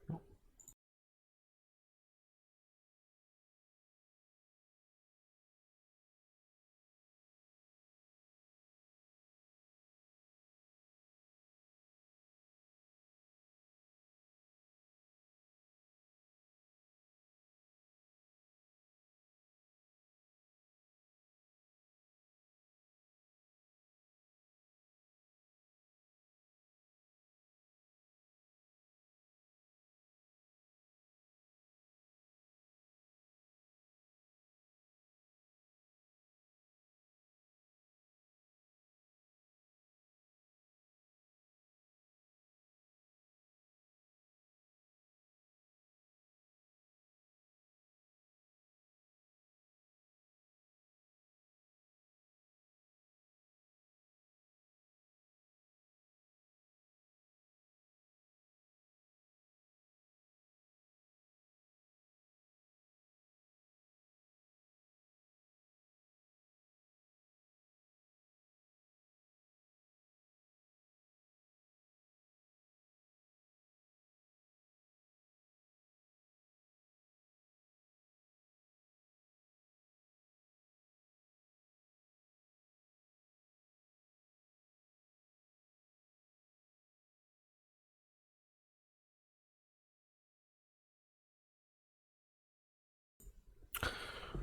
No.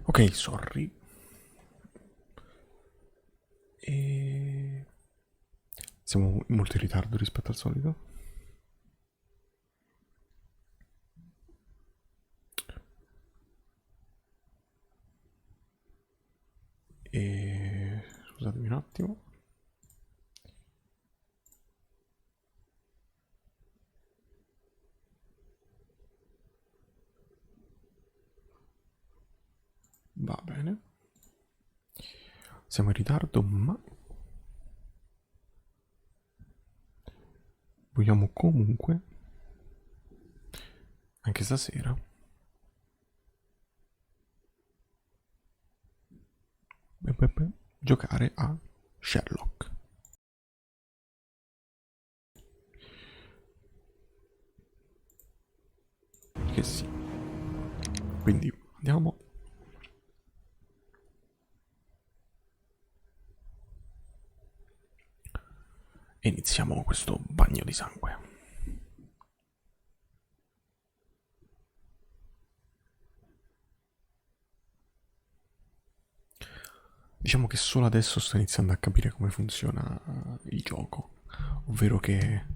Ok, sorry. E... Siamo molto in ritardo rispetto al solito. Scusatemi un attimo. Va bene. Siamo in ritardo, ma vogliamo comunque, anche stasera, giocare a Sherlock. Che sì. Quindi andiamo. E iniziamo questo bagno di sangue. Diciamo che solo adesso sto iniziando a capire come funziona il gioco, ovvero che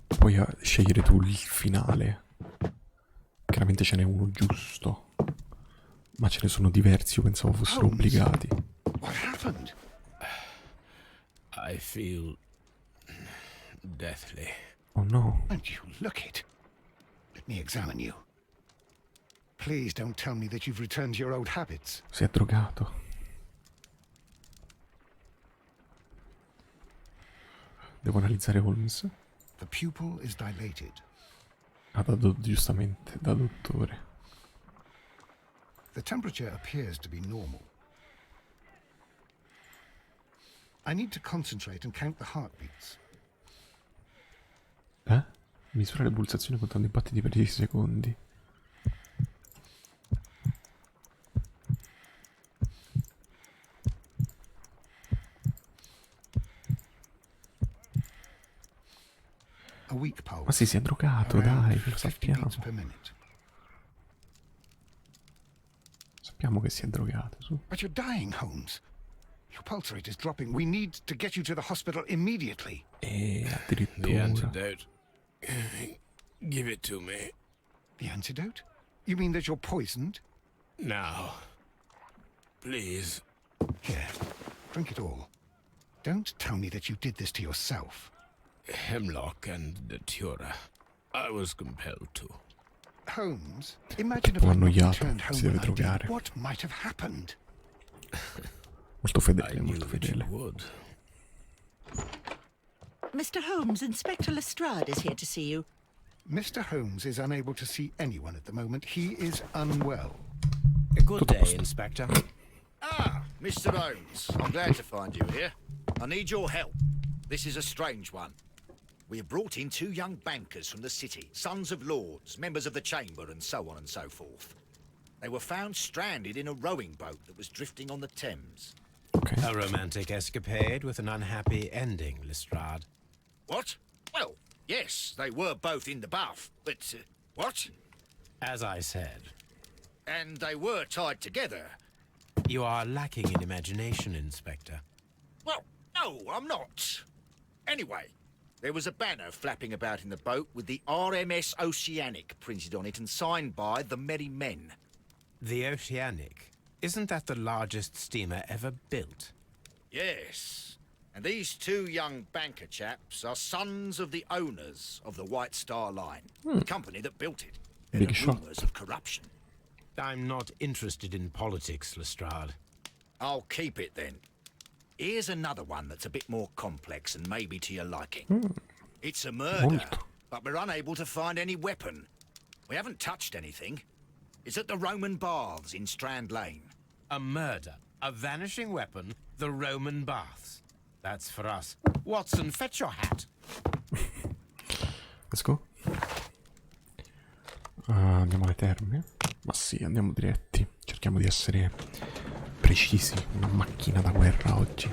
puoi scegliere tu il finale. Chiaramente ce n'è uno giusto, ma ce ne sono diversi, io pensavo fossero Holmes, obbligati. what happened? I feel deathly. Oh no, And you look it. Let me examine you. Please don't tell me that you've returned to your old habits. si è drogato. Devo analizzare Holmes. The pupil is dilated. Ah, giustamente, da dottore. The temperature appears to be normal. I need to concentrate and count the heartbeats. Misura le pulsazioni contando i battiti per 10 secondi. A weak pulse. Ma sì, si è drogato, dai, lo 50 sappiamo. beats per minute. Sappiamo che si è drogato, su. But you're dying, Holmes. Your pulse rate is dropping. We need to get you to the hospital immediately. E The addirittura... antidote. Give it to me. The antidote? You mean that you're poisoned? Now. Please. Here, drink it all. Don't tell me that you did this to yourself. Hemlock and Datura. I was compelled to. Holmes, imagine if Tipo I not annoiato, returned si home deve when I did. drogare. What might have happened? Molto I fedele, knew molto that you fedele. would. Mr. Holmes, Inspector Lestrade is here to see you. Mr. Holmes is unable to see anyone at the moment. He is unwell. A good day, Inspector. Ah, Mr. Holmes. I'm glad to find you here. I need your help. This is a strange one. We have brought in 2 young bankers from the city, sons of lords, members of the chamber, and so on and so forth. They were found stranded in a rowing boat that was drifting on the Thames. Ok. A romantic escapade with an unhappy ending, Lestrade. What? Well, yes, they were both in the bath, but... what? As I said, And they were tied together. you are lacking in imagination, Inspector. Well, no, I'm not. Anyway, there was a banner flapping about in the boat with the RMS Oceanic printed on it and signed by the Merry Men. The Oceanic. Isn't that the largest steamer ever built? Yes. And these 2 young banker chaps are sons of the owners of the White Star Line, the company that built it. There Big are shot. rumours of corruption. I'm not interested in politics, Lestrade. I'll keep it then. Here's another one that's a bit more complex and maybe to your liking. It's a murder, Molto. but we're unable to find any weapon. We haven't touched anything. It's at the Roman Baths in Strand Lane. A murder, a vanishing weapon, the Roman baths. That's for us. Watson, fetch your hat. Let's go. Andiamo alle terme. Ma sì, andiamo diretti. Cerchiamo di essere precisi. Una macchina da guerra oggi.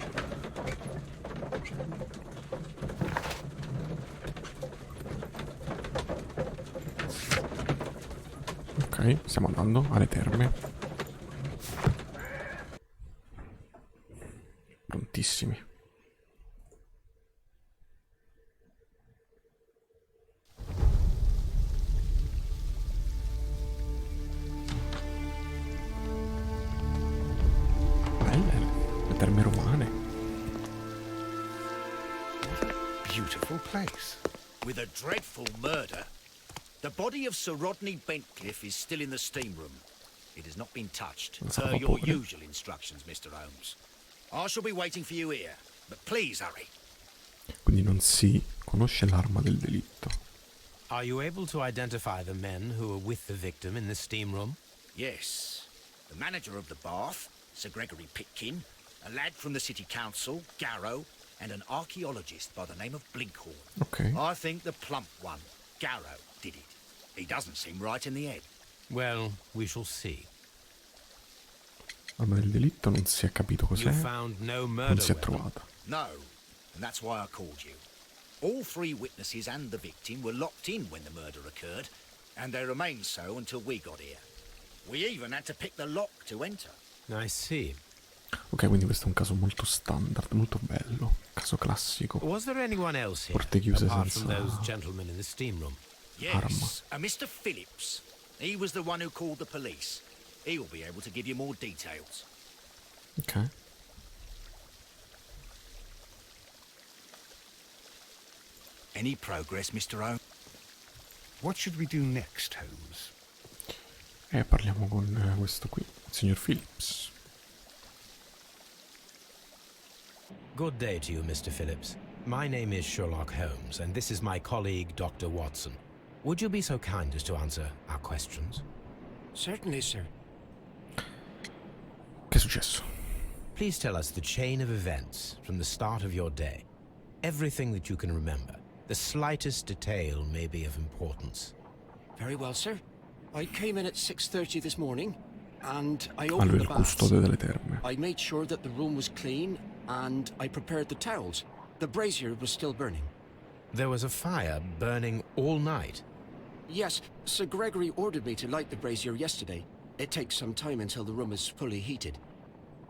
Ok, stiamo andando alle terme. Prontissimi. Belle, le terme romane. Beautiful place. With a dreadful murder. The body of Sir Rodney Bentcliffe is still in the steam room. It has not been touched, That's per not your important. usual instructions, Mr. Holmes. I shall be waiting for you here, but please hurry. Quindi non si conosce l'arma del delitto. Are you able to identify the men who were with the victim in the steam room? Yes. The manager of the bath, Sir Gregory Pitkin, a lad from the city council, Garrow, and an archaeologist by the name of Blinkhorn. Ok. I think the plump one, Garrow, did it. He doesn't seem right in the head. Well, we shall see. L'arma del delitto non si è capito cos'è. You found no Non murder si è weapon. trovata. No, and that's why I called you. All 3 witnesses and the victim were locked in when the murder occurred, and they remained so until we got here. We even had to pick the lock to enter. I see. Ok, quindi questo è un caso molto standard, molto bello. Caso classico. Was there anyone else here, Porte chiuse apart from senza those gentlemen in the steam room? Yes, a Mr. Phillips. He was the one who called the police. He'll be able to give you more details. Ok. Any progress, Mr. O? What should we do next, Holmes? Parliamo con questo qui, il signor Phillips. Good day to you, Mr. Phillips. My name is Sherlock Holmes, and this is my colleague, Dr. Watson. Would you be so kind as to answer our questions? Certainly, sir. Che è successo? Please tell us the chain of events from the start of your day. Everything that you can remember. The slightest detail may be of importance. Very well, sir. I came in at 6:30 this morning, and I Allora, opened il the baths. custode delle terme. I made sure that the room was clean, and I prepared the towels. The brazier was still burning. There was a fire burning all night. Yes, Sir Gregory ordered me to light the brazier yesterday. It takes some time until the room is fully heated.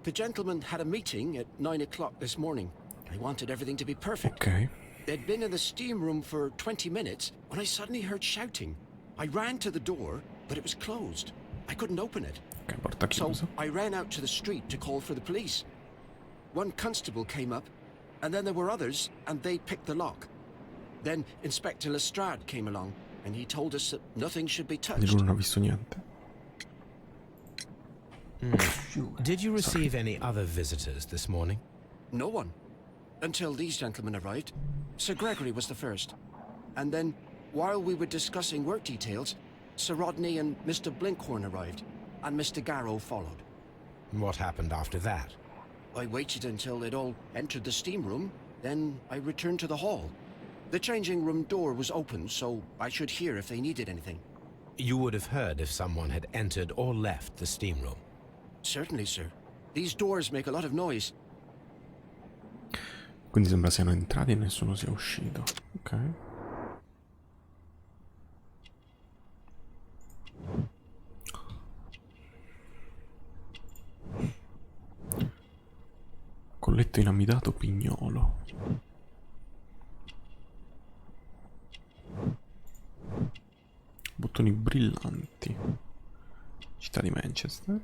The gentlemen had a meeting at 9 o'clock this morning. I wanted everything to be perfect. Ok. They'd been in the steam room for 20 minutes when I suddenly heard shouting. I ran to the door, but it was closed. I couldn't open it. Ok, porta So chiusa. I ran out to the street to call for the police. One constable came up, and then there were others, and they picked the lock. Then Inspector Lestrade came along, and he told us that nothing should be Quindi touched. lui non ha visto niente. Did you receive any other visitors this morning? No one. Until these gentlemen arrived. Sir Gregory was the first. And then, while we were discussing work details, Sir Rodney and Mr. Blinkhorn arrived, and Mr. Garrow followed. What happened after that? I waited until they'd all entered the steam room, then I returned to the hall. The changing room door was open, so I should hear if they needed anything. You would have heard if someone had entered or left the steam room. Certainly, sir. These doors make a lot of noise. Quindi sembra siano entrati e nessuno sia uscito. Ok. Colletto inamidato Pignolo. Bottoni brillanti. Città di Manchester.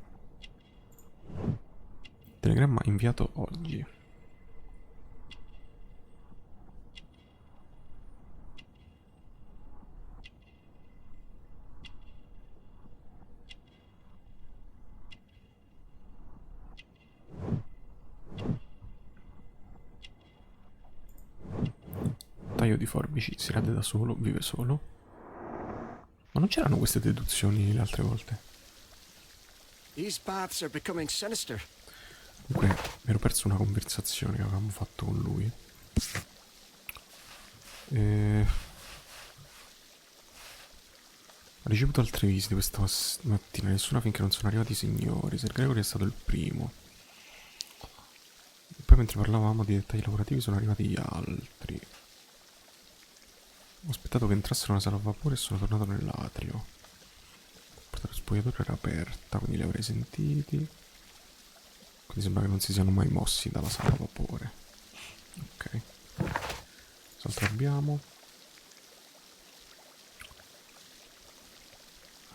Telegramma inviato oggi. Taglio di forbici, si rade da solo, vive solo. Ma non c'erano queste deduzioni le altre volte? These baths are becoming sinister. Comunque mi ero perso una conversazione che avevamo fatto con lui. Ho ricevuto altre visite questa mattina, nessuna finché non sono arrivati i signori. Sir Gregory è stato il primo. E poi mentre parlavamo di dettagli lavorativi sono arrivati gli altri. Ho aspettato che entrassero nella sala a vapore e sono tornato nell'atrio. La porta dello spogliatoio era aperta, quindi li avrei sentiti. Quindi sembra che non si siano mai mossi dalla sala a vapore. Ok. Cos'altro abbiamo?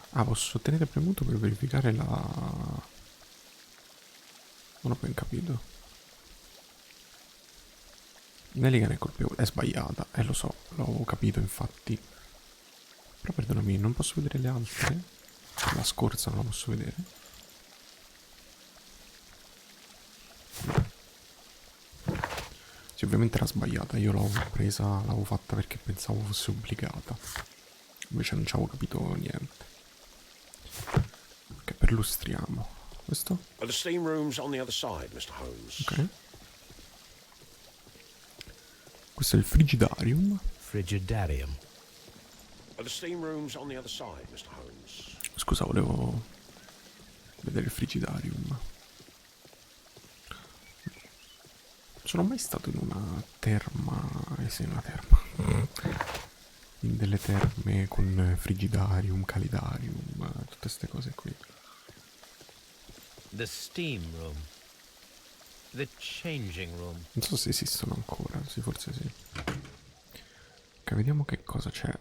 Ah, posso tenere premuto per verificare la... Non ho ben capito. Nelligan è colpevole, è sbagliata, lo so, l'ho capito infatti. Però perdonami, non posso vedere le altre? La scorsa non la posso vedere. Sì, ovviamente era sbagliata, io l'avevo presa, l'avevo fatta perché pensavo fosse obbligata. Invece non ci avevo capito niente. Ok, perlustriamo. Questo? The steam room's on the other side, Mr. Holmes. Ok. Questo è il frigidarium. Frigidarium. The steam room's on the other side, Mr. Holmes. Scusa, volevo vedere il frigidarium. Non sono mai stato in una terma. Sì, in una terma. In delle terme con frigidarium, calidarium, tutte queste cose qui. The steam room. The changing room. Non so se esistono ancora, sì, forse sì. Ok, vediamo che cosa c'è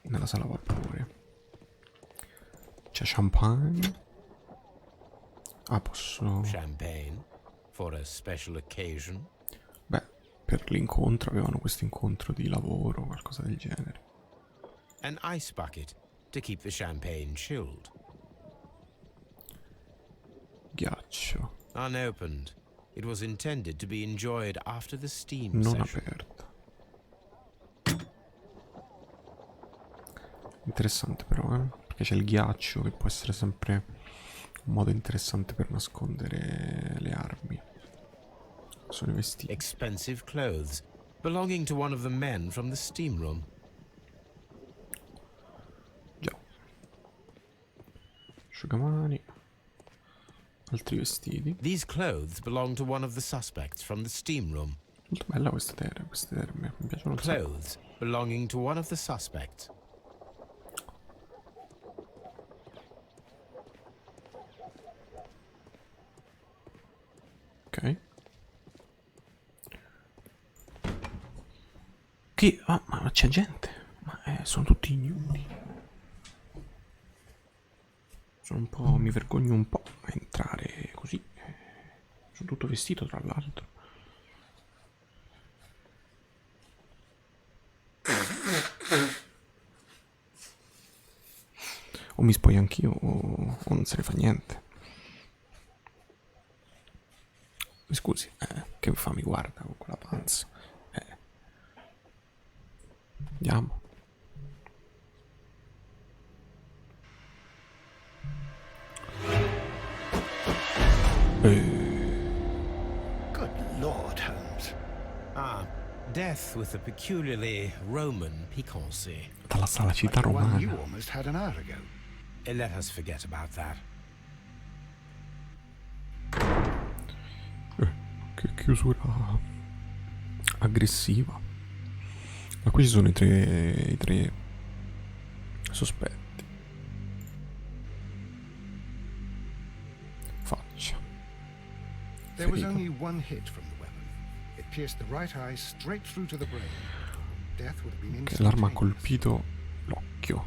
nella sala a vapore. C'è champagne. Ah, posso... Champagne. For a special occasion. Beh, per l'incontro avevano questo incontro di lavoro, qualcosa del genere. An ice bucket to keep the champagne chilled. Ghiaccio. Unopened. It was intended to be enjoyed after the steam Non session. aperta. Interessante però, perché c'è il ghiaccio che può essere sempre un modo interessante per nascondere le armi. Sono i vestiti. Expensive clothes belonging to one of the men from the steam room. Già. Asciugamani. Altri vestiti. These clothes belong to one of the suspects from the steam room. Molto bella queste terme. Mi piacciono un sacco. Clothes belonging to one of the suspects. Ok. Che? Ah, ma c'è gente. Ma sono tutti ignudi. Sono un po'... mi vergogno un po' a entrare così. Sono tutto vestito tra l'altro. O mi spoglio anch'io o non se ne fa niente. Scusi, che fa mi guarda con quella panza. Andiamo. Lord Holmes. Ah, death with a peculiarly Roman piquancy. Dalla salacità Like the one you romana. almost had an hour ago. Let us forget about that. Che chiusura aggressiva. Ma qui ci sono i tre sospetti. Faccia. There was Ferito. only one hit from the weapon. It pierced the right eye straight through to the brain. Death would have been Che l'arma ha instantaneous. colpito l'occhio.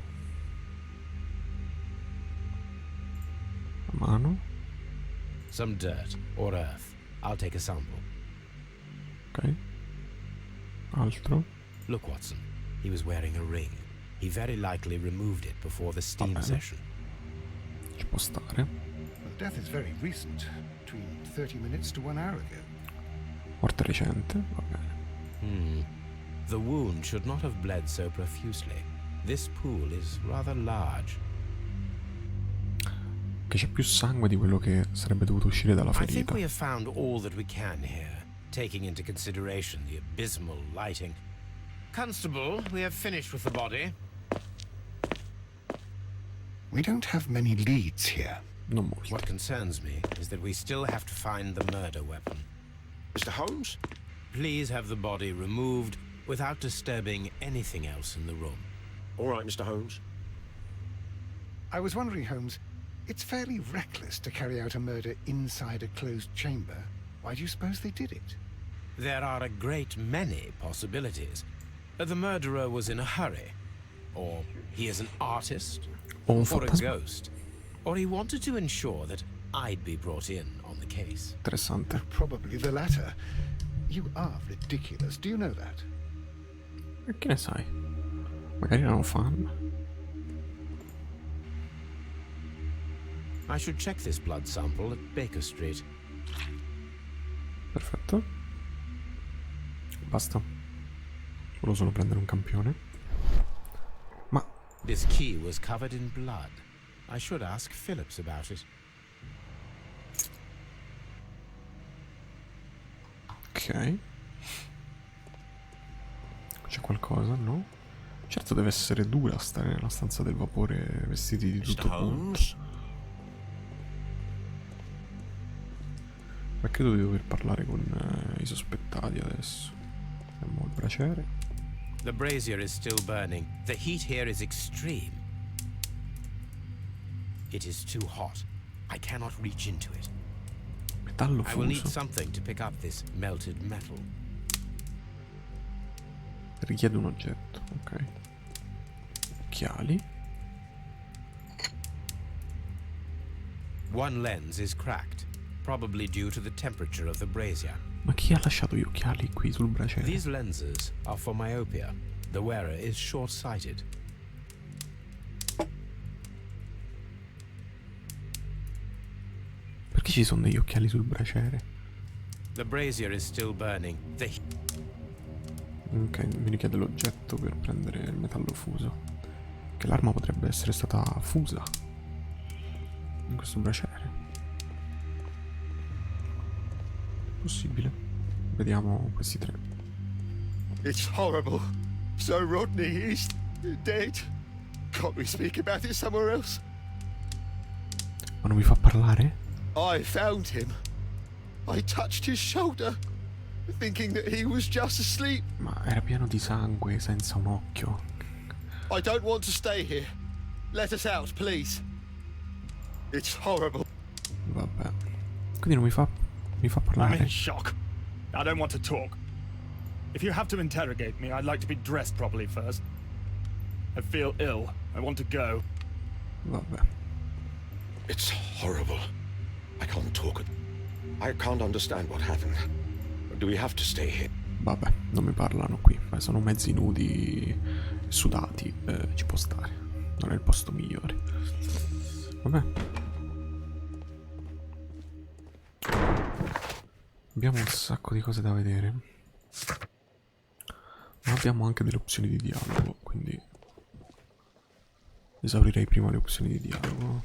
La mano. Some dirt or earth. I'll take a sample. Ok. Altro. Look, Watson. He was wearing a ring. He very likely removed it before the steam bene. session. Ci può stare. Well, death is very recent. Between 30 minutes to 1 hour ago. Morte recente. Va bene. The wound should not have bled so profusely. This pool is rather large. Che c'è più sangue di quello che sarebbe dovuto uscire dalla I think ferita. we have found all that we can here, taking into consideration the abysmal lighting. Constable, we have finished with the body. We don't have many leads here. Non molti. What concerns me is that we still have to find the murder weapon. Mr. Holmes? Please have the body removed without disturbing anything else in the room. All right, Mr. Holmes. I was wondering, Holmes, it's fairly reckless to carry out a murder inside a closed chamber. Why do you suppose they did it? There are a great many possibilities. The murderer was in a hurry. Or he is an artist. O un Or a fantasma. ghost. Or he wanted to ensure that I'd be brought in on the case. Interessante. Probably the latter. You are ridiculous. Do you know that? E che ne sai? Magari erano fan. I should check this blood sample at Baker Street. Perfetto. Basta. Volevo solo prendere un campione. Ma This key was covered in blood. I should ask Phillips about it. ok. C'è qualcosa, no? Certo deve essere dura stare nella stanza del vapore vestiti di tutto punto. Ma credo di dover parlare con i sospettati adesso. Abbiamo il braciere. The brazier is still burning. The heat here is extreme. It is too hot. I cannot reach into it. Metallo I will need fuso. something to pick up this melted metal. Richiede un oggetto, ok. Occhiali. One lens is cracked, probably due to the temperature of the brazier. Ma chi ha lasciato gli occhiali qui sul braciere? These lenses are for myopia. The wearer is short-sighted. Perché ci sono degli occhiali sul braciere? The brazier is still burning. The Ok, mi richiede l'oggetto per prendere il metallo fuso. Che l'arma potrebbe essere stata fusa in questo braciere. Possibile. Vediamo questi tre. It's horrible. So Rodney, he's dead. Can't we speak about it somewhere else? Ma non mi fa parlare? I found him. I touched his shoulder, thinking that he was just asleep. Ma era pieno di sangue, senza un occhio. I don't want to stay here. Let us out, please. It's horrible. Vabbè. Quindi non mi fa I'm parlare. in shock. I don't want to talk. If you have to interrogate me, I'd like to be dressed properly first. I feel ill. I want to go. Vabbè. It's horrible. I can't talk. I can't understand what happened. Do we have to stay here? Vabbè, non mi parlano qui. Ma sono mezzi nudi, sudati. Ci può stare. Non è il posto migliore. Vabbè. Abbiamo un sacco di cose da vedere. Ma abbiamo anche delle opzioni di dialogo, quindi esaurirei prima le opzioni di dialogo.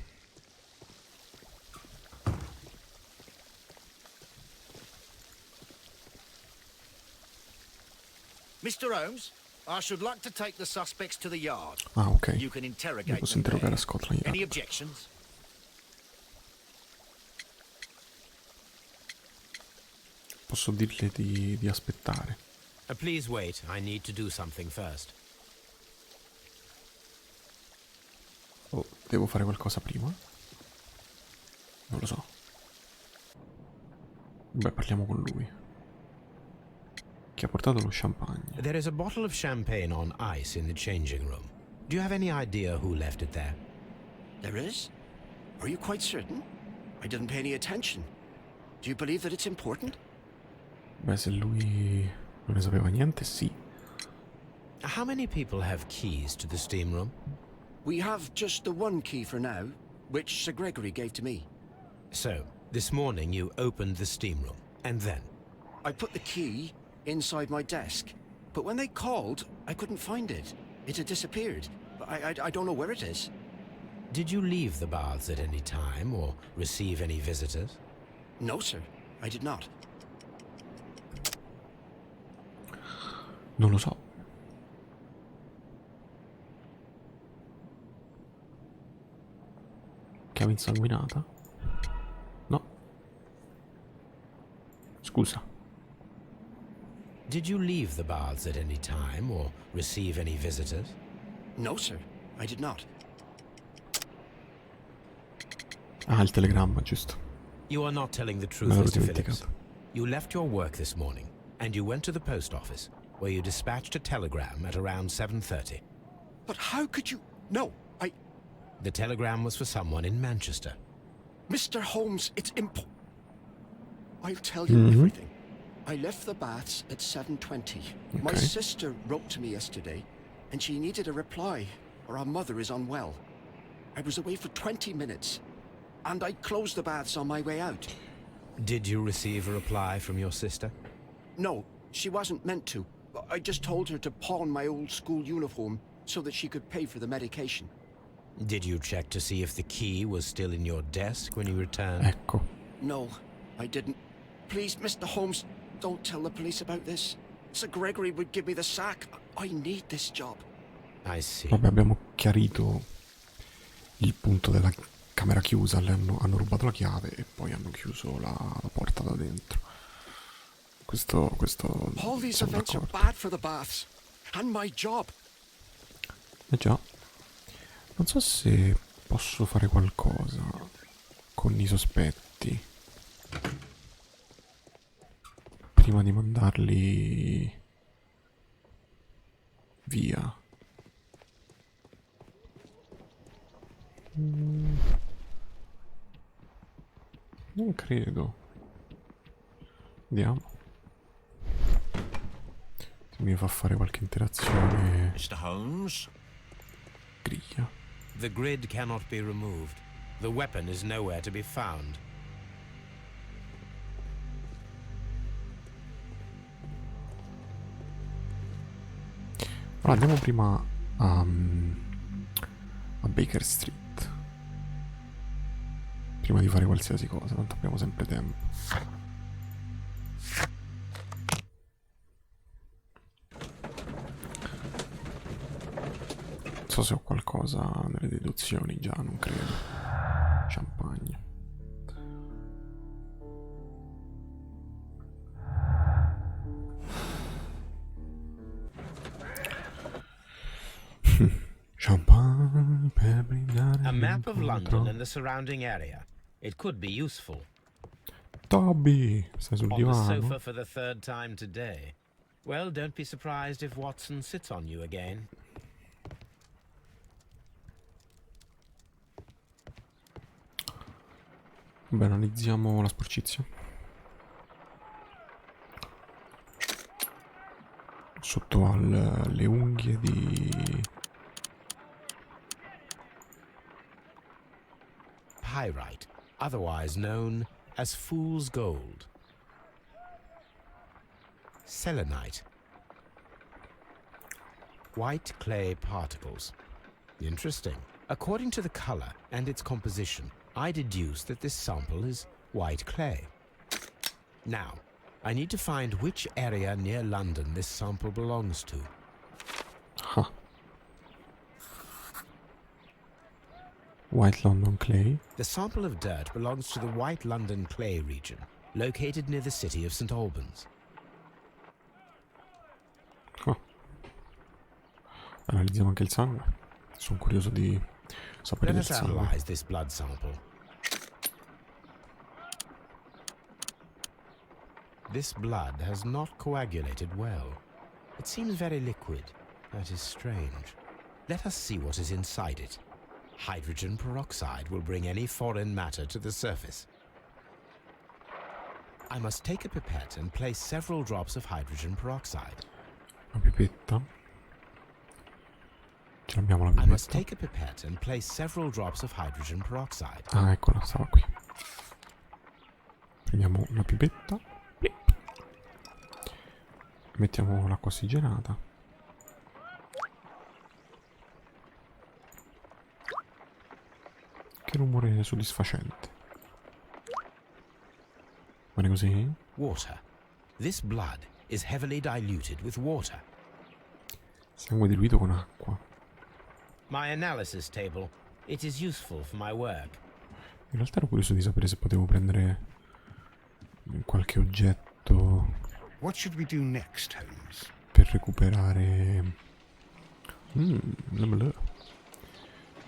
Mr. Holmes, I should like to take the suspects to the yard. Ah, ok. You can Io interrogate posso them there. interrogare a Scotland Any Yard. objections? Posso dirle di aspettare. Please wait. I need to do something first. Oh, devo fare qualcosa prima? Non lo so. Beh, parliamo con lui. Che ha portato lo champagne. There is a bottle of champagne on ice in the changing room. Do you have any idea who left it there? There is? Are you quite certain? I didn't pay any attention. Do you believe that it's important? Beh, se lui non ne sapeva niente, sì. How many people have keys to the steam room? We have just the one key for now, which Sir Gregory gave to me. So, this morning you opened the steam room, and then? I put the key inside my desk, but when they called, I couldn't find it. It had disappeared. I don't know where it is. Did you leave the baths at any time, or receive any visitors? No, sir. I did not. Non lo so. Chiave insanguinata? No. Scusa. Did you leave the baths at any time, or receive any visitors? No, sir. I did not. Ah, il telegramma, giusto. You are not telling the Me truth, l'ero Mr. Phillips. dimenticato. You left your work this morning, and you went to the post office, where you dispatched a telegram at around 7:30. But how could you... No, The telegram was for someone in Manchester. Mr. Holmes, it's I'll tell you everything. I left the baths at 7:20. My Okay. sister wrote to me yesterday, and she needed a reply, or our mother is unwell. I was away for 20 minutes, and I closed the baths on my way out. Did you receive a reply from your sister? No, she wasn't meant to. I just told her to pawn my old school uniform so that she could pay for the medication. Did you check to see if the key was still in your desk when you returned? Ecco. No, I didn't. Please, Mr. Holmes, don't tell the police about this. Sir Gregory would give me the sack. I need this job. I see. Vabbè, abbiamo chiarito il punto della camera chiusa. Hanno rubato la chiave e poi hanno chiuso la porta da dentro. Questo All these siamo events are d'accordo. bad for the baths. And my job. Eh già. Non so se posso fare qualcosa con i sospetti prima di mandarli via. Non credo. Vediamo. Se mi fa fare qualche interazione Mr. Holmes? griglia. The grid cannot be removed. The weapon is nowhere to be found. Allora andiamo prima a Baker Street. Prima di fare qualsiasi cosa, tanto abbiamo sempre tempo. Non so se ho qualcosa nelle deduzioni già, non credo. Champagne. Champagne per brindare A map of l'incontro. London and the surrounding area. It could be useful. Toby, stai sul On the divano. sofa for the third time today. Well, don't be surprised if Watson sits on you again. Beh, analizziamo la sporcizia. Sotto le unghie di... Pyrite, otherwise known as fool's gold. Selenite. White clay particles. Interesting. According to the color and its composition, I deduce that this sample is white clay. Now, I need to find which area near London this sample belongs to. Ah. White London clay. The sample of dirt belongs to the White London clay region, located near the city of St. Albans. Ah. Analizziamo anche il sangue. Sono curioso di sapere Let del us sangue. analyze this blood sample. This blood has not coagulated well. It seems very liquid. That is strange. Let us see what is inside it. Hydrogen peroxide will bring any foreign matter to the surface. I must take a pipette and place several drops of hydrogen peroxide. La pipetta. Ce l'abbiamo la I must pipetta. take a pipette and place several drops of hydrogen peroxide. Ah, eccola, stava qui. Prendiamo una pipetta. Plip. Mettiamo l'acqua ossigenata. Che rumore soddisfacente. Bene così? Water. This blood is heavily diluted with water. Sangue diluito con acqua. My analysis table. It is useful for my work. In realtà ero curioso di sapere se potevo prendere qualche oggetto What should we do next, Holmes? per recuperare... bla bla.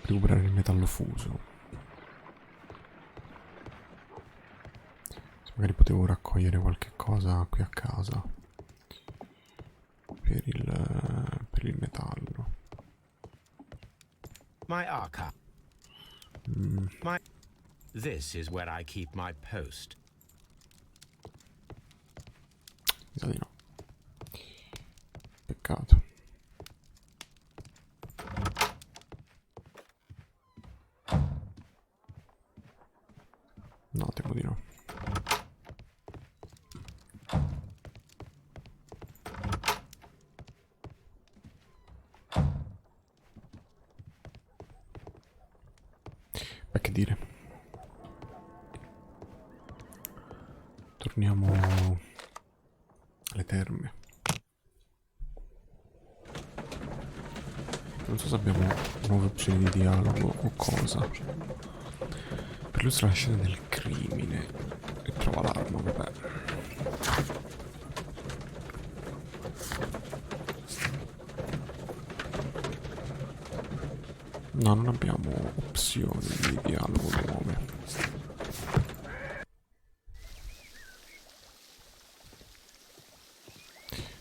Recuperare il metallo fuso. Se magari potevo raccogliere qualche cosa qui a casa per il metallo. My archive. This is where I keep my post. Mi sa di no. Peccato. No, temo di no. Beh, che dire. Torniamo alle terme. Non so se abbiamo nuove opzioni di dialogo o cosa. Per illustrare la scena del crimine e trova l'arma, vabbè. No, non abbiamo opzioni di dialogo nuove.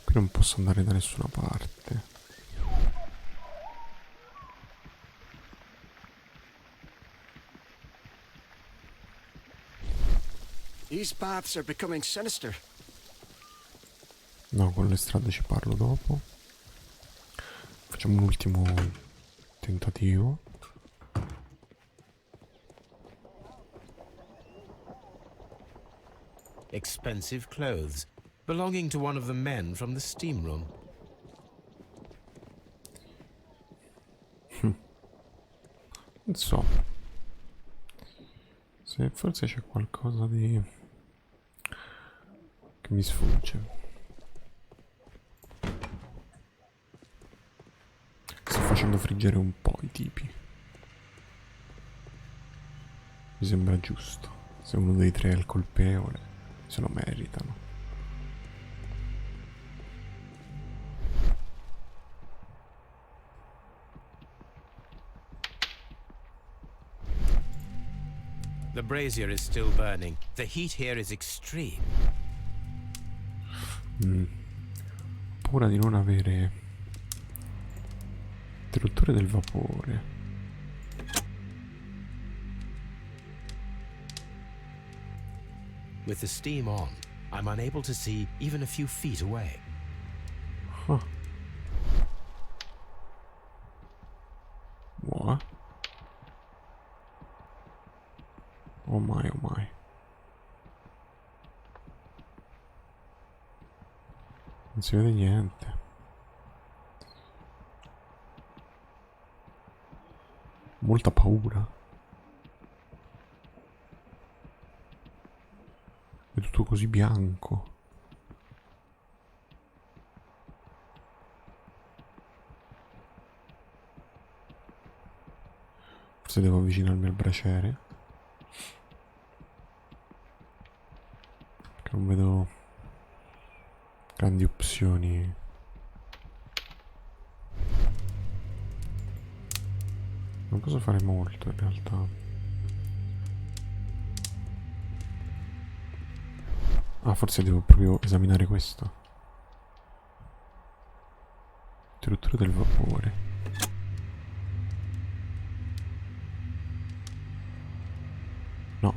Qui non posso andare da nessuna parte. These paths are becoming sinister. No, con le strade ci parlo dopo. Facciamo un ultimo tentativo. Expensive clothes, belonging to one of the men from the steam room. Non so. Se forse c'è qualcosa di... che mi sfugge. Sto facendo friggere un po' i tipi. Mi sembra giusto. Se uno dei tre è il colpevole, se lo meritano. The brazier is still burning. The heat here is extreme. Ho paura di non avere interruttore del vapore. With the steam on, I'm unable to see even a few feet away. Huh. What? Oh my, oh my. Non si vede niente. Molta paura. È tutto così bianco. Se devo avvicinarmi al braciere. Perché non vedo grandi opzioni. Non posso fare molto in realtà. Ah, forse devo proprio esaminare questo. Struttura del vapore. No,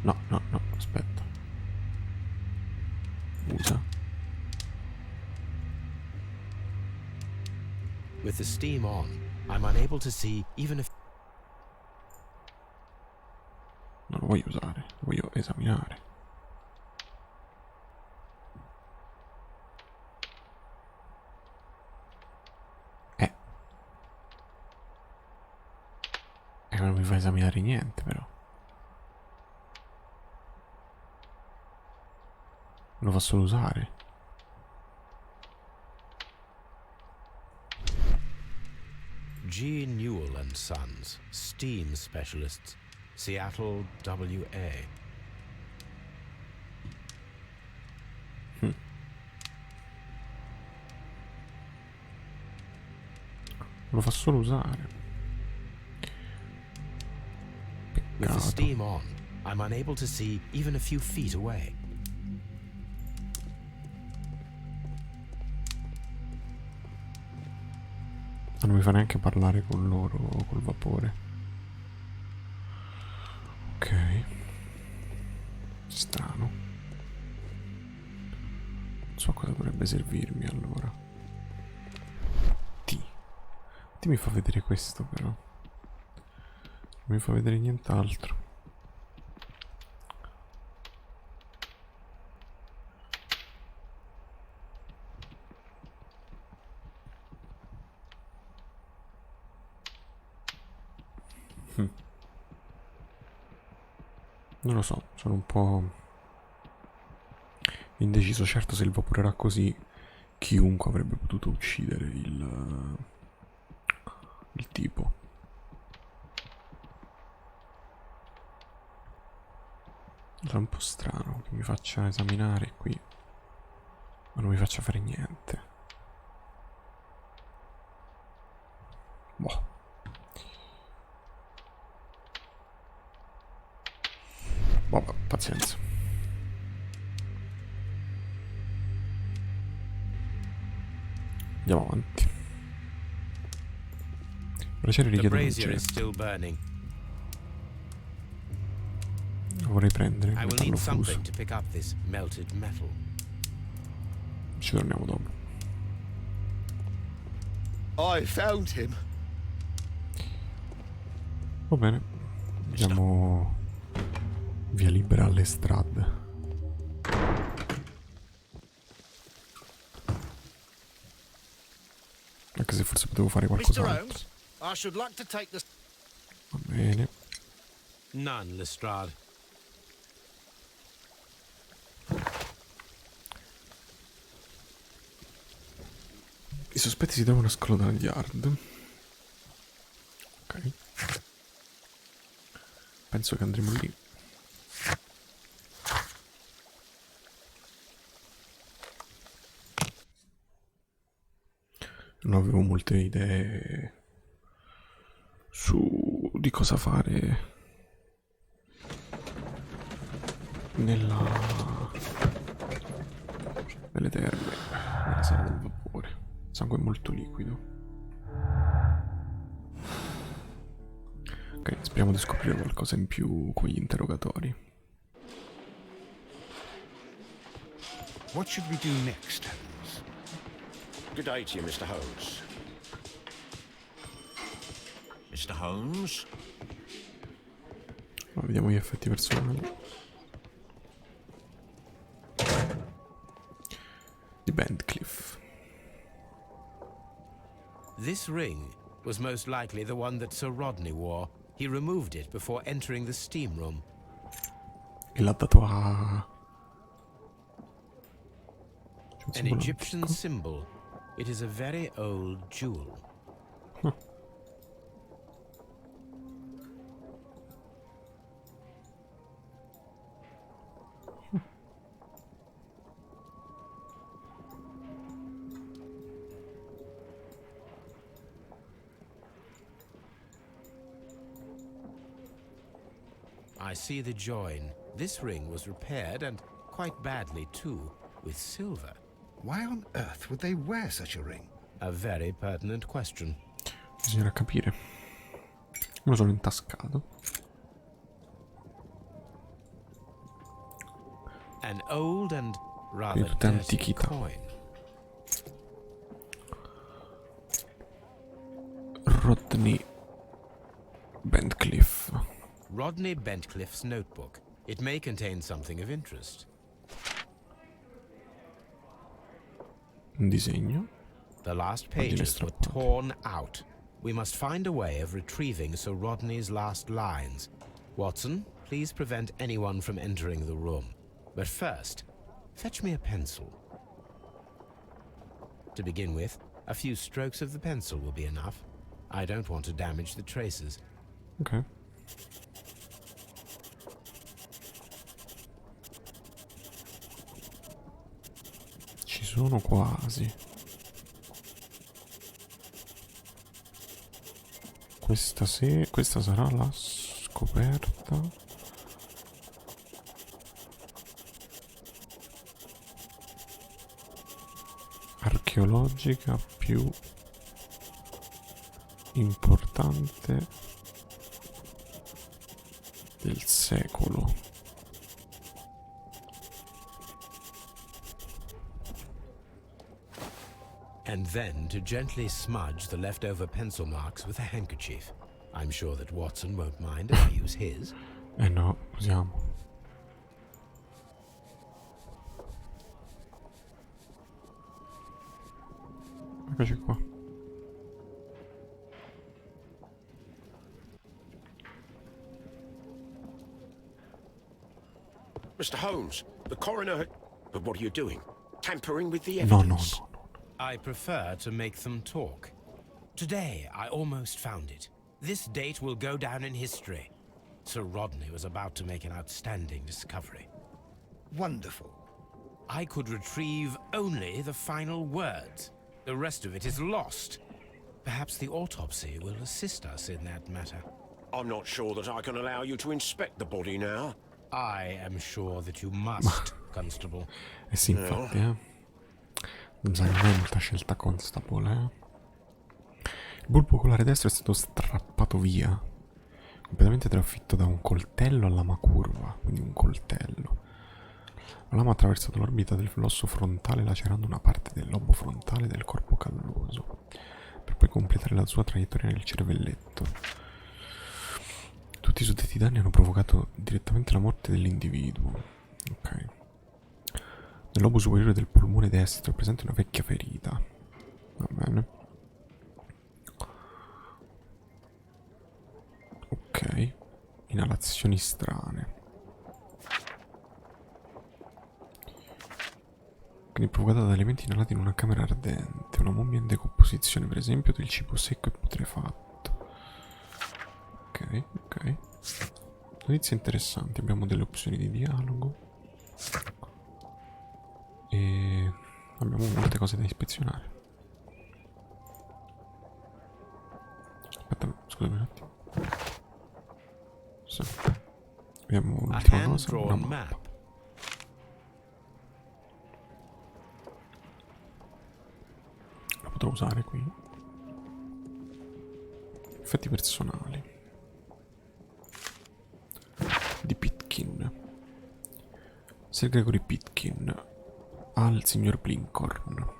no, no, no, aspetta. Usa. With the steam on, I'm unable to see even if... Non lo voglio usare, lo voglio esaminare. Non mi fa esaminare niente però. Lo fa solo usare. G. Newell and Sons, steam specialists, Seattle, WA. Lo fa solo usare. With the Peccato. steam on, I'm unable to see even a few feet away. Non mi fa neanche parlare con loro col vapore. Ok. Strano. Non so cosa dovrebbe servirmi allora. Ti mi fa vedere questo però. Non mi fa vedere nient'altro. Non lo so, sono un po' indeciso. Certo, se il vapore era così, chiunque avrebbe potuto uccidere il tipo. È un po' strano che mi faccia esaminare qui, ma non mi faccia fare niente. Boh. Vabbè, pazienza. Andiamo avanti. Braciere The richiede brazier is l'oggetto. still burning. Lo vorrei prendere. I will Metallo need fuso. something to pick up this melted metal. Ci torniamo dopo. I found him. Va bene. Diamo via libera alle strade. Anche se forse potevo fare Mr. qualcos'altro. Holmes, I should like to take the... Va bene. None, Lestrade. I sospetti si trovano a Scotland Yard. Ok. Penso che andremo lì. Non avevo molte idee su di cosa fare nelle terme, nella sala del vapore. Sangue molto liquido. Ok, speriamo di scoprire qualcosa in più con gli interrogatori. What should we do next, Holmes? Good day to you, Mr. Holmes. Mr. Holmes? Allora, vediamo gli effetti personali di Bandcliffe. This ring was most likely the one that Sir Rodney wore. He removed it before entering the steam room. E l'ha dato a... An Egyptian symbol. It is a very old jewel. I see the join. This ring was repaired, and quite badly too, with silver. Why on earth would they wear such a ring? A very pertinent question. Bisognerà capire. Me lo sono intascato. An old and rather Quindi tutta dirty antichità. coin. Rodney Bentcliffe. Rodney Bentcliffe's notebook. It may contain something of interest. Un disegno. The last Pagine pages were strappate. torn out. We must find a way of retrieving Sir Rodney's last lines. Watson, please prevent anyone from entering the room. But first, fetch me a pencil. To begin with, a few strokes of the pencil will be enough. I don't want to damage the traces. Ok. Ci sono quasi. Questa sarà la scoperta. Archeologica più importante del secolo. And then to gently smudge the leftover pencil marks with a handkerchief. I'm sure that Watson won't mind if I use his. Eh no, usiamo. Eccoci qua. Mr. Holmes, the coroner... But what are you doing? Tampering with the No, evidence? no, no. I prefer to make them talk. Today, I almost found it. This date will go down in history. Sir Rodney was about to make an outstanding discovery. Wonderful. I could retrieve only the final words. The rest of it is lost. Perhaps the autopsy will assist us in that matter. I'm not sure that I can allow you to inspect the body now. I am sure that you must, Constable. Eh sì, infatti, Non sai, non è molta scelta, Constable, Il bulbo oculare destro è stato strappato via. Completamente trafitto da un coltello a lama curva, quindi un coltello. La lama ha attraversato l'orbita dell'osso frontale lacerando una parte del lobo frontale del corpo calloso, per poi completare la sua traiettoria nel cervelletto. Tutti i suddetti danni hanno provocato direttamente la morte dell'individuo. Ok. Nel lobo superiore del polmone destro è presente una vecchia ferita. Va bene. Ok. Inalazioni strane. Quindi provocata da elementi inalati in una camera ardente. Una mummia in decomposizione, per esempio, del cibo secco e putrefatto. Ok, ok. Notizie interessanti. Abbiamo delle opzioni di dialogo. E abbiamo molte cose da ispezionare. Aspetta, scusami un attimo. Sì. Abbiamo l'ultima cosa, una mappa. La potrò usare qui. Effetti personali di Pitkin. Sir Gregory Pitkin al signor Blinkhorn.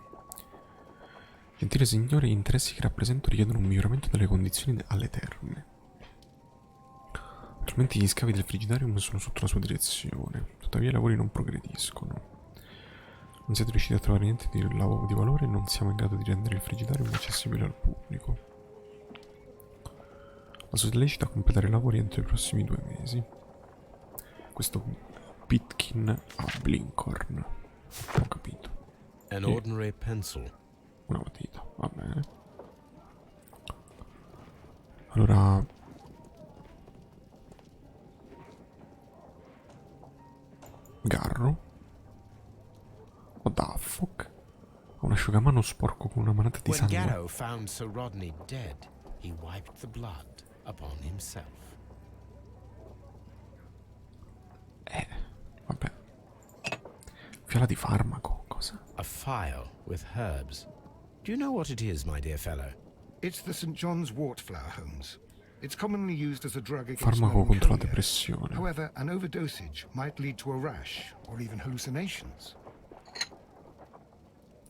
Gentile signore, gli interessi che rappresento richiedono un miglioramento delle condizioni alle terme. Attualmente gli scavi del frigidarium sono sotto la sua direzione, tuttavia i lavori non progrediscono. Non siete riusciti a trovare niente di valore e non siamo in grado di rendere il frigidarium accessibile al pubblico. La sollecita a completare i lavori entro i prossimi 2 mesi. Questo Pitkin a Blinkhorn. Ho capito. An ordinary pencil. Una matita, va bene. Allora... Garro. O Daffoc. Ha un asciugamano sporco con una manata di When sangue. Garrow found Sir Rodney dead, he wiped the blood upon himself. Fiala di farmaco, cosa? A phial with herbs. Do you know what it is, my dear fellow? It's the St. John's wort flower, Holmes. It's commonly used as a drug against Farmaco contro la melancholia. depressione. However, an overdosage might lead to a rash or even hallucinations.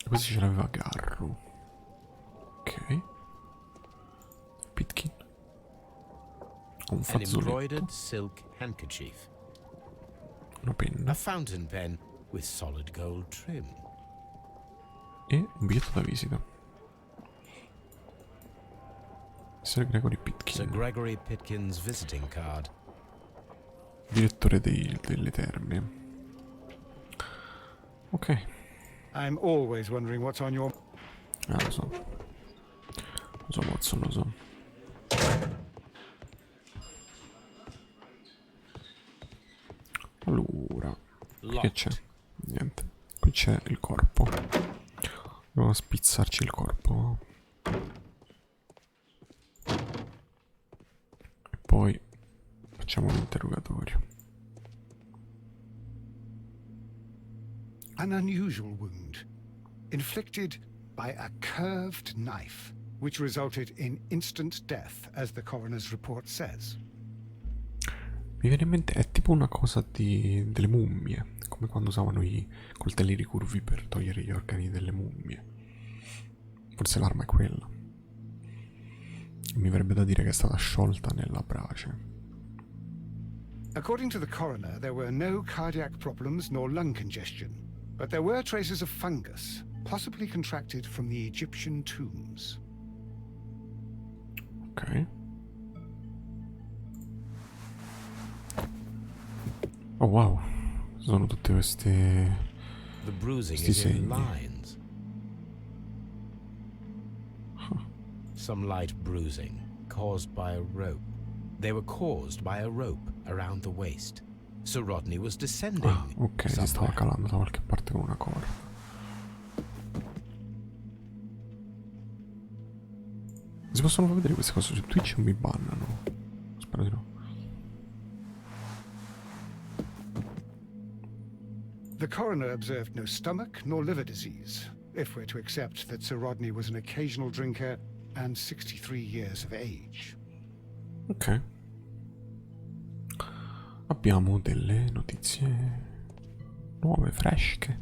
Questi ce l'aveva Garro. Ok. Pitkin. Un An fazzoletto. embroidered silk handkerchief. Una penna. A fountain pen with solid gold trim. E un biglietto da visita. Sir Gregory Pitkin. Sir Gregory Pitkin's visiting card. Direttore delle terme. Ok. I'm always wondering what's on your... Lo so. Lo so, Watson, lo so. Allora. Che c'è? Niente. Qui c'è il corpo. Dobbiamo spizzarci il corpo. E poi facciamo un interrogatorio. An unusual wound, inflicted by a curved knife, which resulted in instant death, as the coroner's report says. Mi viene in mente, è tipo una cosa delle mummie, come quando usavano i coltelli ricurvi per togliere gli organi delle mummie. Forse l'arma è quella. Mi verrebbe da dire che è stata sciolta nella brace. According to the coroner, there were no cardiac problems nor lung congestion, but there were traces of fungus, possibly contracted from the Egyptian tombs. Ok. Oh wow, sono tutte queste... The bruising questi is in segni. lines. Some light bruising caused by a rope. They were caused by a rope around the waist. Sir Rodney was descending. Ah, ok, si stava somewhere. calando da qualche parte con una corda. Si possono far vedere queste cose su Twitch o mi bannano? Spero di no. The coroner observed no stomach nor liver disease, if we're to accept that Sir Rodney was an occasional drinker and 63 years of age. Ok. Abbiamo delle notizie nuove, fresche.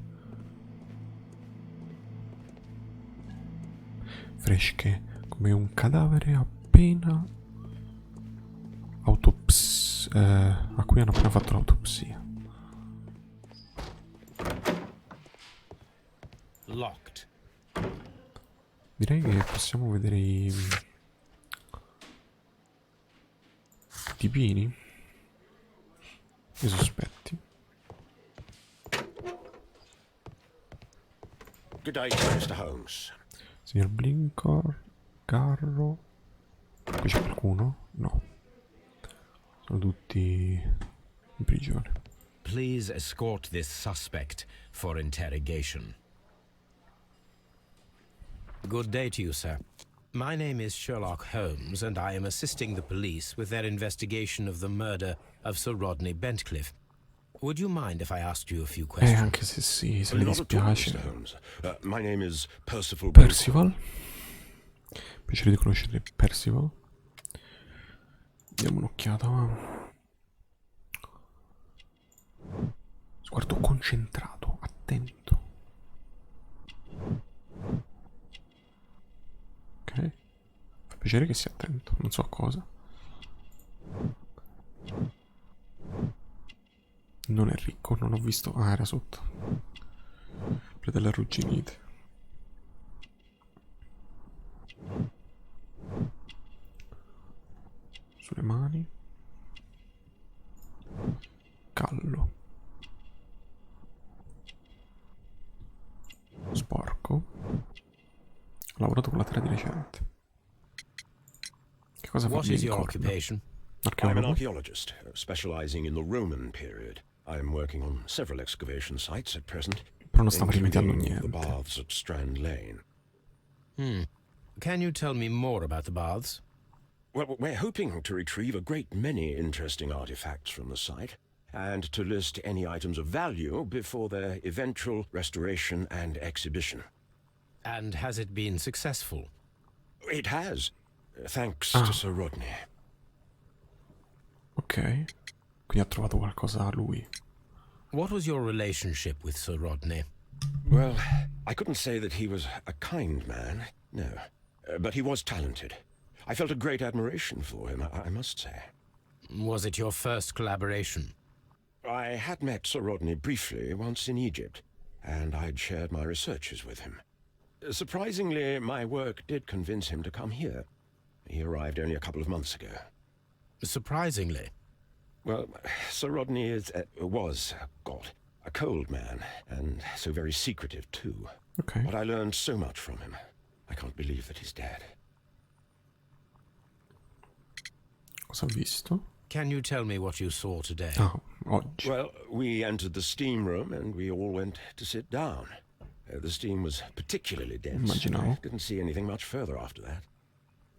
Fresche come un cadavere appena a cui hanno appena fatto l'autopsia. Locked. Direi che possiamo vedere i tipini, i sospetti. Good day, Mr. Holmes. Signor Blinkor, Garro. Qui c'è qualcuno? No. Sono tutti in prigione. Please escort this suspect for interrogation. Good day to you, sir. My name is Sherlock Holmes, and I am assisting the police with their investigation of the murder of Sir Rodney Bentcliffe. Would you mind if I asked you a few questions? Anche se sì, se mi Not at all, dispiace. Mr. Holmes. My name is Percival. Percival. Piacere di conoscere Percival. Diamo un'occhiata. Sguardo concentrato, attento. Ok. Fa piacere che sia attento, non so a cosa. Non è ricco, non ho visto. Ah, era sotto. Fratello arrugginite. Sulle mani. Callo. Sporco. Ho lavorato con la terra di recente. Che cosa fa? What Mi is your ricordo. occupation? I'm an Archeologo. archaeologist, specializing in the Roman period. I am working on several excavation sites at present, Però non stavo rimediando including the niente. baths at Strand Lane. Can you tell me more about the baths? Well, we're hoping to retrieve a great many interesting artifacts from the site. and to list any items of value before their eventual restoration and exhibition. And has it been successful? It has, thanks to Sir Rodney. Ok, quindi ha trovato qualcosa lui. What was your relationship with Sir Rodney? Well, I couldn't say that he was a kind man, no. But he was talented. I felt a great admiration for him, I must say. Was it your first collaboration? I had met Sir Rodney briefly once in Egypt, and I'd shared my researches with him. Surprisingly, my work did convince him to come here. He arrived only a couple of months ago. Surprisingly? Well, Sir Rodney was, God, a cold man, and so very secretive too. Ok. But I learned so much from him. I can't believe that he's dead. Cosa ha visto? Can you tell me what you saw today? Ah, oggi. Well, we entered the steam room and we all went to sit down. The steam was particularly dense. Immaginavo. I didn't see anything much further after that.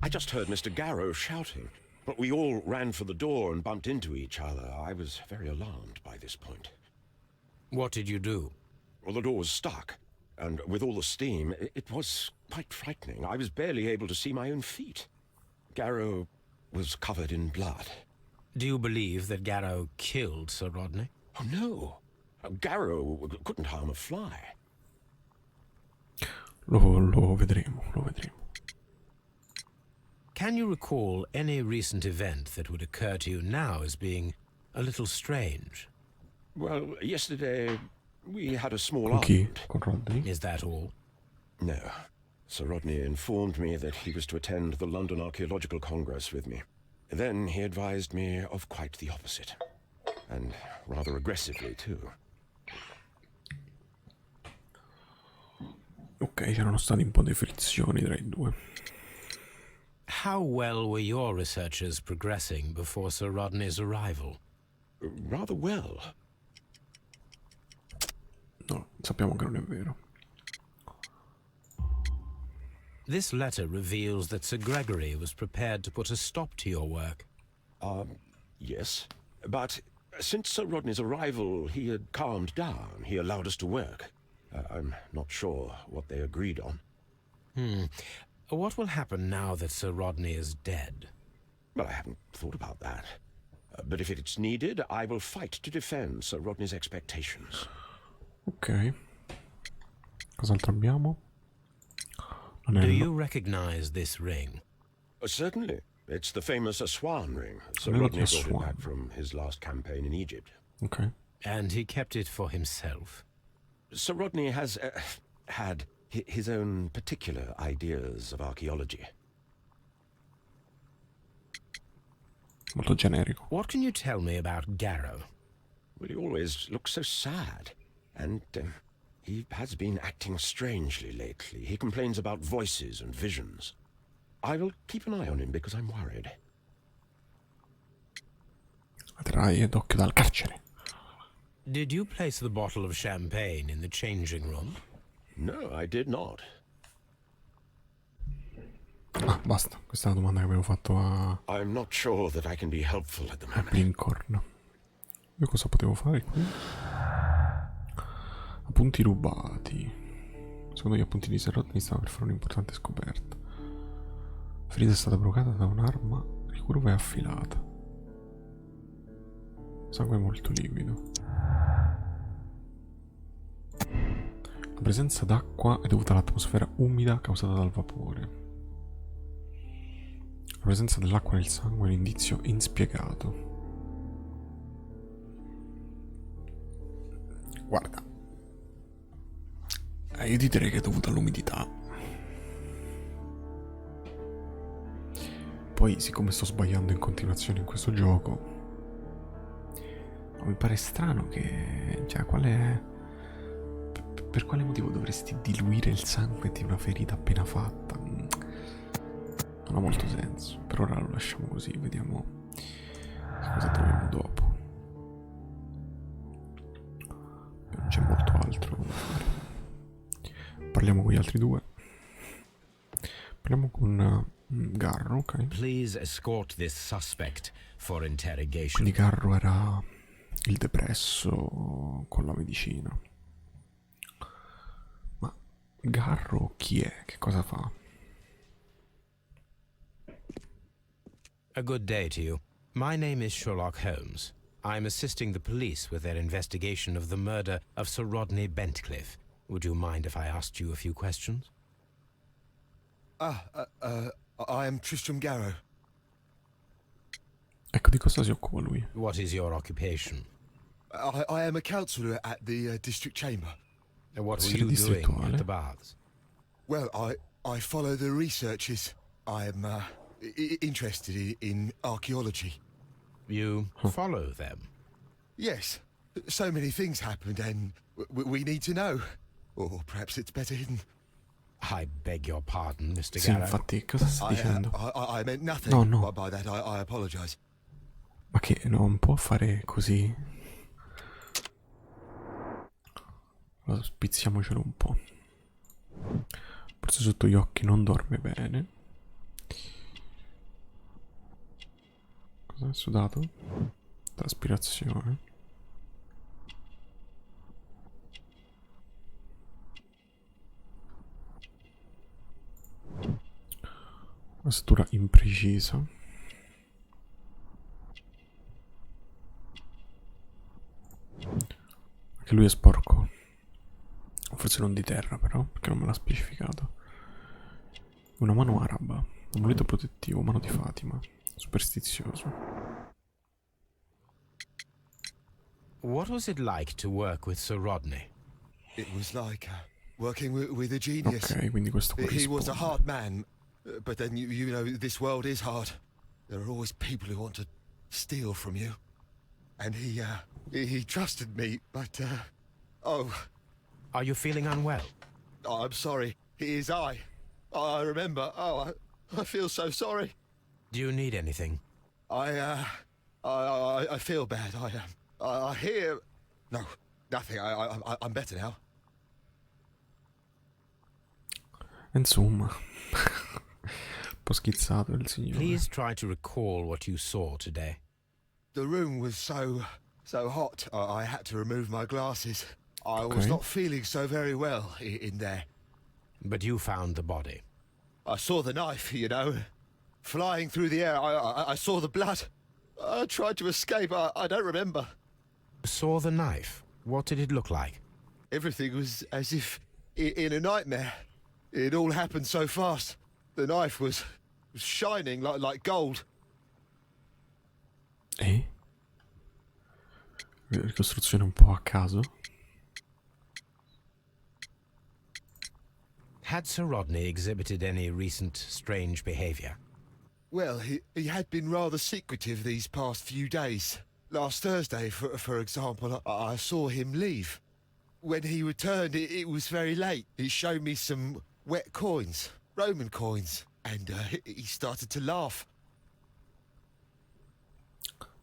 I just heard Mr. Garrow shouting, but we all ran for the door and bumped into each other. I was very alarmed by this point. What did you do? Well, the door was stuck, and with all the steam, it was quite frightening. I was barely able to see my own feet. Garrow was covered in blood. Do you believe that Garrow killed Sir Rodney? Oh, no. Garrow couldn't harm a fly. Lo vedremo, lo vedremo. Can you recall any recent event that would occur to you now as being a little strange? Well, yesterday we had a small Con chi? argument. Con Rodney? Is that all? No. Sir Rodney informed me that he was to attend the London Archaeological Congress with me. Then he advised me of quite the opposite. And rather aggressively, too. Ok, c'erano state un po' di frizioni tra i due. How well were your researches progressing before Sir Rodney's arrival? Rather well. No, sappiamo che non è vero. This letter reveals that Sir Gregory was prepared to put a stop to your work. Yes. But since Sir Rodney's arrival, he had calmed down. He allowed us to work. I'm not sure what they agreed on. What will happen now that Sir Rodney is dead? Well, I haven't thought about that. But if it's needed, I will fight to defend Sir Rodney's expectations. Ok. Cos'altro abbiamo? Do L'anello. you recognize this ring? Certainly. It's the famous Aswan ring. Sir Anello Rodney di brought it Aswan. back from his last campaign in Egypt. Ok. And he kept it for himself. Sir Rodney has had his own particular ideas of archaeology. Molto generico. What can you tell me about Garrow? Well, he always looks so sad. And he has been acting strangely lately. He complains about voices and visions. I will keep an eye on him because I'm worried. La terrai d'occhio dal carcere. Did you place the bottle of champagne in the changing room? No, I did not. Ah, basta. Questa è la domanda che avevo fatto a I'm not sure that I can be helpful at the moment. Blinkhorn. Io cosa potevo fare qui? Appunti rubati. Secondo gli appunti di Sir Rodney stava per fare un'importante scoperta. La ferita è stata provocata da un'arma ricurva e affilata. Sangue molto liquido. La presenza d'acqua è dovuta all'atmosfera umida causata dal vapore. La presenza dell'acqua nel sangue è un indizio inspiegato. Guarda, io ti direi che è dovuta all'umidità. Poi, siccome sto sbagliando in continuazione in questo gioco, mi pare strano che... Cioè, per quale motivo dovresti diluire il sangue di una ferita appena fatta? Non ha molto senso. Per ora lo lasciamo così, vediamo che cosa troviamo dopo. Non c'è molto altro da fare. Parliamo con gli altri due. Parliamo con Garro, ok. Please escort this suspect for interrogation. Quindi Garro era il depresso con la medicina. Ma Garro chi è? Che cosa fa? A good day to you. My name is Sherlock Holmes. I'm assisting the police with their investigation of the murder of Sir Rodney Bentcliffe. Would you mind if I asked you a few questions? I am Tristram Garrow. Ecco, di cosa si occupa lui? What is your occupation? I am a councillor at the district chamber. And what were Sì, you doing distrettuale. at the baths? Well, I follow the researches. I am interested in archaeology. You follow them? Yes, so many things happened and we need to know. Or perhaps it's better hidden. I beg your pardon, Mr. Sì, Garrow. infatti, cosa sta dicendo? I meant nothing No. by that. I apologize. Ma che non può fare così? Allora, spizziamocelo un po'. Forse sotto gli occhi non dorme bene. Cosa è sudato? Traspirazione. Ossatura imprecisa. Anche lui è sporco. Forse non di terra però, perché non me l'ha specificato. Una mano araba. Amuleto protettivo, mano di Fatima. Superstizioso. What was it like to work with Sir Rodney? It was like working with a genius. Ok, quindi questo He was a corrisponde. hard man, but then you know this world is hard. There are always people who want to steal from you, and he trusted me. But oh, Are you feeling unwell? I'm sorry. It is I. I remember. Oh, I feel so sorry. Do you need anything? I feel bad. I hear. No, nothing. I'm better now. Insomma. Un po' schizzato il signore. Please try to recall what you saw today. The room was so hot. I had to remove my glasses. I was Okay. not feeling so very well in there. But you found the body. I saw the knife, you know, flying through the air. I saw the blood. I tried to escape. I don't remember. Saw the knife? What did it look like? Everything was as if in a nightmare. It all happened so fast. The knife was shining like gold. Ricostruzione un po' a caso. Had Sir Rodney exhibited any recent strange behavior? Well, he had been rather secretive these past few days. Last Thursday, for example, I saw him leave. When he returned, it was very late. He showed me some wet coins, Roman coins, and he started to laugh.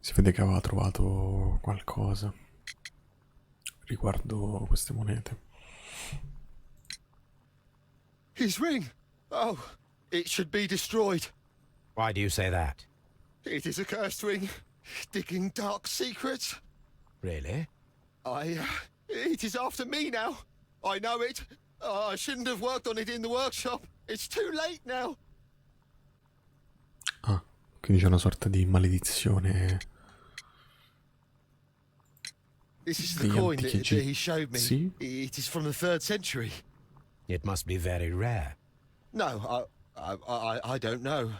Si vede che aveva trovato qualcosa riguardo queste monete. His ring! Oh, it should be destroyed. Why do you say that? It is a cursed ring, digging dark secrets. Really? It is after me now. I know it. I shouldn't have worked on it in the workshop. It's too late now. Ah, quindi c'è una sorta di maledizione. This is the The coin that antichi he showed me. Sì? It is from the 3rd century. It must be very rare. No, I don't know.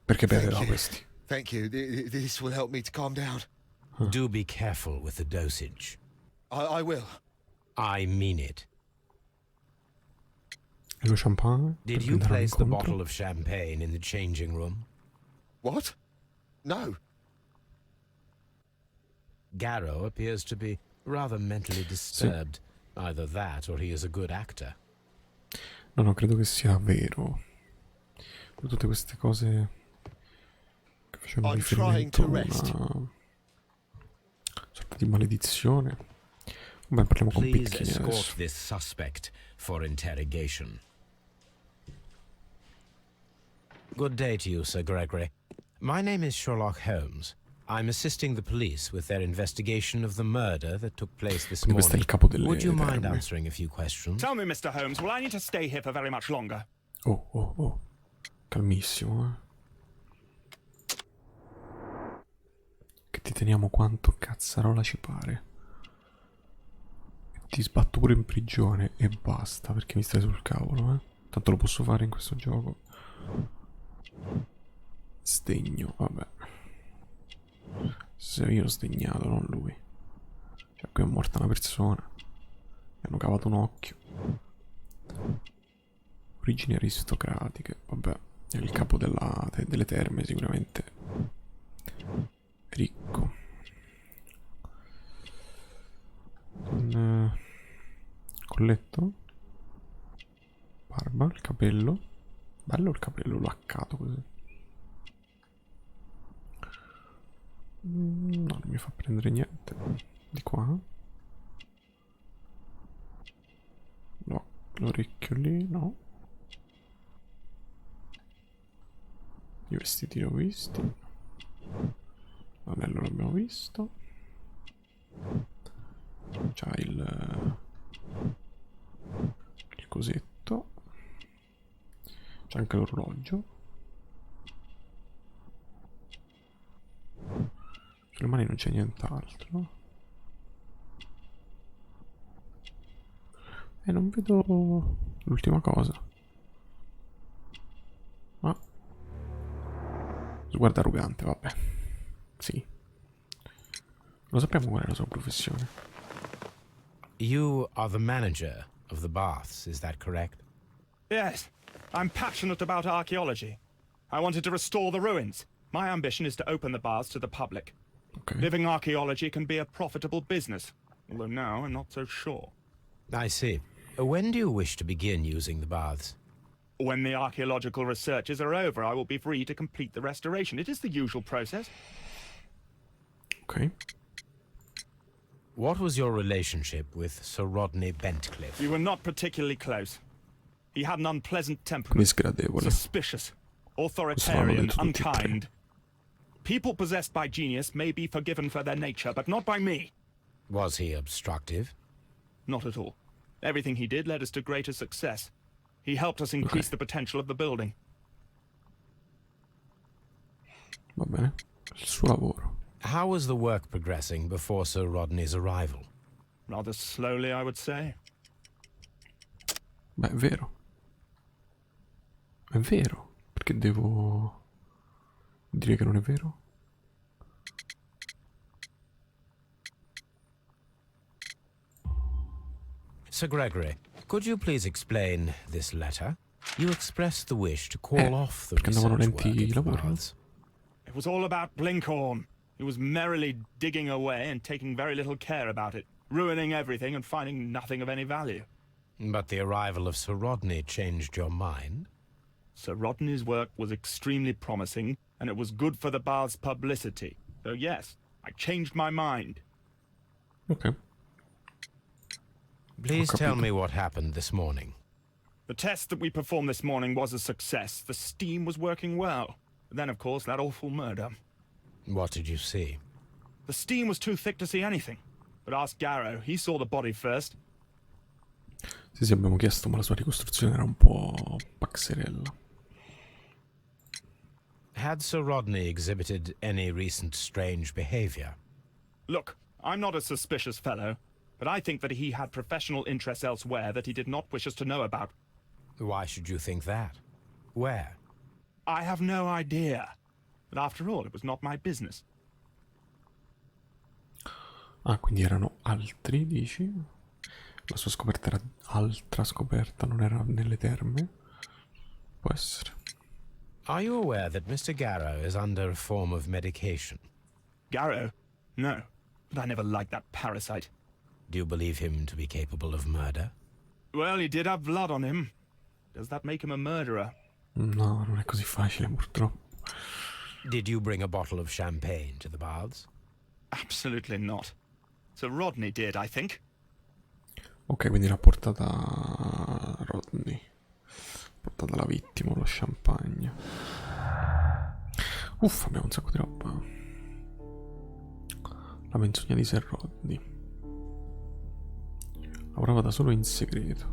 Perché Thank beverà you. questi? Thank you. This will help me to calm down. Do be careful with the dosage. I will. I mean it. E lo champagne? Did Per you prendere un place the incontro? bottle of champagne in the changing room? What? No. Garrow appears to be rather mentally disturbed. Either that or he is a good actor. No, credo che sia vero. Tutte queste cose che facevano I'm trying riferimento to a rest. una sorta di maledizione. Vabbè, parliamo con Please Pitkin escort adesso. this suspect for interrogation. Good day to you, Sir Gregory. My name is Sherlock Holmes. I'm assisting the police with their investigation of the murder that took place this Quindi questo è morning. il capo delle Would you mind terme. answering a few questions? Tell me, Mr. Holmes, will I need to stay here for very much longer? Oh. Calmissimo, eh. Che ti teniamo quanto cazzarola ci pare. E ti sbatto pure in prigione e basta, perché mi stai sul cavolo, eh. Tanto lo posso fare in questo gioco. Sdegno, vabbè. Se io ho sdegnato, non lui. Cioè, qui è morta una persona. Mi hanno cavato un occhio. Origini aristocratiche, vabbè. È il capo delle terme, sicuramente ricco. Un colletto. Barba, il capello. Bello il capello laccato così. No, non mi fa prendere niente. Di qua. No, l'orecchio lì, no. I vestiti li ho visti. L'anello l'abbiamo visto. C'ha il cosetto. C'è anche l'orologio. Sulle mani non c'è nient'altro. E non vedo l'ultima cosa. Ah. Sguardo arrogante, vabbè. Sì. Lo sappiamo qual è la sua professione. You are the manager of the baths, is that correct? Yes. I'm passionate about archaeology. I wanted to restore the ruins. My ambition is to open the baths to the public. Ok. Living archaeology can be a profitable business, although now I'm not so sure. I see. When do you wish to begin using the baths? When the archaeological researches are over, I will be free to complete the restoration. It is the usual process. Ok. What was your relationship with Sir Rodney Bentcliffe? We were not particularly close. He had an unpleasant Quindi temperament, sgradevole. suspicious, authoritarian, unkind. People possessed by genius may be forgiven for their nature, but not by me. Was he obstructive? Not at all. Everything he did led us to greater success. He helped us increase the potential of the building. Va bene. Il suo lavoro. How was the work progressing before Sir Rodney's arrival? Rather slowly, I would say. Beh, è vero. È vero. Perché devo dire che non è vero? Sir Gregory, could you please explain this letter? You expressed the wish to call off the perché andavano research lenti work i at the lavori. baths. It was all about Blinkhorn. He was merrily digging away and taking very little care about it, ruining everything and finding nothing of any value. But the arrival of Sir Rodney changed your mind? Sir Rodney's work was extremely promising, and it was good for the bath's publicity. So yes, I changed my mind. Ok. Please tell capito. me what happened this morning. The test that we performed this morning was a success. The steam was working well. Then, of course, that awful murder. What did you see? The steam was too thick to see anything. But ask Garrow. He saw the body first. Sì, abbiamo chiesto, ma la sua ricostruzione era un po' paxerella. Had Sir Rodney exhibited any recent strange behavior? Look, I'm not a suspicious fellow, but I think that he had professional interests elsewhere that he did not wish us to know about. Why should you think that? Where? I have no idea. But after all, it was not my business. Ah, quindi erano altri, dici? La sua scoperta era altra scoperta, non era nelle terme? Può essere. Are you aware that Mr. Garrow is under a form of medication? Garrow? No. But I never liked that parasite. Do you believe him to be capable of murder? Well, he did have blood on him. Does that make him a murderer? No, non è così facile, purtroppo. Did you bring a bottle of champagne to the baths? Absolutely not. Sir Rodney did, I think. Ok, quindi l'ha portata Rodney. Portata la vittima, lo champagne. Uff, abbiamo un sacco di roba. La menzogna di Sir Rodney. Lavorava da solo in segreto.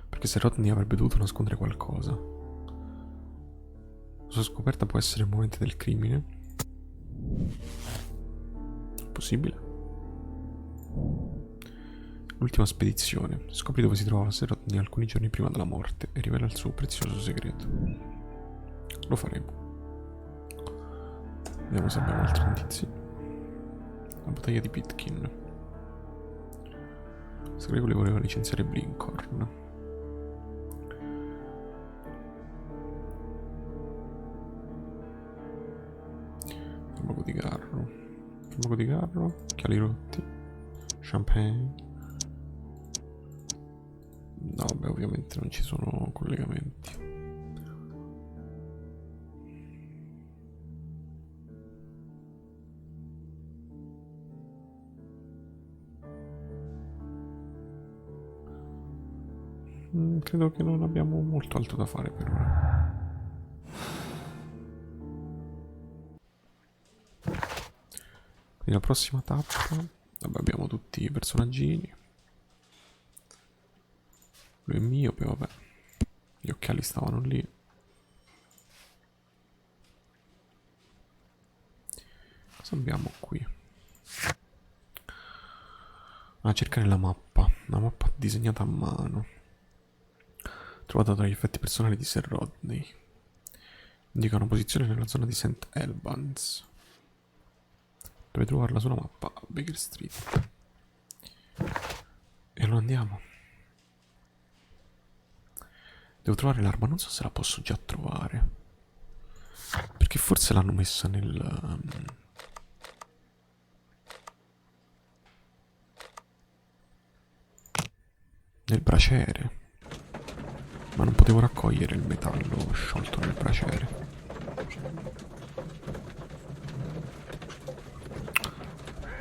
Perché Sir Rodney avrebbe dovuto nascondere qualcosa. La sua scoperta può essere il momento del crimine. Possibile. L'ultima spedizione. Scopri dove si trovava Sir Rodney alcuni giorni prima della morte e rivela il suo prezioso segreto. Lo faremo. Vediamo se abbiamo altri indizi. La battaglia di Pitkin. Segregoli voleva licenziare Blinkhorn. Farmaco di Garro. Farmaco di Garro. Occhiali rotti. Champagne. No, beh, ovviamente non ci sono collegamenti. Credo che non abbiamo molto altro da fare per ora. Quindi la prossima tappa. Vabbè, abbiamo tutti i personaggini. Lui è miope, vabbè. Gli occhiali stavano lì. Cosa abbiamo qui? Ah, cercare la mappa. Una mappa disegnata a mano. Trovata tra gli effetti personali di Sir Rodney. Indica una posizione nella zona di St. Albans. Dove trovarla sulla mappa a Baker Street. E allora andiamo. Devo trovare l'arma, non so se la posso già trovare. Perché forse l'hanno messa nel braciere. Ma non potevo raccogliere il metallo sciolto nel braciere.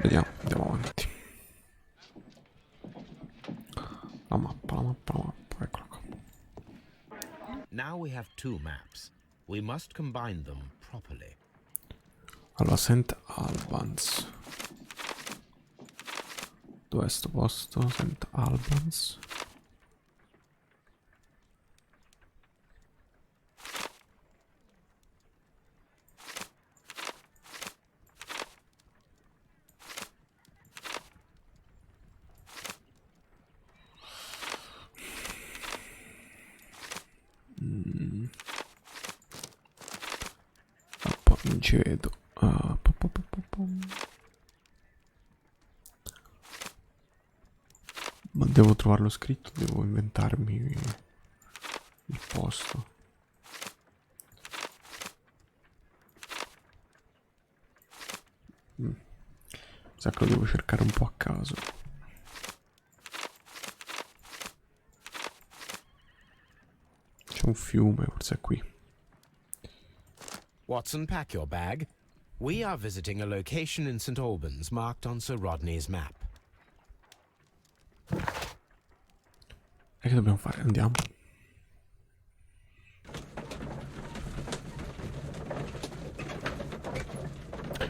Vediamo, andiamo avanti. La mappa, eccola qua. Now we have two maps. We must combine them properly. Allora, St. Albans. Dov'è sto posto? St. Albans. Non ci vedo. Ma devo trovarlo scritto, devo inventarmi il posto. Mi sa che lo devo cercare un po' a caso. C'è un fiume, forse è qui. Watson, pack your bag. We are visiting a location in St. Albans marked on Sir Rodney's map. E che dobbiamo fare? Andiamo.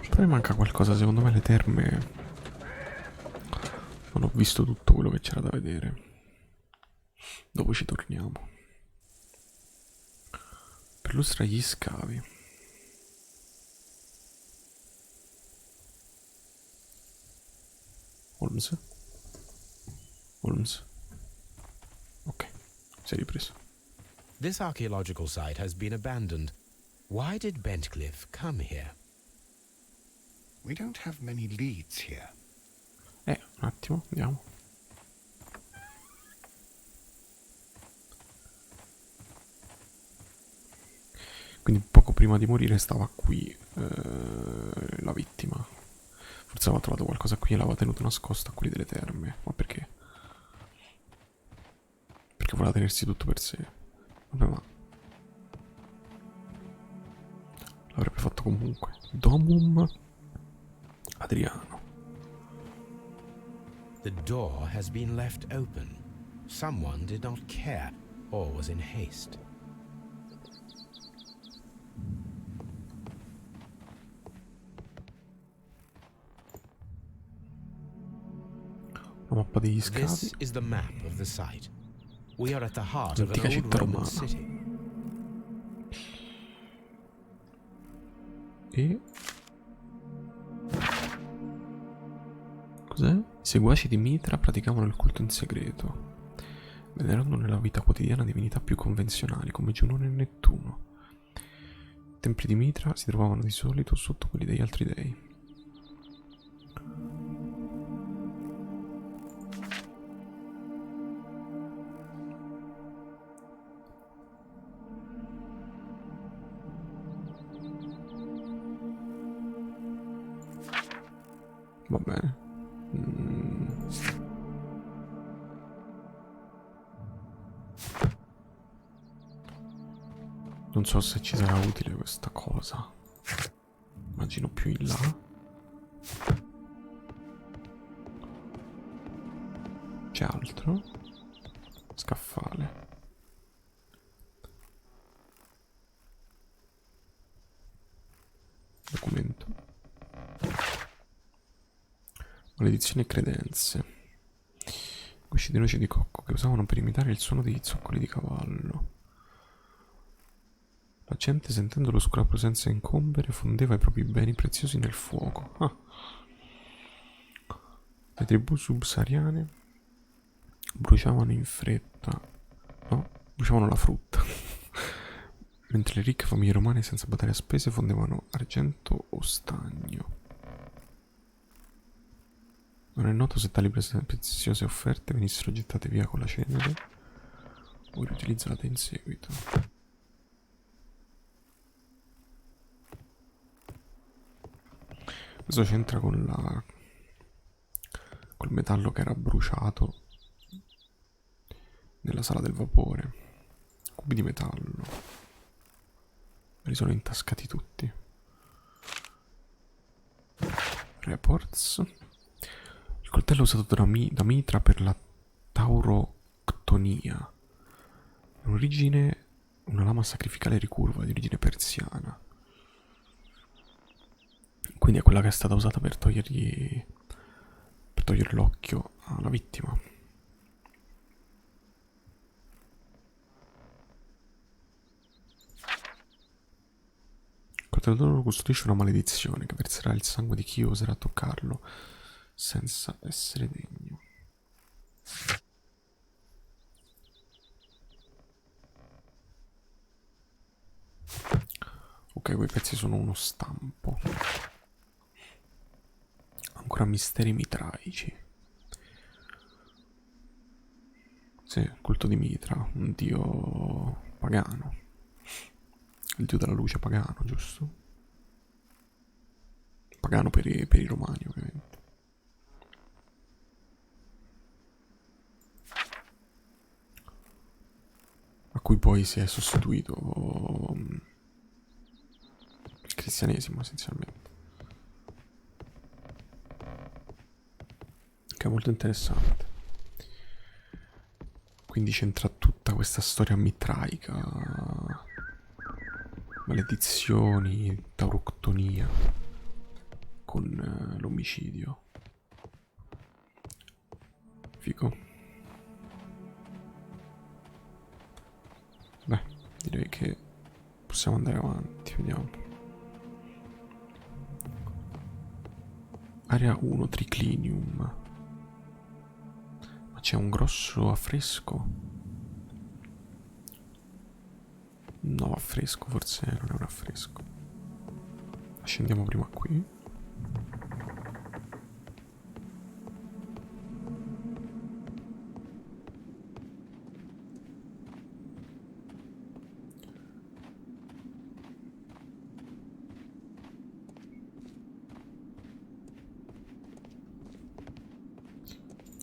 Però mi manca qualcosa, secondo me le terme. Non ho visto tutto quello che c'era da vedere. Dopo ci torniamo. Perlustra gli scavi. Holmes. Ok, si è ripreso. This archaeological site has been abandoned. Why did Bentcliffe come here? We don't have many leads here. Un attimo, andiamo. Quindi poco prima di morire stava qui la vittima. Forse aveva trovato qualcosa qui e l'aveva tenuto nascosto a quelli delle terme. Ma perché? Perché voleva tenersi tutto per sé. Vabbè, ma l'avrebbe fatto comunque. Domum Adriano. The door has been left open. Someone did not care or was in haste. Una mappa degli This scavi. is the map of the site. We are at the heart of an Antica old città Roman romana. city. E... cos'è? I seguaci di Mitra praticavano il culto in segreto, venerando nella vita quotidiana divinità più convenzionali come Giunone e Nettuno. I templi di Mitra si trovavano di solito sotto quelli degli altri dei. Va bene. Non so se ci sarà utile questa cosa. Immagino più in là. C'è altro? Scaffale. Documento. Maledizioni e credenze. Gusci di noce di cocco che usavano per imitare il suono degli zoccoli di cavallo. La gente, sentendo l'oscura presenza incombere, fondeva i propri beni preziosi nel fuoco. Ah. Le tribù subsahariane bruciavano in fretta. No, bruciavano la frutta. Mentre le ricche famiglie romane, senza badare a spese, fondevano argento o stagno. Non è noto se tali preziose offerte venissero gettate via con la cenere o riutilizzate in seguito. Questo c'entra con col metallo che era bruciato nella sala del vapore. Cubi di metallo. Me li sono intascati tutti. Reports. Il coltello usato da Mitra per la tauroctonia. In origine una lama sacrificale ricurva di origine persiana. Quindi è quella che è stata usata per togliere l'occhio alla vittima. Il coltello custodisce una maledizione che verserà il sangue di chi oserà toccarlo senza essere degno. Ok, quei pezzi sono uno stampo. Ancora misteri mitraici. Sì, il culto di Mitra, un dio pagano. Il dio della luce pagano, giusto? Pagano per i romani, ovviamente. A cui poi si è sostituito il cristianesimo, essenzialmente. Che è molto interessante. Quindi c'entra tutta questa storia mitraica, maledizioni, tauroctonia con l'omicidio. Figo. Beh, direi che possiamo andare avanti, vediamo. Area 1, triclinium. Ma c'è un grosso affresco? No, affresco forse non è un affresco. Scendiamo prima qui.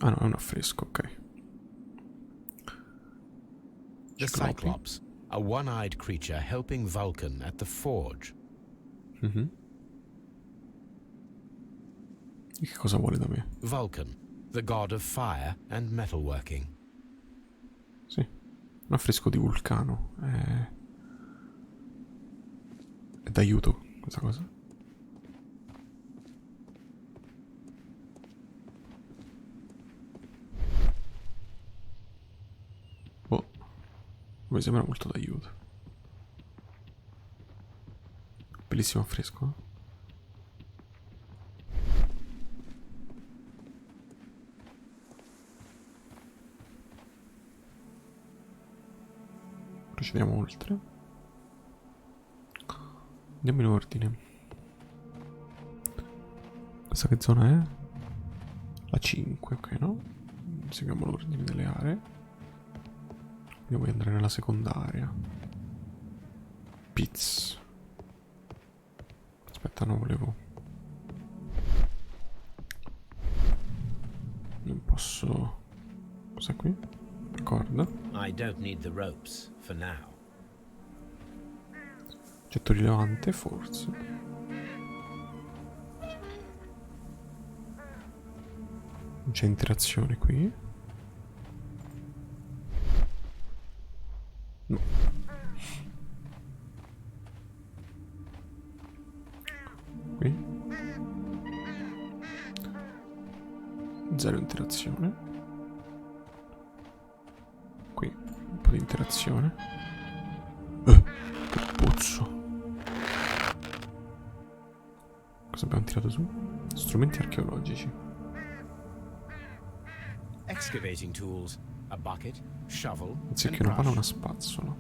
Ah no, è un affresco, ok. The Cyclops, a one-eyed creature helping Vulcan at the forge. E che cosa vuole da me? Vulcan, the god of fire and metalworking. Sì, un affresco di vulcano. È d'aiuto questa cosa. Boh, mi sembra molto d'aiuto. Bellissimo affresco, eh? Procediamo oltre. Andiamo in ordine. Questa che zona è? La 5, ok, no? Seguiamo l'ordine delle aree. Io voglio andare nella secondaria. Pizz. Aspetta, no, volevo... Non posso... Cos'è qui? Corda. I don't need the ropes for now. Oggetto rilevante, forse. Non c'è interazione qui. No. Qui. Zero interazione. Qui un po' di interazione. Che puzzo. Cosa abbiamo tirato su? Strumenti archeologici. Excavating tools, a bucket, shovel, Anziché and una pala, brush. una spazzola.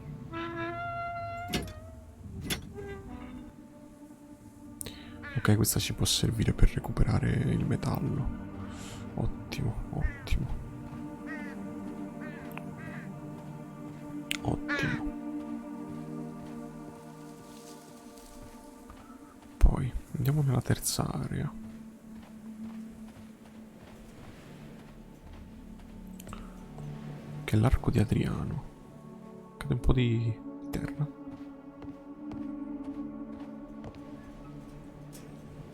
Ok, questa ci può servire per recuperare il metallo. Ottimo, ottimo. Ottimo. Poi andiamo nella terza area. Che è l'arco di Adriano. Cade un po' di terra.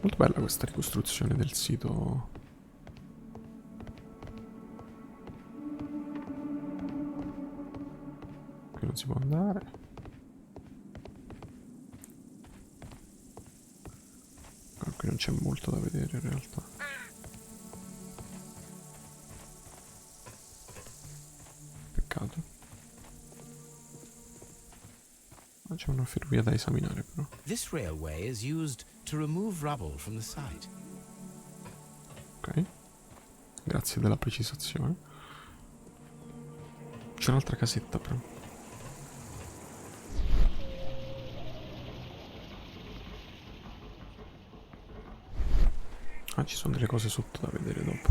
Molto bella questa ricostruzione del sito. Qui non si può andare. Qui non c'è molto da vedere in realtà. Peccato. Ma c'è una ferrovia da esaminare però. This railway is used to remove rubble from the site. Ok. Grazie della precisazione. C'è un'altra casetta però. Ah, ci sono delle cose sotto da vedere dopo.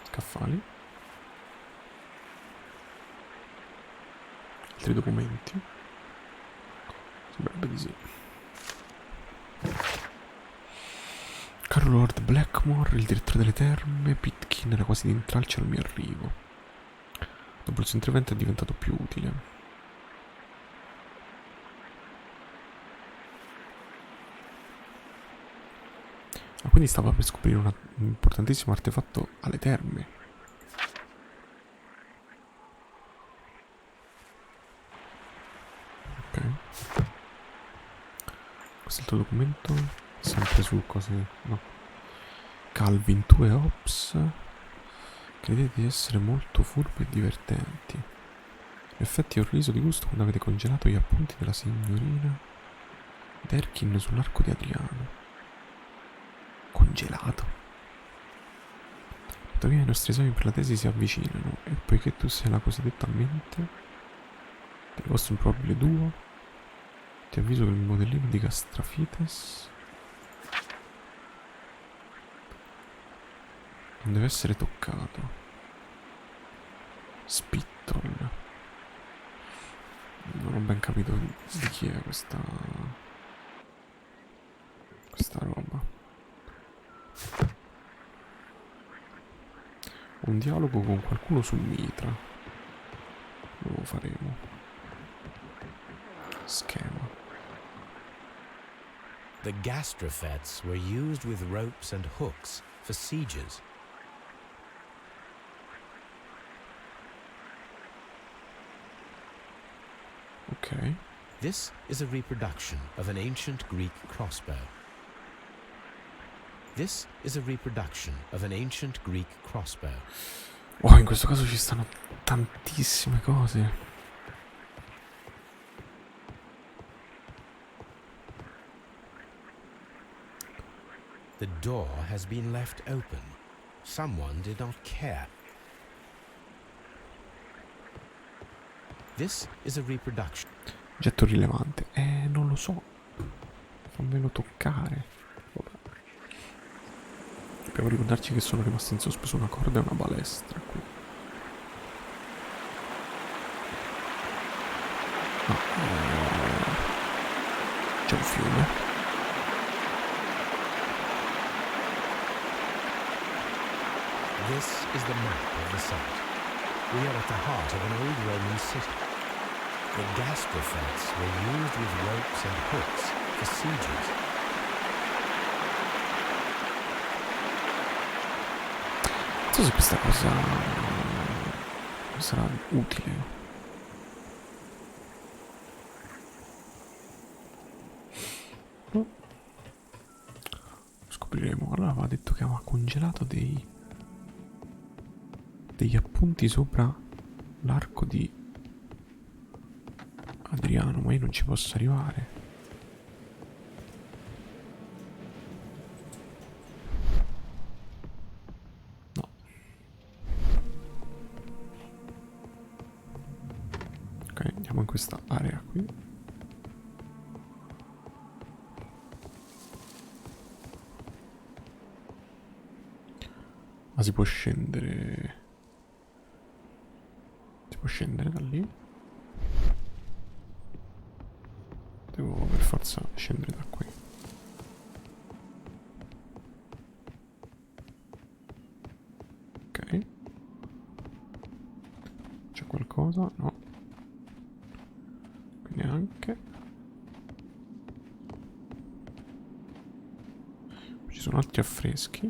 Scaffali. Altri documenti. Sembrerebbe di sì. Caro Lord Blackmore, il direttore delle terme, Pitkin era quasi di intralcio al mio arrivo. Dopo il suo intervento è diventato più utile. Ah, quindi stava per scoprire un importantissimo artefatto alle terme. Ok. Quest'altro documento... Sempre su cose... no. Calvin, tu e Ops credete di essere molto furbi e divertenti. In effetti ho riso di gusto quando avete congelato gli appunti della signorina Derkin sull'arco di Adriano. Congelato? Tuttavia i nostri esami per la tesi si avvicinano e poiché tu sei la cosiddetta mente del vostro improbabile duo, ti avviso che il modellino di Castrafites non deve essere toccato. Spittle. Non ho ben capito di chi è questa roba. Un dialogo con qualcuno sul mitra. Lo faremo. schema. The gastrofets were used with ropes and hooks for sieges. Ok. This is a reproduction of an ancient Greek crossbow. This is a reproduction of an ancient Greek crossbow. Oh, in questo caso ci stanno tantissime cose. The door has been left open. Someone did not care. This is a reproduction. Oggetto rilevante. Non lo so. Fammelo toccare. Vabbè. Dobbiamo ricordarci che sono rimasti in sospeso una corda e una balestra qui. No, c'è un fiume. This is the map of the site. We are at the heart of an old Roman city. The gastrofets were used with ropes and hooks for sieges. Non so se questa cosa sarà utile. No. Scopriremo. Allora aveva detto che aveva congelato degli appunti sopra l'arco di Adriano, ma io non ci posso arrivare. No. Ok, andiamo in questa area qui. Ma si può scendere. Si può scendere da lì? Devo per forza scendere da qui. Ok. C'è qualcosa? No. Qui neanche. Ci sono altri affreschi.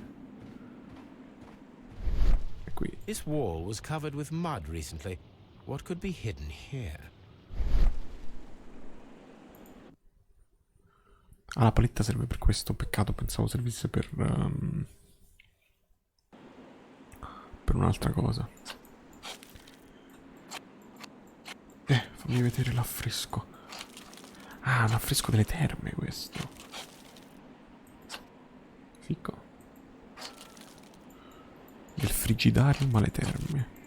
E qui. This wall was covered with mud recently. What could be hidden here? Ah, la paletta serve per questo. Peccato, pensavo servisse per un'altra cosa. Fammi vedere l'affresco. Ah, un affresco delle terme questo. Fico. Del frigidarium alle terme.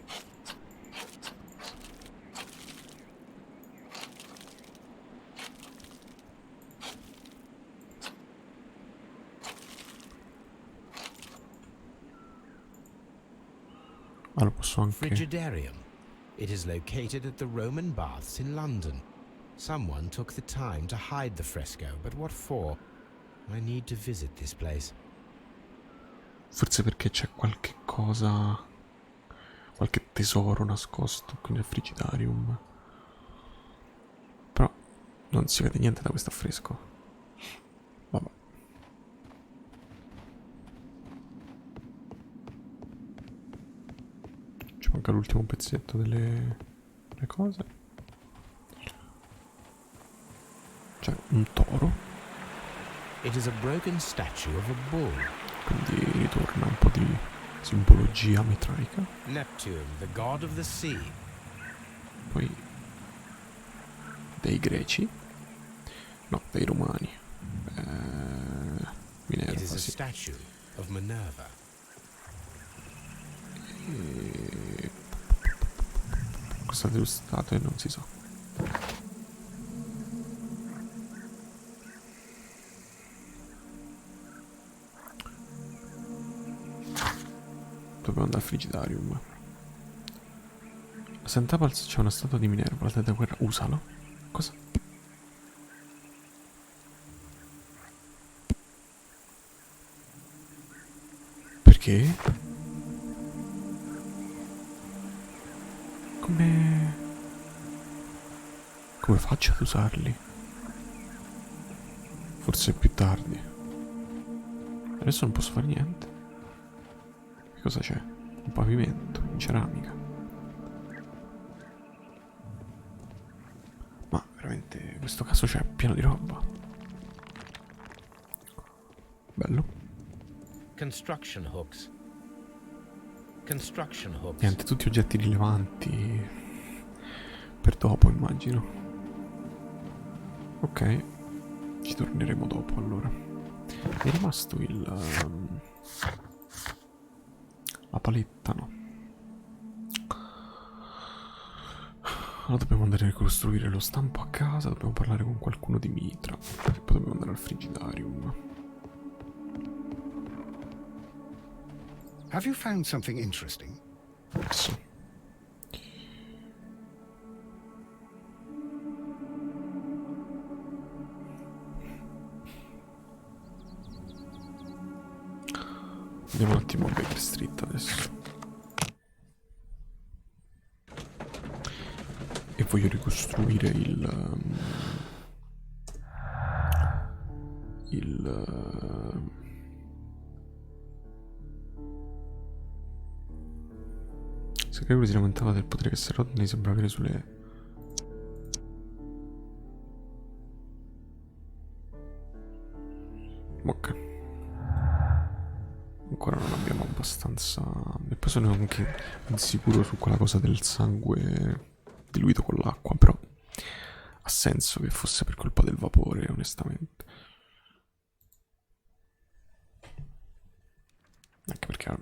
Ah, lo posso anche... Frigidarium. It is located at the Roman baths in London. Someone took the time to hide the fresco, but what for? I need to visit this place. Forse perché c'è qualche cosa... qualche tesoro nascosto qui nel frigidarium. Però non si vede niente da questo affresco. Vabbè. Ci manca l'ultimo pezzetto delle cose. C'è un toro. It is a broken statue of a bull. Quindi ritorna un po' di simbologia metraica. Neptune, the god of the sea. Poi dei greci. No, dei romani. It is Minerva, a sì. statue of Minerva. E... cosa dello stato non si sa. Dobbiamo andare al frigidarium. A St. Apples c'è una statua di Minerva, la dea della guerra. Usalo. Cosa? Perché? Come... Come faccio ad usarli? Forse più tardi. Adesso non posso fare niente. Che cosa c'è? Un pavimento in ceramica. Ma veramente questo caso c'è pieno di roba. Bello. Construction hooks. Construction hooks. Niente, tutti oggetti rilevanti. Per dopo, immagino. Ok. Ci torneremo dopo, allora. È rimasto la paletta, no? Allora dobbiamo andare a ricostruire lo stampo a casa. Dobbiamo parlare con qualcuno di Mitra. E poi dobbiamo andare al frigidarium. Have you found something interesting? Sì. Andiamo un attimo a Baker Street adesso. E voglio ricostruire se Gregory si lamentava del potere che Rodney sembra avere sulle... Ok. Ancora non abbiamo abbastanza... E poi sono anche insicuro su quella cosa del sangue diluito con l'acqua, però ha senso che fosse per colpa del vapore, onestamente. Anche perché a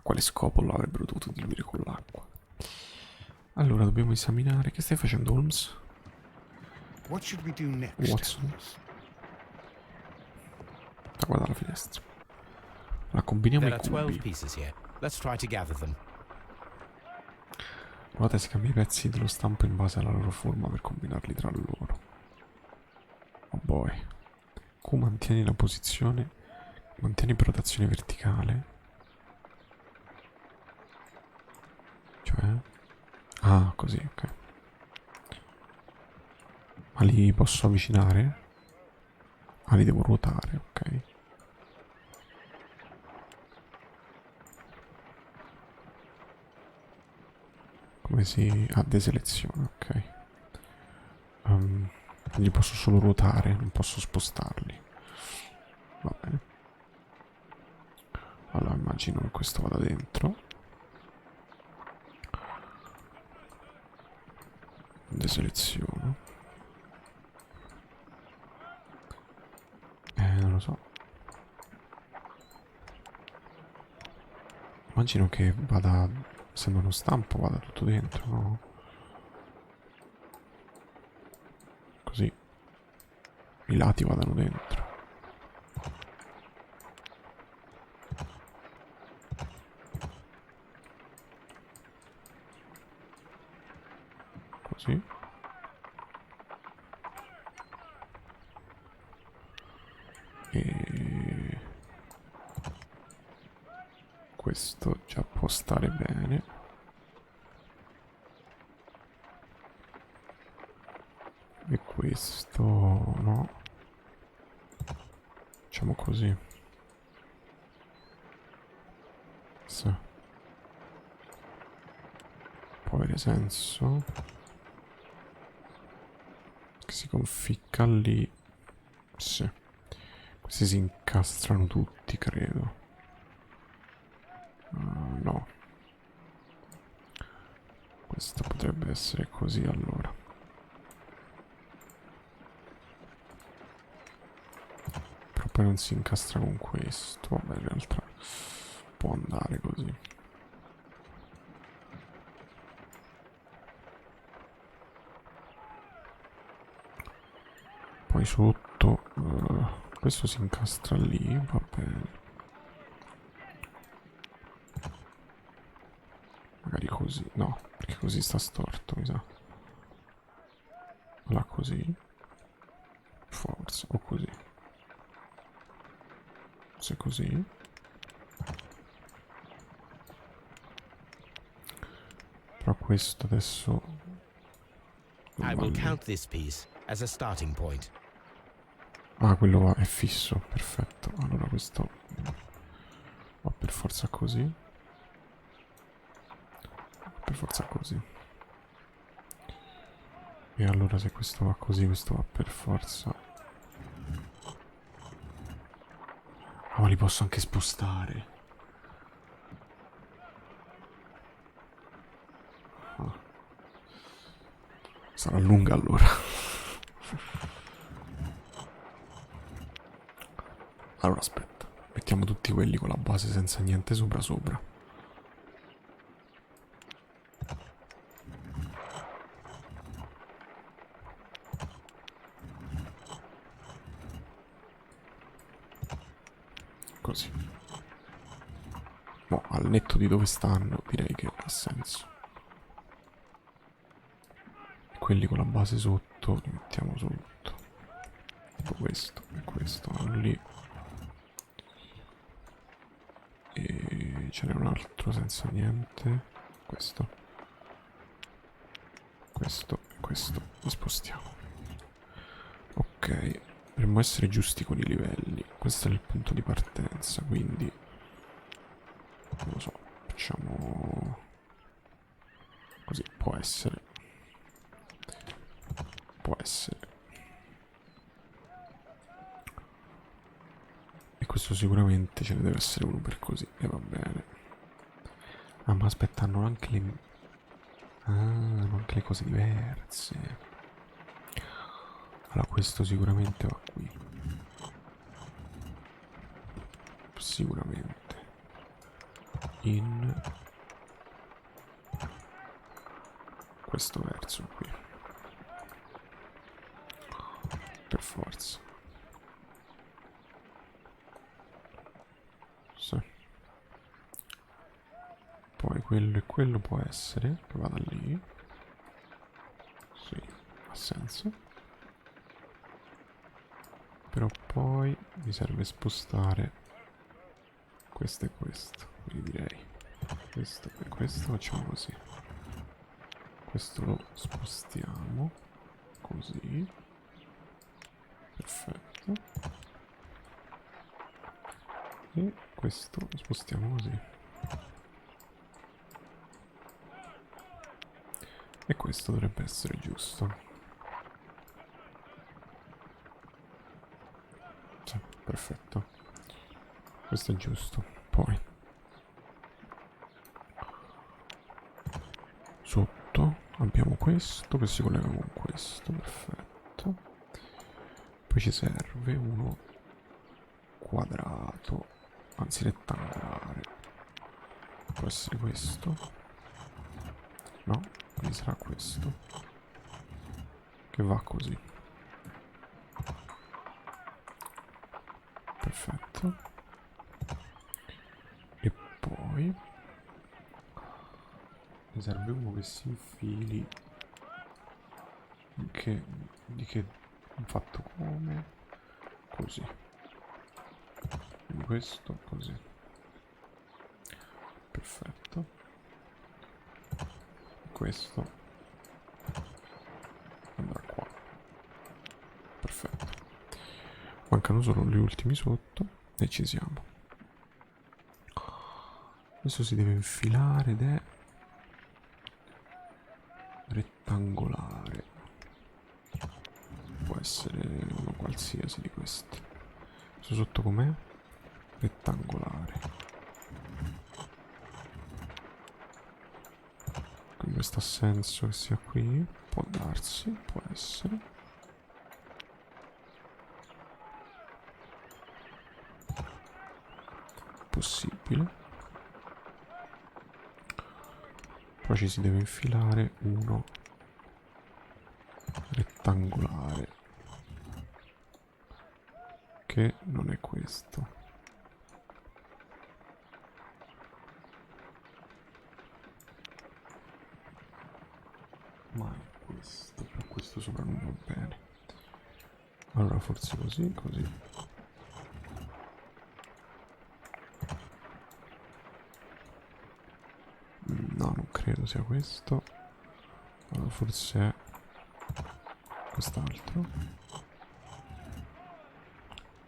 quale scopo lo avrebbero dovuto diluire con l'acqua? Allora, dobbiamo esaminare... Che stai facendo, Holmes? What should we do next? Watson. Guarda la finestra. La combiniamo There i are 12 cubi. pieces here. Let's try to gather them. Provate a scambiare i pezzi dello stampo in base alla loro forma per combinarli tra loro. Oh boy. Q mantieni la posizione. Mantieni per rotazione verticale. Cioè... Ah, così, ok. Ma li posso avvicinare? Ah, li devo ruotare, ok. Come si... Ah, deselezione, ok. Li posso solo ruotare, non posso spostarli. Va bene. Allora immagino che questo vada dentro. Deseleziono. Non lo so. Immagino che vada, essendo uno stampo, vada tutto dentro, no? Così i lati vadano dentro. Così. E questo già può stare bene. E questo no. Facciamo così. Sì. Può avere senso. Che si conficca lì. Sì. Questi si incastrano tutti, credo. No. Questo potrebbe essere così allora. Però poi non si incastra con questo. Vabbè, in realtà può andare così. Poi sotto questo si incastra lì, va bene. Magari così, no, perché così sta storto, mi sa. Là così. Forse, o così. Se così. Però questo adesso I will count this piece as a starting point. Ah, quello va, è fisso, perfetto. Allora questo va per forza così. Per forza così. E allora se questo va così, questo va per forza. Ah, ma li posso anche spostare. Ah. Sarà lunga allora. Allora aspetta, mettiamo tutti quelli con la base senza niente sopra sopra. Così. No, al netto di dove stanno direi che ha senso. E quelli con la base sotto li mettiamo sotto. Tipo questo e questo vanno lì. E ce n'è un altro senza niente. Questo. Questo e questo. Li spostiamo. Ok. Dovremmo essere giusti con i livelli. Questo è il punto di partenza, quindi... non lo so. Facciamo... così. Può essere. Può essere. E questo sicuramente ce ne deve essere uno per così. E va bene. Ah, ma aspetta, hanno anche le... ah, hanno anche le cose diverse. Allora questo sicuramente va qui. Sicuramente. In... questo verso qui. Per forza. Sì. Poi quello e quello può essere che vada lì. Sì, ha senso. Però poi mi serve spostare questo e questo. Quindi direi questo e questo facciamo così. Questo lo spostiamo così. Perfetto. E questo lo spostiamo così. E questo dovrebbe essere giusto. Sì, perfetto. Questo è giusto. Poi sotto abbiamo questo che si collega con questo. Perfetto. Poi ci serve uno quadrato, anzi rettangolare. Può essere questo? No, quindi sarà questo. Che va così. Perfetto. E poi mi serve uno che si infili che fatto come così. Quindi questo così. Perfetto. Questo andrà qua. Perfetto. Mancano solo gli ultimi sotto e ci siamo. Questo si deve infilare ed è rettangolare. Può essere uno qualsiasi di questi. Questo sotto com'è? Rettangolare. Quindi questo ha senso che sia qui. Può darsi, può essere. Possibile. Poi ci si deve infilare uno rettangolare che non è questo. Ma è questo, però questo sopra non va bene. Allora forse così, così. No, non credo sia questo. Allora forse è quest'altro.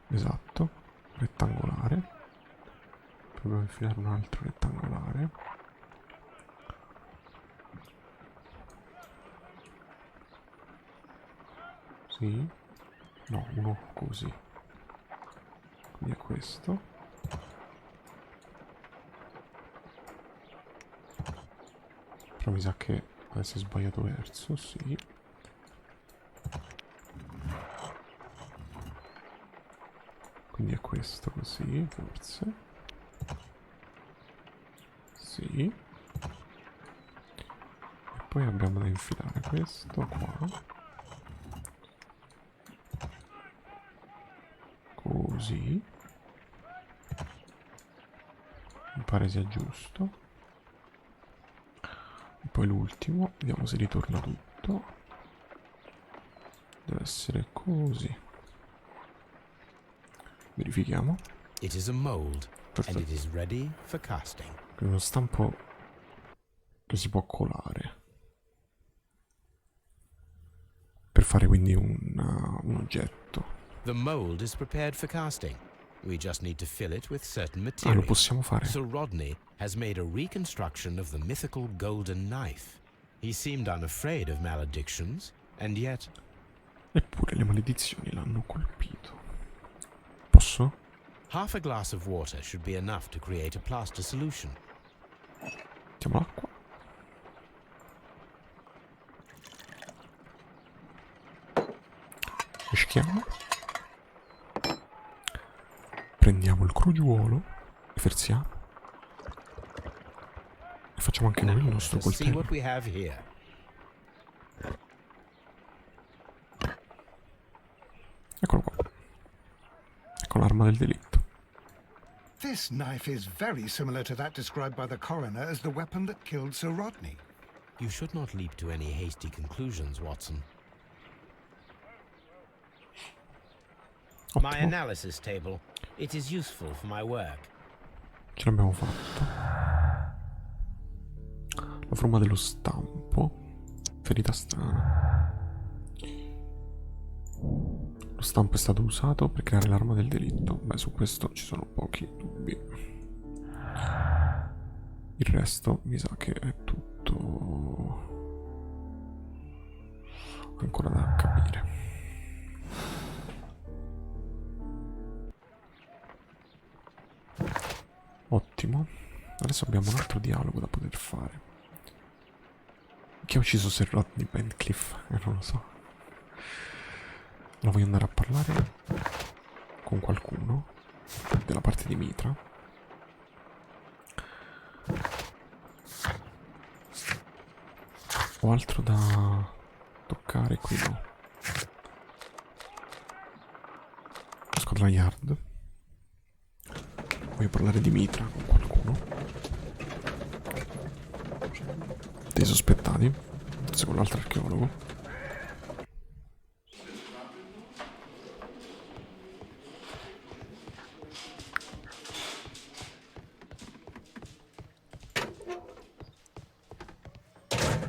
Esatto, rettangolare. Proviamo a infilare un altro rettangolare. Sì. No, uno così. Quindi è questo. Però mi sa che adesso è sbagliato verso, sì. Quindi è questo così, forse. Sì. E poi abbiamo da infilare questo qua. Così. Mi pare sia giusto. E poi l'ultimo, vediamo se ritorna tutto. Deve essere così. Verifichiamo. It is a mold, and Perfetto. it is ready for casting. È uno stampo che si può colare. Per fare quindi un oggetto. The mold is prepared for casting. We just need to fill it with certain Ah, lo materials. possiamo fare. Sir Rodney has made a reconstruction of the mythical golden knife. He seemed unafraid of maledictions, and yet... Eppure le maledizioni l'hanno colpito. Posso? Half a glass of water should be enough to create a plaster solution. Mettiamo l'acqua. Mischiamo. Prendiamo il crogiuolo e versiamo. E facciamo anche noi il nostro Let's see coltello. what we have here. Eccolo qua. Ecco l'arma del delitto. This knife is very similar to that described by the coroner as the weapon that killed Sir Rodney. You should not leap to any hasty conclusions, Watson. My Ottimo. analysis table. It is useful for my work. Ce l'abbiamo fatto. La forma dello stampo. Ferita strana. Lo stampo è stato usato per creare l'arma del delitto. Beh, su questo ci sono pochi dubbi. Il resto mi sa che è tutto ancora da capire. Ottimo. Adesso abbiamo un altro dialogo da poter fare. Chi ha ucciso Sir Rodney Bentcliffe? Non lo so. Allora voglio andare a parlare con qualcuno della parte di Mitra. Ho altro da toccare qui, no? Scotland Yard. Voglio parlare di Mitra con qualcuno. Dei sospettati. Secondo l'altro archeologo.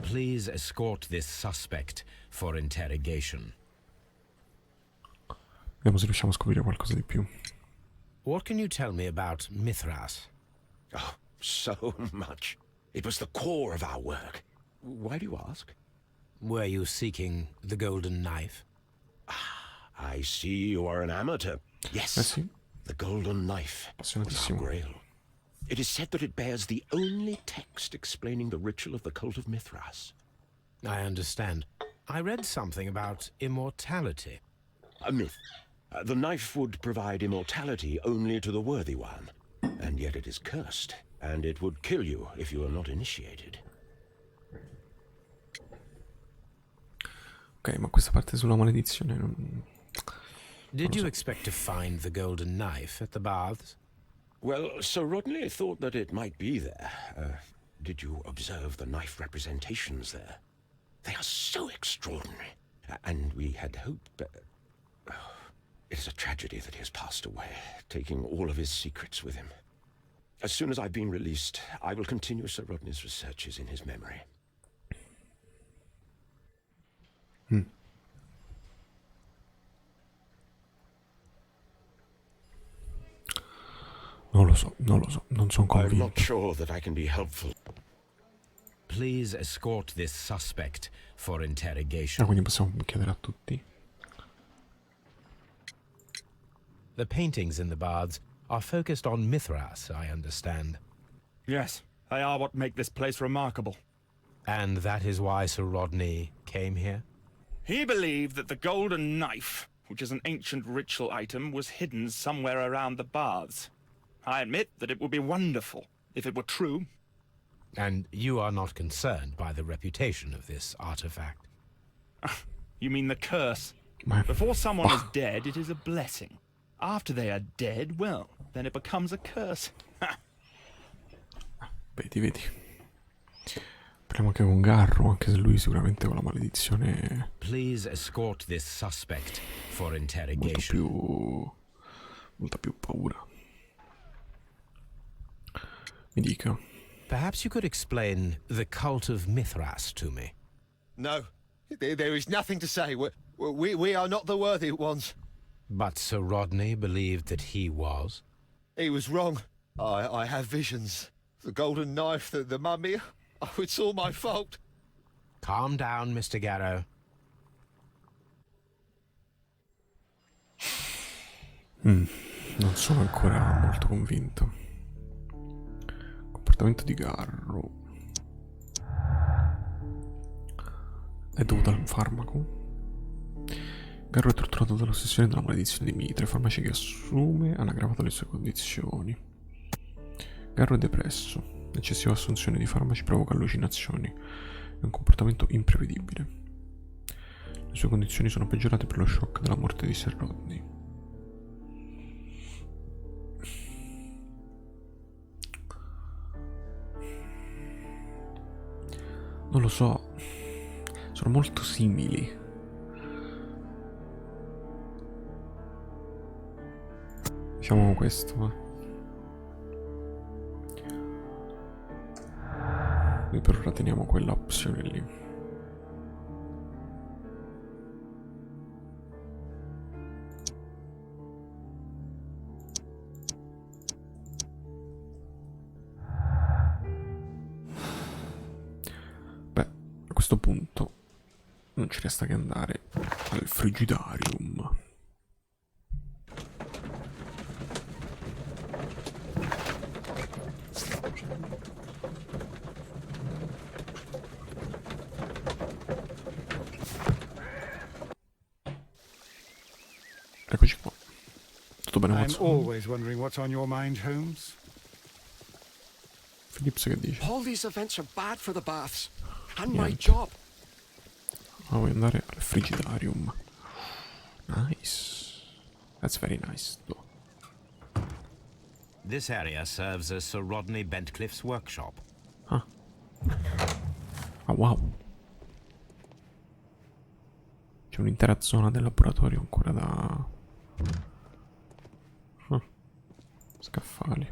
Please escort this suspect for interrogation. Vediamo se riusciamo a scoprire qualcosa di più. What can you tell me about Mithras? Oh, so much. It was the core of our work. Why do you ask? Were you seeking the golden knife? I see you are an amateur. Yes, Sì, the golden knife was our appassionatissimo. grail. It is said that it bears the only text explaining the ritual of the cult of Mithras. I understand. I read something about immortality. A myth. The knife would provide immortality only to the worthy one. And yet it is cursed, and it would kill you if you are not initiated. Ok, ma questa parte sulla maledizione non... Did you expect to find the golden knife at the baths? Well, Sir Rodney thought that it might be there. Did you observe the knife representations there? They are so extraordinary. And we had hoped... it is a tragedy that he has passed away, taking all of his secrets with him. As soon as I've been released, I will continue Sir Rodney's researches in his memory. Non lo so, non sono I'm not convinto. sure that I can be helpful. Please escort this suspect for Ah, interrogation. quindi possiamo chiedere a tutti. The paintings in the baths are focused on Mithras, I understand. Yes, they are what make this place remarkable. And that is why Sir Rodney came here? He believed that the golden knife, which is an ancient ritual item, was hidden somewhere around the baths. I admit that it would be wonderful if it were true. And you are not concerned by the reputation of this artifact? You mean the curse? Ma Before someone is dead, it is a blessing. After they are dead, well, then it becomes a curse. vedi. Parliamo anche con Garro, anche se lui sicuramente con la maledizione Please escort this suspect for molto interrogation. molta più paura. Mi dica. Perhaps you could explain the cult of Mithras to me. No, there is nothing to say. We are not the worthy ones. But Sir Rodney believed that he was. He was wrong. I have visions. The golden knife, the mummy. Oh, it's all my fault. Calm down, Mr. Garrow. Non sono ancora molto convinto. Comportamento di Garro è dovuto al farmaco. Garro è torturato dall'ossessione della maledizione di Mitra, farmaci che assume hanno aggravato le sue condizioni. Garro è depresso. L'eccessiva assunzione di farmaci provoca allucinazioni. È un comportamento imprevedibile. Le sue condizioni sono peggiorate per lo shock della morte di Sir Rodney. Non lo so. Sono molto simili. Diciamo questo, va. Noi per ora teniamo quella opzione lì. Beh, a questo punto non ci resta che andare al frigidarium. Eccoci qua. Tutto bene, I'm Watson? always wondering what's on your mind, Holmes. Phillips che dice? All these events are bad for the baths. And my Niente. job. Ah, vuoi andare al frigidarium? Nice. That's very nice, though. This area serves as Sir Rodney Bentcliffe's workshop. Ah. Ah, wow. C'è un'intera zona del laboratorio ancora da... Ah. Scaffali.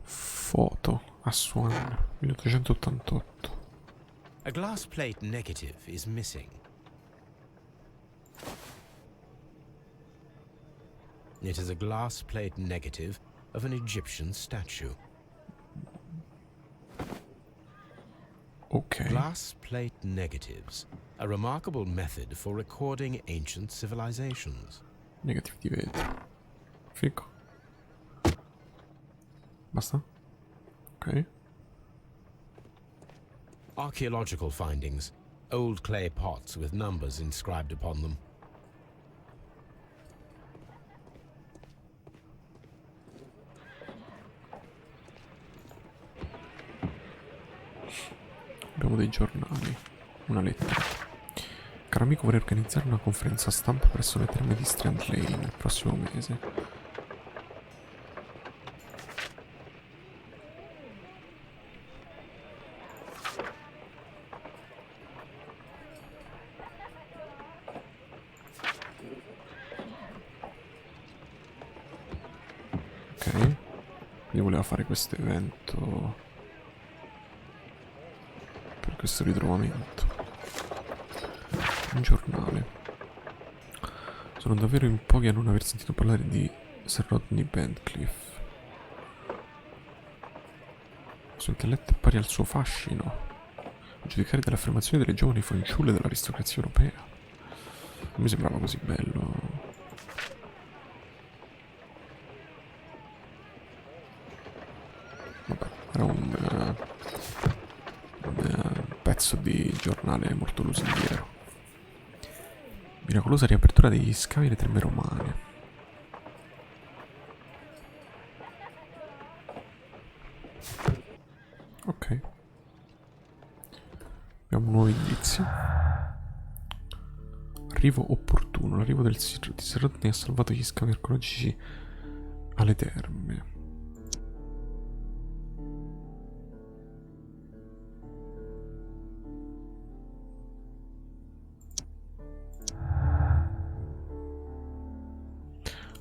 Foto a Swan 1888. A glass plate negative is missing. It is a glass plate negative of an Egyptian statue. Ok. Glass plate negatives, a remarkable method for recording ancient civilizations. Negativi di vetro. Fico. Basta? Ok. Archaeological findings, old clay pots with numbers inscribed upon them. Abbiamo dei giornali. Una lettera. Caro amico, vorrei organizzare una conferenza stampa presso le terme di Strand Lane il prossimo mese. Ok. Quindi voleva fare questo evento per questo ritrovamento. Un giornale. Sono davvero in pochi a non aver sentito parlare di Sir Rodney Bentcliffe. Il suo intelletto è pari al suo fascino, a giudicare dall'affermazione delle giovani fanciulle dell'aristocrazia europea. Non mi sembrava così bello. Vabbè, era un pezzo di giornale molto lusinghiero. Miracolosa riapertura degli scavi delle terme romane. Ok. Abbiamo nuovi indizi. Arrivo opportuno. L'arrivo di Sir Rodney ha salvato gli scavi archeologici alle terme.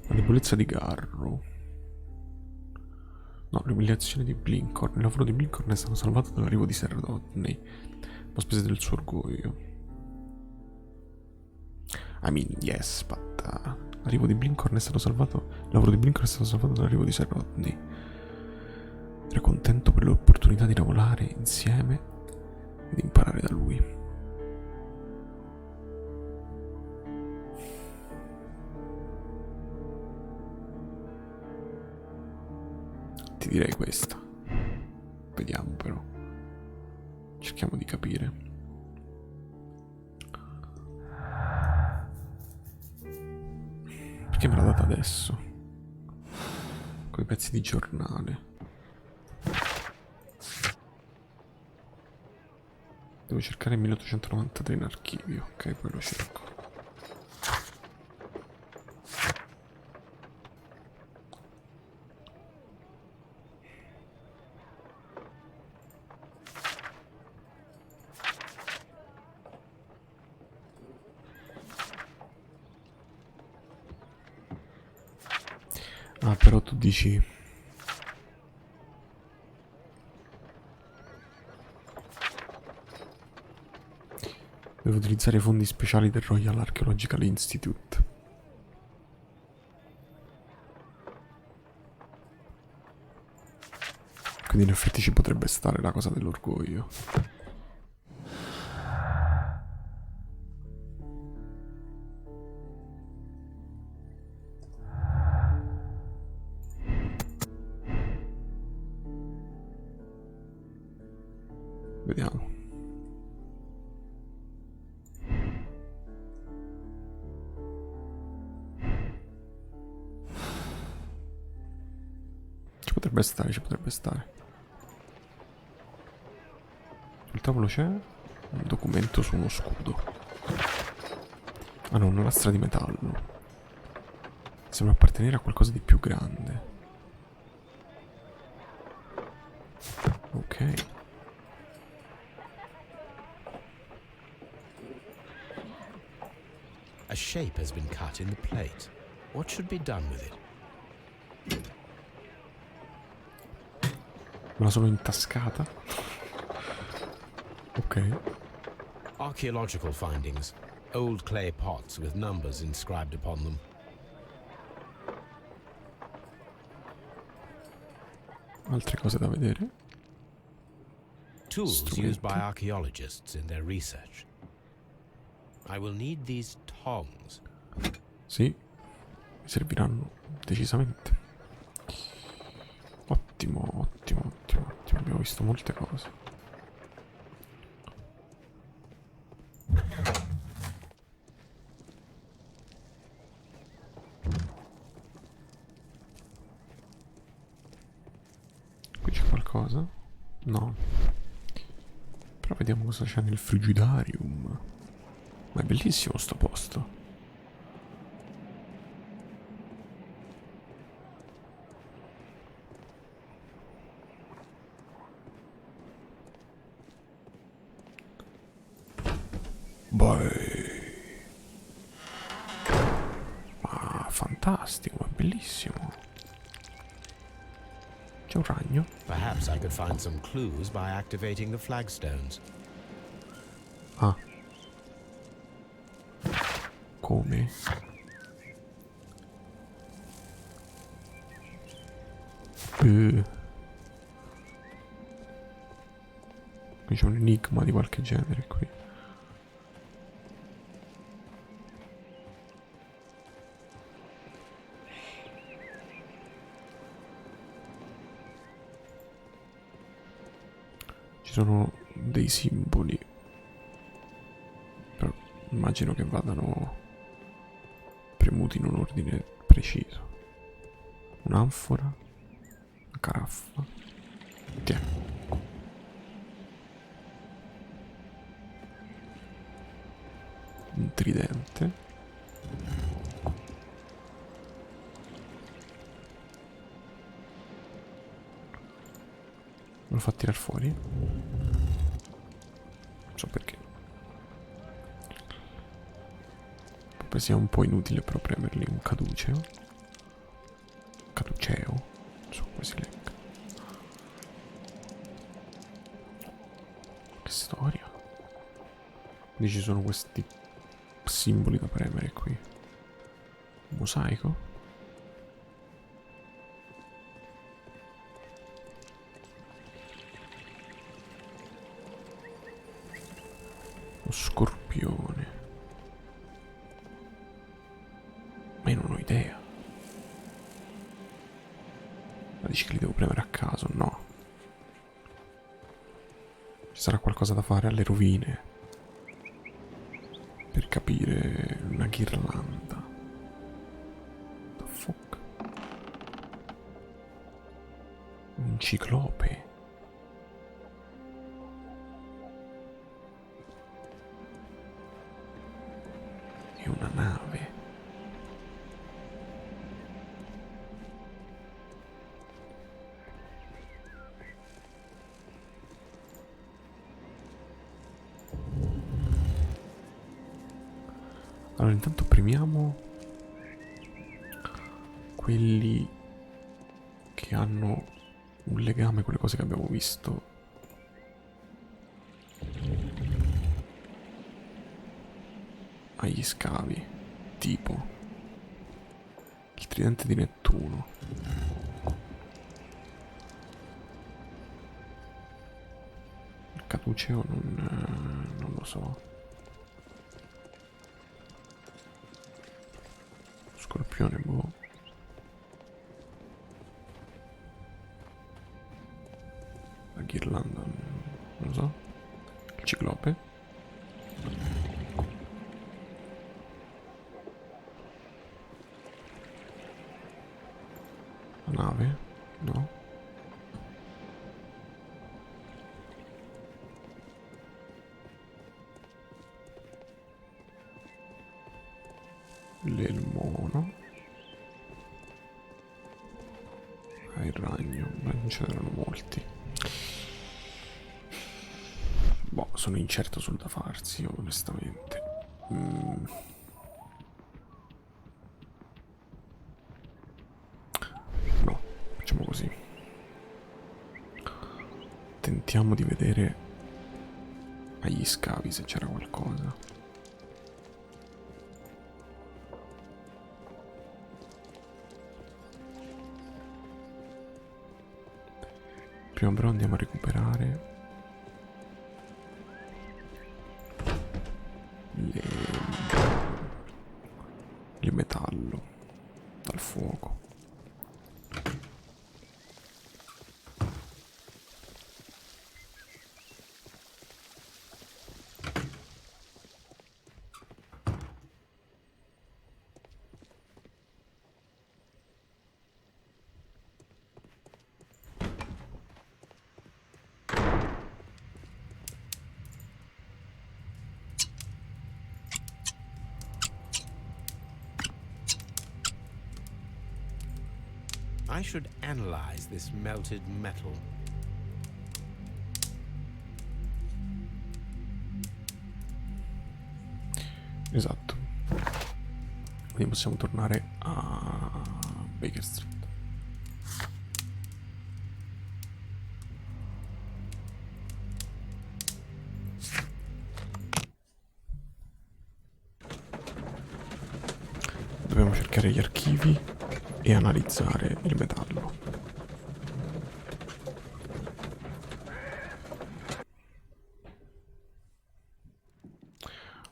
La debolezza di Garrow. No, l'umiliazione di Blinkhorn. Il lavoro di Blinkhorn è stato salvato dall'arrivo di Sir Rodney, a spese del suo orgoglio. I mean, yes, but l'arrivo di Blinkhorn è stato salvato. Il lavoro di Blinkhorn è stato salvato dall'arrivo di Sir Rodney. Ero contento per l'opportunità di lavorare insieme ed imparare da lui. Ti direi questa. Vediamo però. Cerchiamo di capire. Perché me l'ha data adesso? Con i pezzi di giornale. Devo cercare il 1893 in archivio. Ok, poi lo cerco. Ah, però tu dici... Devo utilizzare i fondi speciali del Royal Archaeological Institute. Quindi in effetti ci potrebbe stare la cosa dell'orgoglio. Vediamo. Ci potrebbe stare, ci potrebbe stare. Sul tavolo c'è un documento su uno scudo. Ah no, una lastra di metallo. Sembra appartenere a qualcosa di più grande. Ok. A shape has been cut in the plate. What should be done with it? Me la sono intascata. Ok. Archaeological findings. Old clay pots with numbers inscribed upon them. Altre cose da vedere. Tools Strumenti. used by archaeologists in their research. I will need these tongs. Sì, mi serviranno decisamente. Ottimo, ottimo, ottimo, ottimo. Abbiamo visto molte cose. Qui c'è qualcosa? No. Però vediamo cosa c'è nel frigidarium. Ma è bellissimo sto posto. Beh. Ma fantastico, ma bellissimo. C'è un ragno. Perhaps I could find some clues by activating the flagstones. Ah. Come? Qui c'è un enigma di qualche genere qui. Ci sono dei simboli. Però immagino che vadano premuti in un ordine preciso. Un'anfora. Una caraffa. Tiè. Un tridente. Me lo fa tirar fuori? Non so perché. Poi sia un po' inutile però premerli. Un caduceo. Caduceo. Non so come si legga. Che storia. Quindi ci sono questi simboli da premere qui. Un mosaico? Lo scorpione. Ma io non ho idea. Ma dici che li devo premere a caso? No. Ci sarà qualcosa da fare alle rovine per capire una ghirlanda. The fuck? Un ciclope. E una nave. Allora intanto premiamo quelli che hanno un legame con le cose che abbiamo visto. Agli scavi. Tipo il tridente di Nettuno. Il caduceo non lo so. Scorpione, boh. La ghirlanda, non lo so. Il ciclope. La nave? No. Il mono. Il ragno. Beh, non ce n'erano molti. Boh, sono incerto sul da farsi, onestamente. No, facciamo così. Tentiamo di vedere agli scavi se c'era qualcosa. Prima però andiamo a recuperare il metallo dal fuoco. I should analyze this melted metal. Esatto. Quindi possiamo tornare a Baker Street. cercare gli archivi e analizzare il metallo.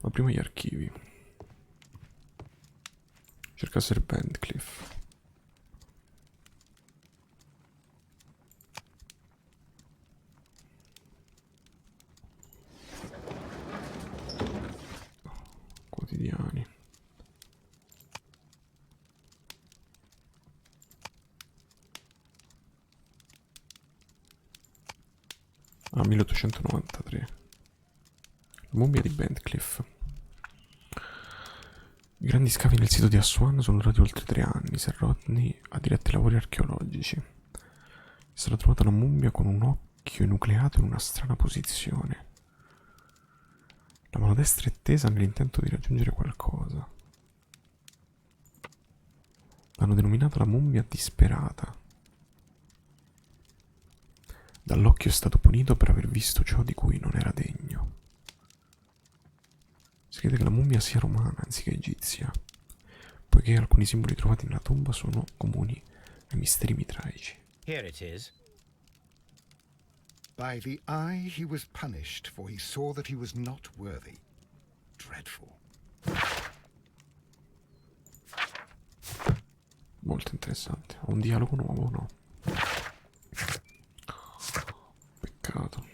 Ma prima gli archivi. Cerca Sir Bandcliffe. Quotidiani. Ah, 1893. La mummia di Bandcliffe. I grandi scavi nel sito di Aswan sono durati oltre 3 anni. Sir Rodney ha diretto i lavori archeologici. È stata trovata una mummia con un occhio enucleato in una strana posizione. La mano destra è tesa nell'intento di raggiungere qualcosa. L'hanno denominata la mummia disperata. Dall'occhio è stato punito per aver visto ciò di cui non era degno. Si crede che la mummia sia romana anziché egizia, poiché alcuni simboli trovati nella tomba sono comuni ai misteri mitraici. Here it is. By the eye he was punished, for he saw that he was not worthy. Dreadful. Molto interessante. Ho un dialogo nuovo, no? Peccato.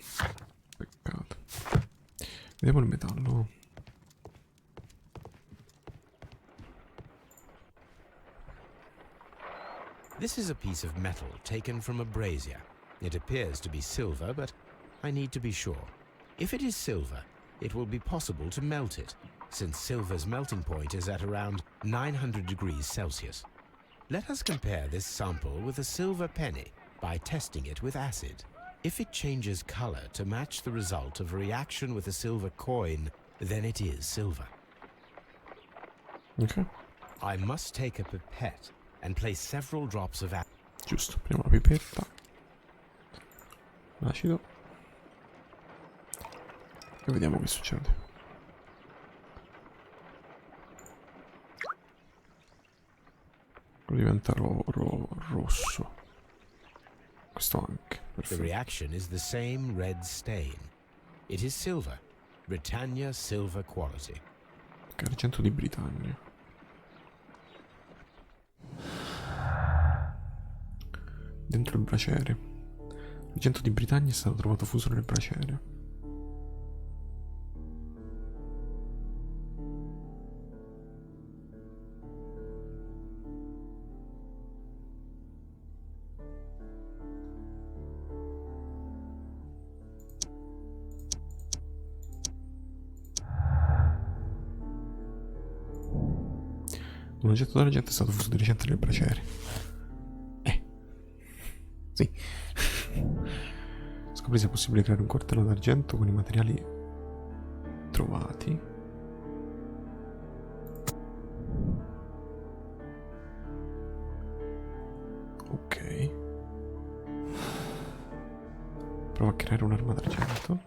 Peccato. Vediamo il metallo. This is a piece of metal taken from a brazier. It appears to be silver, but I need to be sure. If it is silver, it will be possible to melt it, since silver's melting point is at around 900 degrees Celsius. Let us compare this sample with a silver penny by testing it with acid. If it changes color to match the result of a reaction with a silver coin, then it is silver. Ok. I must take a pipette and place several drops of acid. Giusto, prima la pipetta. L'acido. E vediamo che succede. Diventa rosso. Questo anche. The Perfetto. reaction is the same red stain. It is silver. Britannia silver quality. Ok, argento di Britannia. Dentro il braciere. L'argento di Britannia è stato trovato fuso nel braciere. Un oggetto d'argento è stato fuso di recente nel braciere. Sì. Scopri se è possibile creare un coltello d'argento con i materiali trovati. Ok. Provo a creare un'arma d'argento.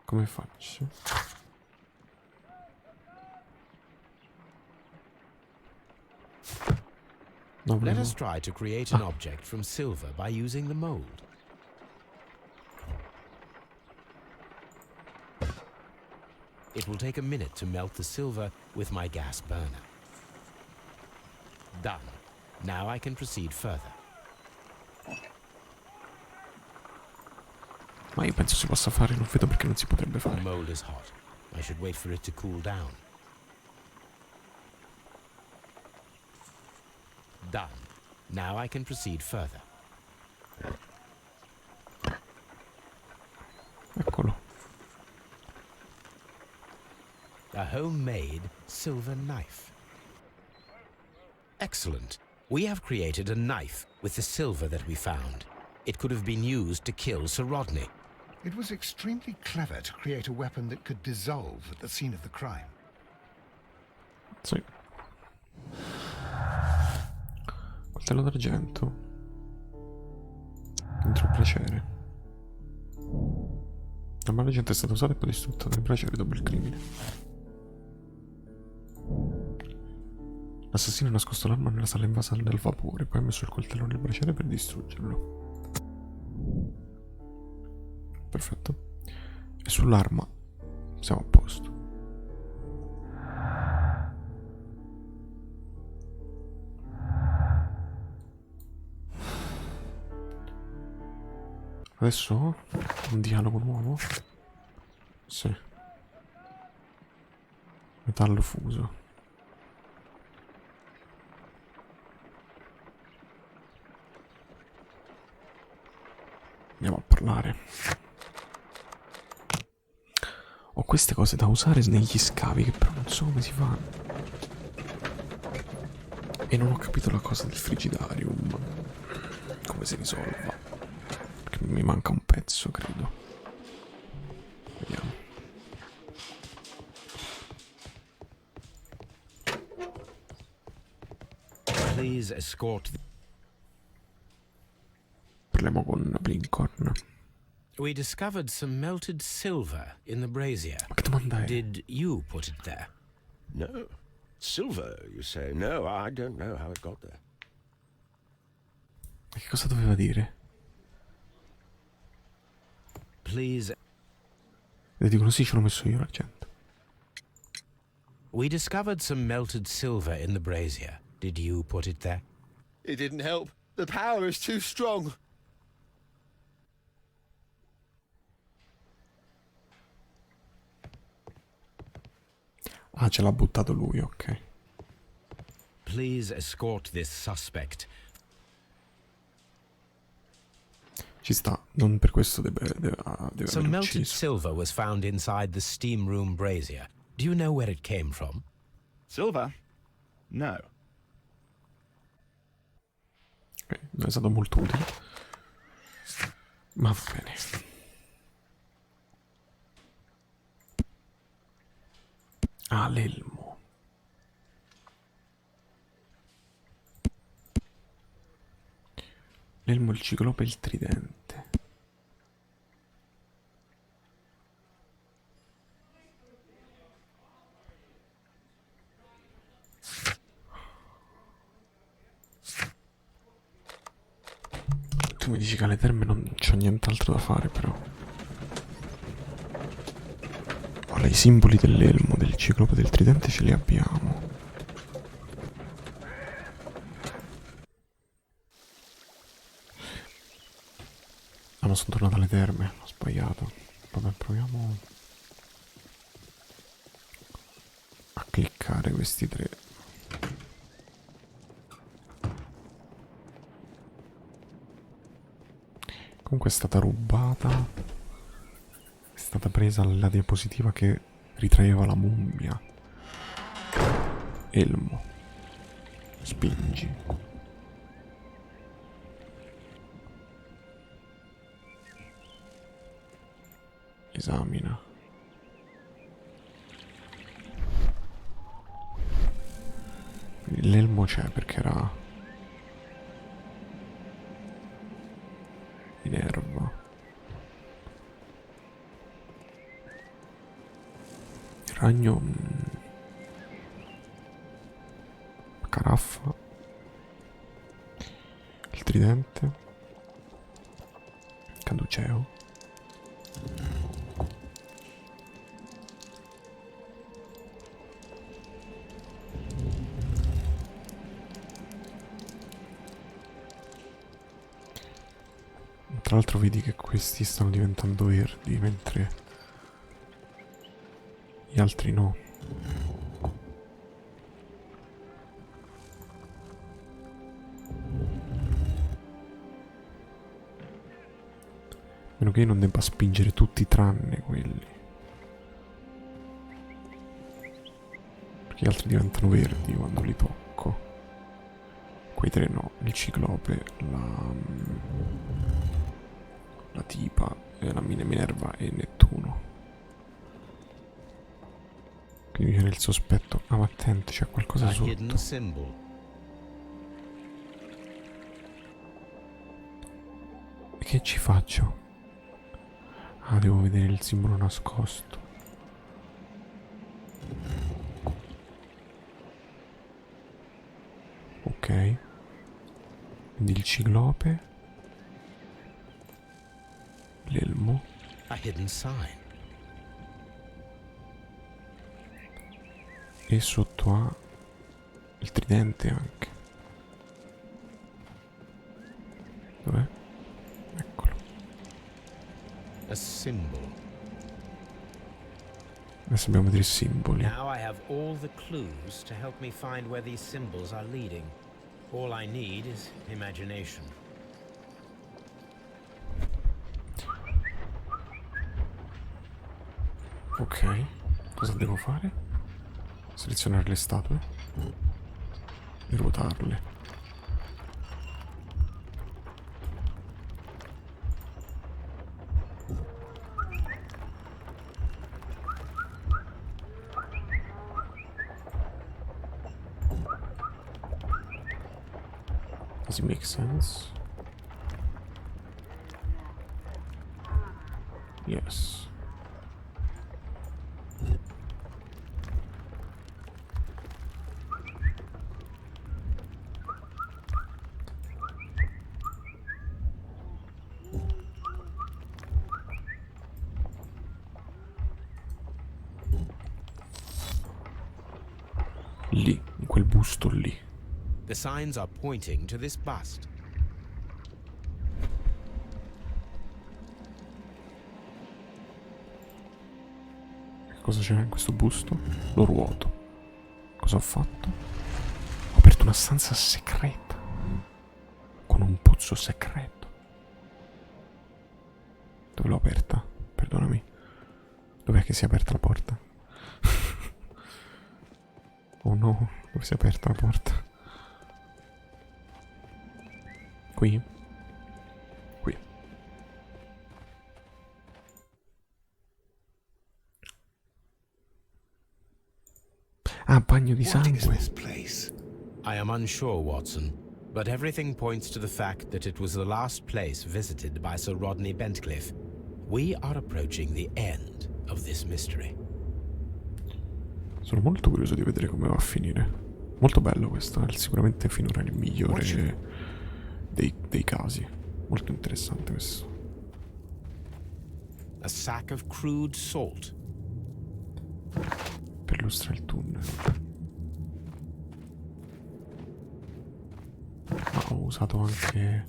Come faccio? No, Let volevo... us try to create an object from silver by using the mold. It will take a minute to melt the silver with my gas burner. Done. Now I can proceed further. Ma io penso si possa fare, non vedo perché non si potrebbe The fare. mold is hot. I should wait for it to cool down. Done. Now I can proceed further. Eccolo. A homemade silver knife. Excellent. We have created a knife with the silver that we found. It could have been used to kill Sir Rodney. It was extremely clever to create a weapon that could dissolve at the scene of the crime. Sì. Coltello d'argento. Dentro il braciere. La mano d'argento è stata usata e poi distrutta nel braciere dopo il crimine. L'assassino ha nascosto l'arma nella sala invasa dal vapore, poi ha messo il coltello nel braciere per distruggerlo. Perfetto. E sull'arma siamo a posto. Adesso un dialogo nuovo. Sì. Metallo fuso. Andiamo a parlare. Ho queste cose da usare negli scavi che però non so come si fanno. E non ho capito la cosa del frigidarium. Come si risolva. Perché mi manca un pezzo, credo. Vediamo. Please escort. Parliamo con Blincorn. We discovered some melted silver in the brazier. Ma che domanda è? Did you put it there? No. Silver, you say? No, I don't know how it got there. Ma che cosa doveva dire? Please. E dicono sì, ce l'ho messo io l'argento. We discovered some melted silver in the brazier. Did you put it there? It didn't help. The power is too strong. Ah, ce l'ha buttato lui, ok. Please escort this suspect. Ci sta, non per questo deve Some aver melted ucciso. silver was found inside the steam room brazier. Do you know where it came from? Silver? No. Ok, non è stato molto utile. Ma va bene. Ah, l'elmo. L'elmo, il ciclope e il tridente. Tu mi dici che alle terme non c'ho nient'altro da fare, però. Ora i simboli dell'elmo, del ciclope e del tridente ce li abbiamo. Ah, ma sono tornato alle terme, ho sbagliato. Vabbè, proviamo a cliccare questi tre. Comunque è stata rubata. È stata presa la diapositiva che ritraeva la mummia. Elmo. Spingi. Esamina. Quindi l'elmo c'è perché era in erba. Il ragno. La caraffa. Il tridente. Caduceo. Tra l'altro vedi che questi stanno diventando verdi, mentre gli altri no. Meno che io non debba spingere tutti tranne quelli. Perché gli altri diventano verdi quando li tocco. Quei tre no, il ciclope, la tipa, la Minerva e Nettuno. Quindi mi viene il sospetto. Ah, ma attento, c'è qualcosa A sotto. hidden symbol. E che ci faccio? Ah, devo vedere il simbolo nascosto. Ok. Quindi il ciclope. L'elmo. A hidden sign. E sotto ha il tridente anche. Dov'è? Eccolo. A symbol. Adesso dobbiamo vedere i simboli. Now I have all the clues to help me find where these symbols are leading. All I need is imagination. Ok. Cosa devo fare? Selezionare le statue e ruotarle. Does it make sense? Yes. Lì, in quel busto lì. The signs are pointing to this bust. Che cosa c'è in questo busto? Lo ruoto. Cosa ho fatto? Ho aperto una stanza segreta. Con un pozzo segreto. Dove l'ho aperta? Perdonami. Dov'è che si è aperta la porta? Oh no, dove si è aperta la porta? Qui? Qui. Ah, bagno di What is sangue. this place? I am unsure, Watson, but everything points to the fact that it was the last place visited by Sir Rodney Bentcliffe. We are approaching the end of this mystery. Sono molto curioso di vedere come va a finire. Molto bello questo, è sicuramente finora il migliore dei casi. Molto interessante questo. A sack of crude salt. Perlustra il tunnel. Ma ho usato anche...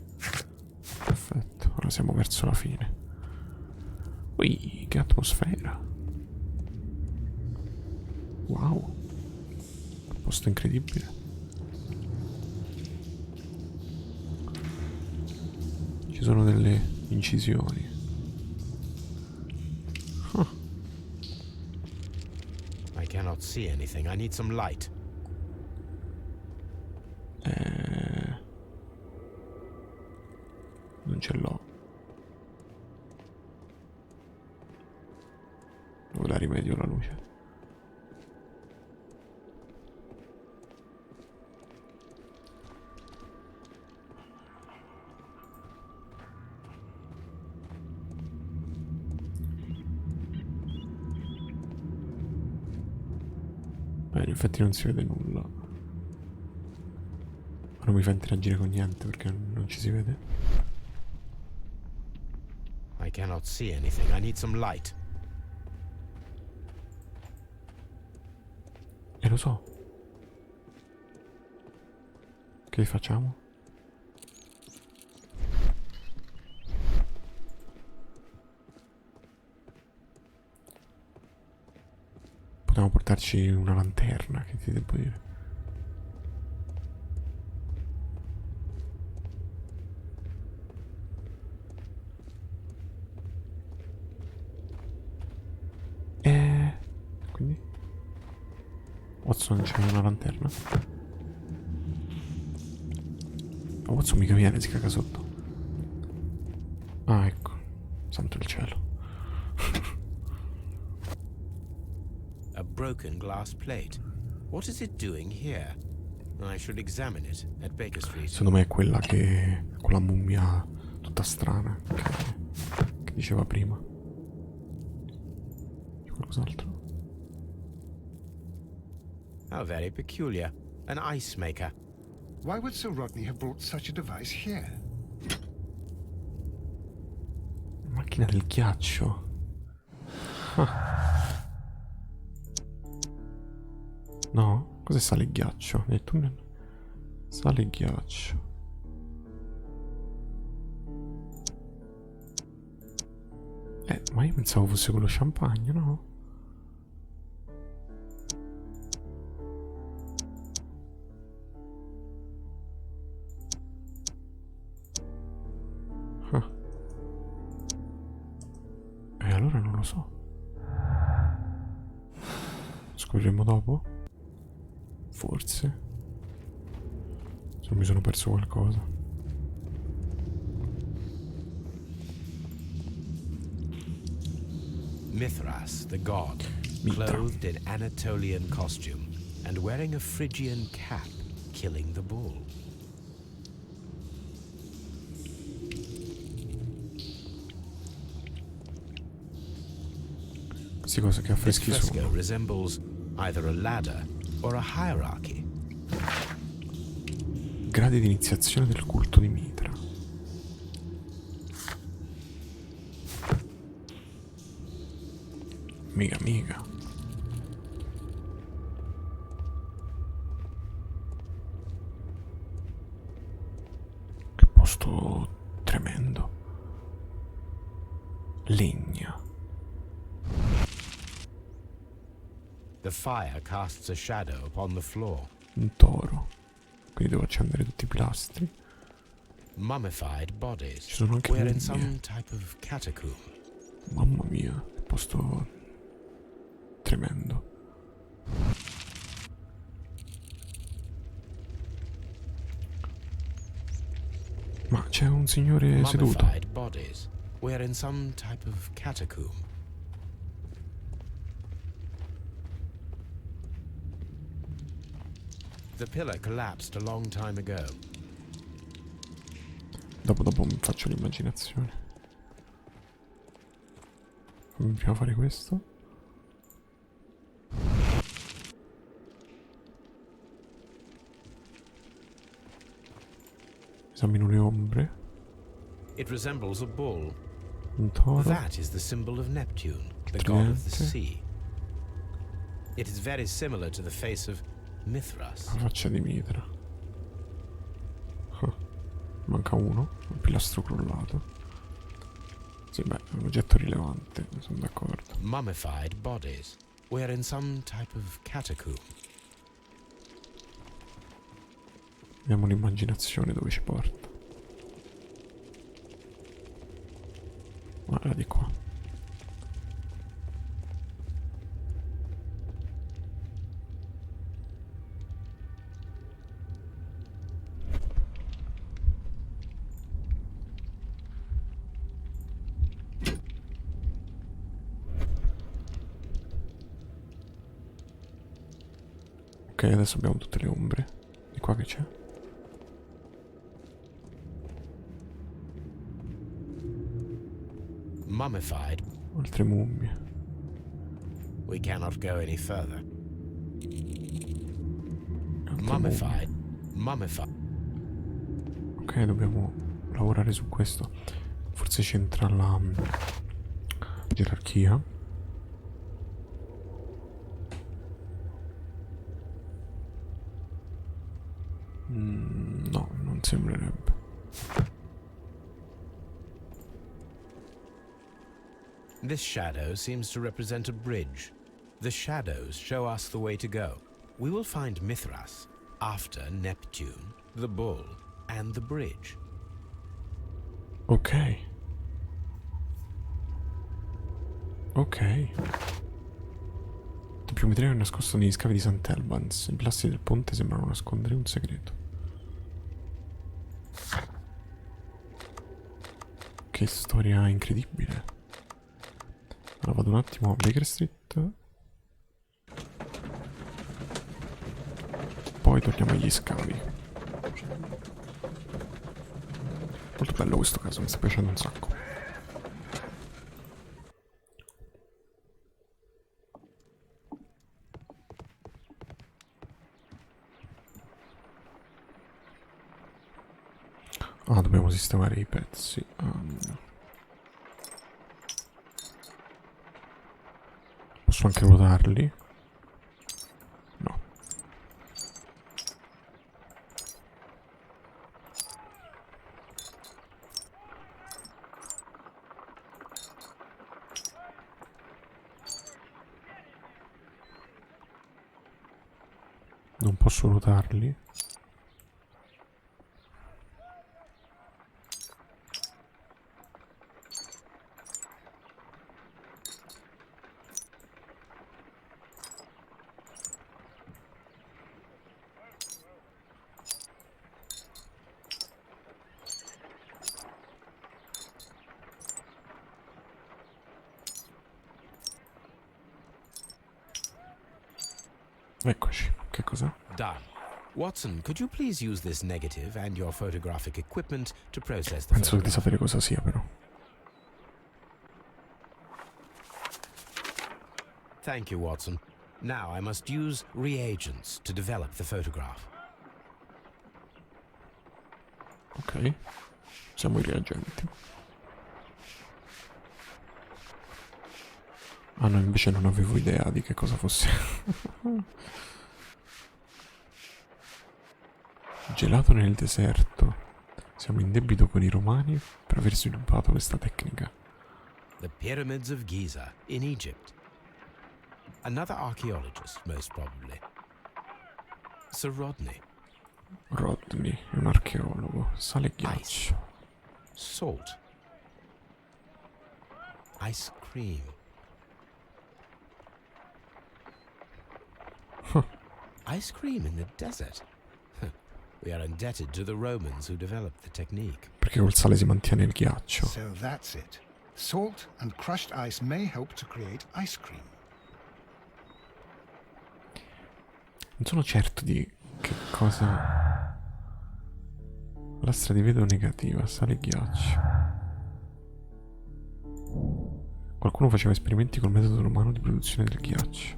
Perfetto, ora siamo verso la fine. Ui, che atmosfera. Wow. Un posto incredibile. Ci sono delle incisioni. Huh. I cannot see anything. I need some light. Non ce l'ho. Dove la rimedio la luce? In effetti non si vede nulla. Ma non mi fa interagire con niente perché non ci si vede. I cannot see anything. I need some light. E lo so. Che facciamo? Potremmo portarci una lanterna, che ti devo dire. Quindi? Watson, c'è una lanterna? Oh, Watson mica viene, si caga sotto. Ah, ecco. Santo il cielo. A broken glass plate. What is it doing here? I should examine it at Baker Street. Secondo me è quella che... quella mummia tutta strana che diceva prima. C'è qualcos'altro? How very peculiar. An ice maker. Why would Sir Rodney have brought such a device here? Macchina del ghiaccio. Ah. No? Cos'è sale e ghiaccio? Nel tunnel? Sale e ghiaccio. Ma io pensavo fosse quello champagne, no? Ah. E allora non lo so. Scopriremo dopo? Forse. Se non mi sono perso qualcosa. Mithras, the god, Mitra. clothed in Anatolian costume and wearing a Phrygian cap, killing the bull. Queste cose che This affreschi fresco sono. resembles either a ladder or a hierarchy. Gradi di iniziazione del culto di Mitra. Mica. Che posto tremendo. Legna. The fire casts a shadow upon the floor. Un toro. Quindi devo accendere tutti i pilastri. Mummified bodies. Ci sono anche We're in mummie. some type of catacomb. Mamma mia, che posto tremendo. Ma c'è un signore seduto. Mummified bodies. We're in some type of catacomb. The pillar collapsed a long time ago. Dopo mi faccio l'immaginazione. Fammi prima fare questo. Esamino le ombre. It resembles a bull. Un toro. That is the symbol of Neptune, the god of the Tridente. sea. It is very similar to the face of Mithras. La faccia di Mitra. Ah, manca uno. Un pilastro crollato. Sì, beh, è un oggetto rilevante, sono d'accordo. Mummified bodies. We're in some type of catacomb. Vediamo l'immaginazione dove ci porta. Guarda di qua. Ok, adesso abbiamo tutte le ombre. Di qua che c'è? Mummified. Altre mummie. We cannot go any further. Altre Mummified. Mummified. mummie. Ok, dobbiamo lavorare su questo. Forse c'entra la gerarchia. No, non sembrerebbe. This shadow seems to represent a bridge. The shadows show us the way to go. We will find Mithras after Neptune, the bull, and the bridge. Ok. Ok. Il più mitraio è nascosto negli scavi di Sant'Elbans. I pilastri del ponte sembrano nascondere un segreto. Che storia incredibile. Allora vado un attimo a Baker Street. Poi torniamo agli scavi. Molto bello questo caso, mi sta piacendo un sacco. Ah, dobbiamo sistemare i pezzi. Posso anche ruotarli? No. Non posso ruotarli? Eccoci, che cos'è? Done. Watson, could you please use this negative and your photographic equipment to process the Penso di photograph? sapere cosa sia, però. Thank you, Watson. Now I must use reagents to develop the photograph. Ok. Siamo i reagenti. Ah no, invece non avevo idea di che cosa fosse. Gelato nel deserto. Siamo in debito con i romani per aver sviluppato questa tecnica. The pyramids of Giza in Egypt. Another archaeologist, most probably. Sir Rodney. Rodney è un archeologo. Sale e ghiaccio. Salt. Ice cream. Ice cream in the desert. We are indebted to the Romans who developed the technique. Perché col sale si mantiene il ghiaccio. So that's it. Salt and crushed ice may help to create ice cream. Non sono certo di che cosa... Lastra di vetro negativa, sale e ghiaccio. Qualcuno faceva esperimenti col metodo romano di produzione del ghiaccio.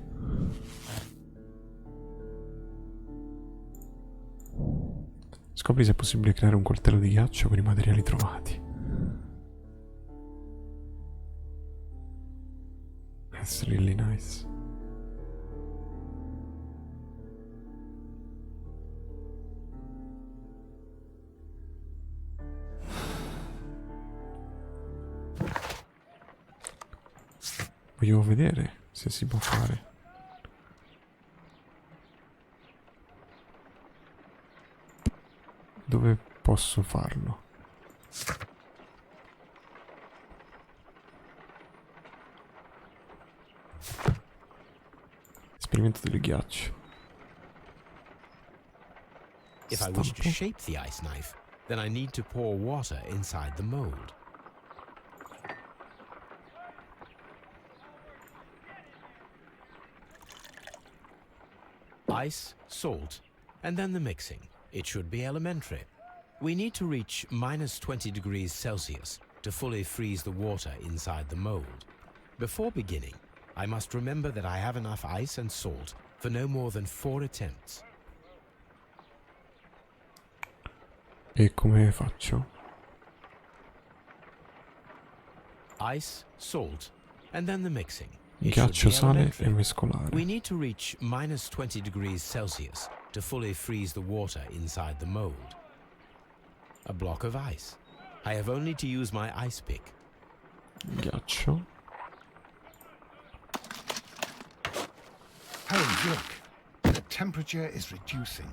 Scopri se è possibile creare un coltello di ghiaccio con i materiali trovati. That's really nice. Voglio vedere se si può fare. Dove posso farlo? Esperimento del ghiaccio. If I wish to shape the ice knife, then I need to pour water inside the mold. Ice, salt, and then the mixing. It should be elementary. We need to reach minus 20 degrees Celsius to fully freeze the water inside the mold. Before beginning, I must remember that I have enough ice and salt for no more than 4 attempts. E come faccio? Ice, salt, and then the mixing. It should Ghiaccio, be sale elementary. e mescolare. We need to reach minus 20 degrees Celsius to fully freeze the water inside the mold. A block of ice. I have only to use my ice pick. Ghiaccio. Holmes, look. The temperature is reducing.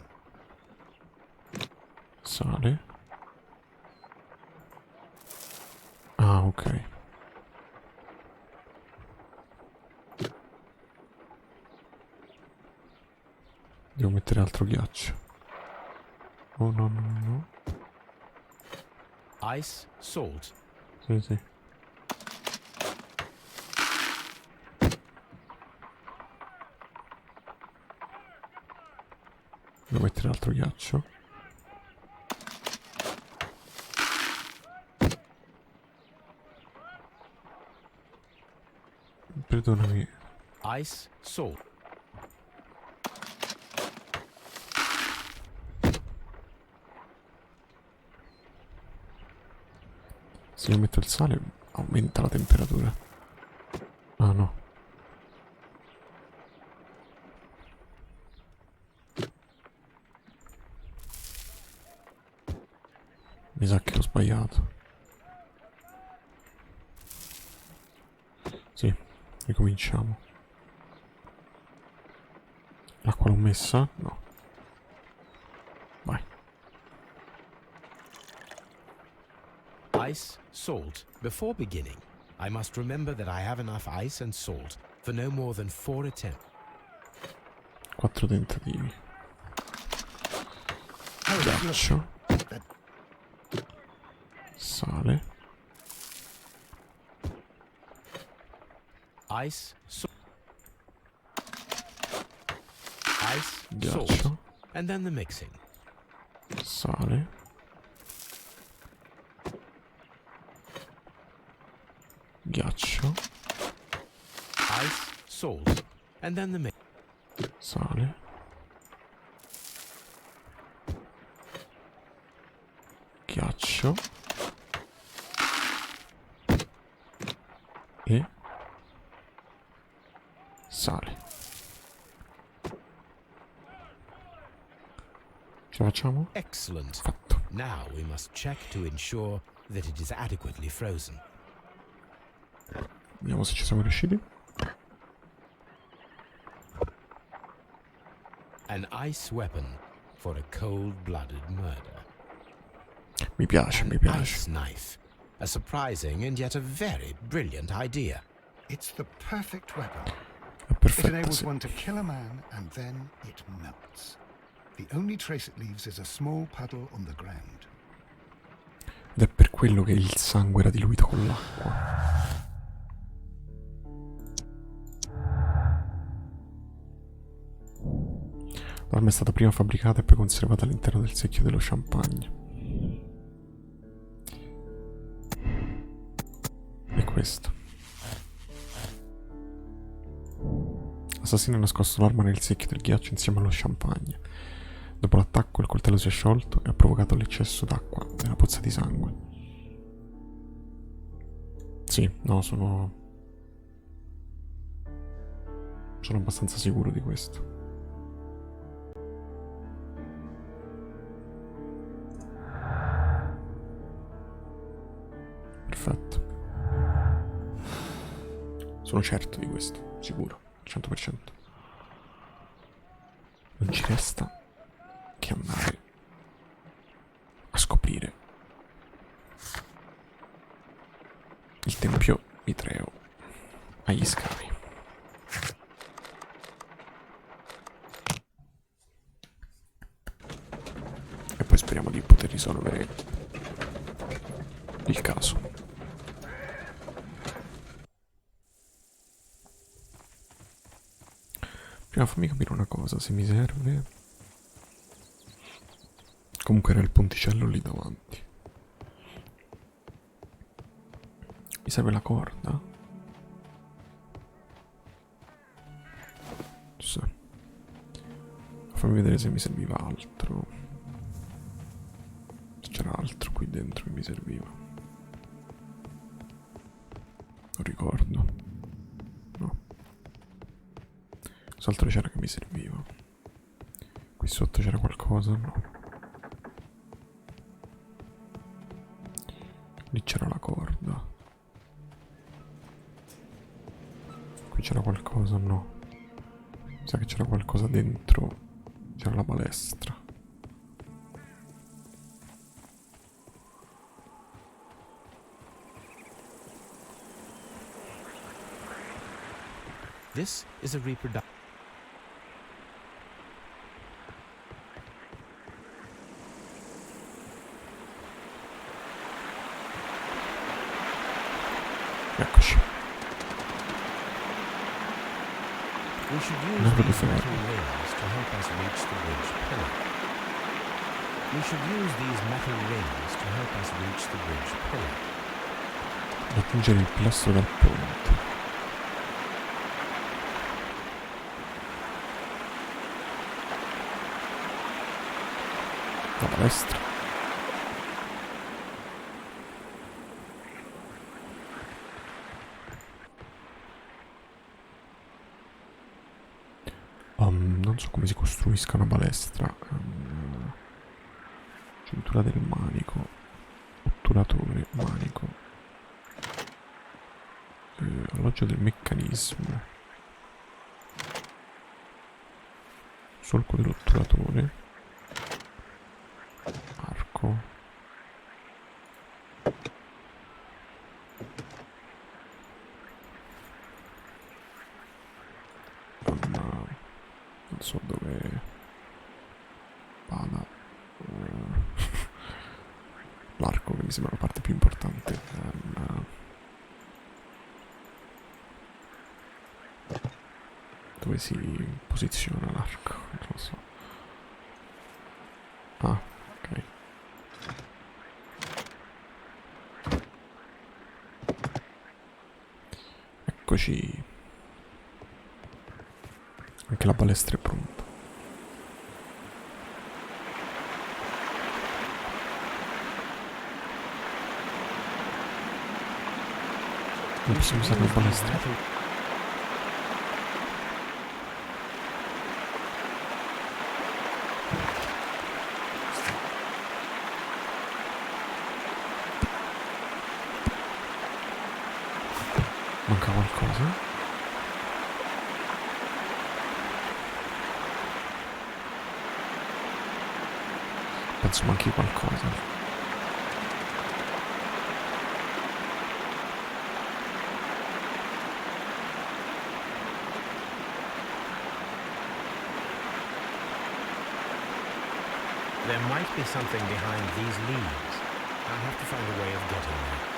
Sale. Ah, ok. Devo mettere altro ghiaccio. Oh no, no, no. Ice, salt. Sì, sì. Devo mettere altro ghiaccio. Perdonami. Ice, salt. Se io metto il sale aumenta la temperatura. Ah no. Mi sa che ho sbagliato. Sì, ricominciamo. L'acqua l'ho messa? No. Vai. Ice, salt. Before beginning, I must remember that I have enough ice and salt for no more than 4 attempts. 4 tentativi. Ghiaccio. Sale. Ice, salt. Ice, Ghiaccio. salt. And then the mixing. Sale. Ghiaccio. Ice, salt. And then the mix. Sale. Ghiaccio. E sale. Ce la facciamo? Excellent. Fatto. Now we must check to ensure that it is adequately frozen. Vediamo se ci siamo riusciti. An ice weapon for a cold-blooded murder. Mi piace, An mi piace. ice knife. A surprising and yet a very brilliant idea. It's the perfect weapon. È It perfetta, enables sì. one to kill a man and then it melts. The only trace it leaves is a small puddle on the ground. Ed è per quello che il sangue era diluito con l'acqua. L'arma è stata prima fabbricata e poi conservata all'interno del secchio dello champagne. E questo. L'assassino ha nascosto l'arma nel secchio del ghiaccio insieme allo champagne. Dopo l'attacco il coltello si è sciolto e ha provocato l'eccesso d'acqua nella pozza di sangue. Sì, no, sono abbastanza sicuro di questo. Perfetto. Sono certo di questo, sicuro, 100%. Non ci resta che andare a scoprire il tempio mitreo agli scavi. E poi speriamo di poter risolvere il caso. Prima fammi capire una cosa, se mi serve. Comunque era il ponticello lì davanti. Mi serve la corda? Sì. Fammi vedere se mi serviva altro. Se c'era altro qui dentro che mi serviva. Non ricordo. No. Cos'altro c'era che mi serviva? Qui sotto c'era qualcosa? No. Lì c'era la corda. Qui c'era qualcosa? No. Mi sa che c'era qualcosa dentro. C'era la balestra. This is a reproduction. Eccoci. We should use Never these before. metal rings to help us reach the bridge pillar. We should use these metal rings to help us reach the bridge pillar. Raggiungere il pilastro del ponte. La balestra. Non so come si costruisca una balestra. Cintura del manico. Otturatore, manico. Alloggio del meccanismo. Solco dell'otturatore. Arco. Non so dove vada. L'arco che mi sembra la parte più importante. Dove si posiziona l'arco? Non lo so. Ah, ok. Eccoci. Anche la balestra è pronta. Non possiamo usare la balestra. Manca qualcosa? Penso manchi qualcosa. There might be something behind these leaves. I'll have to find a way of getting there.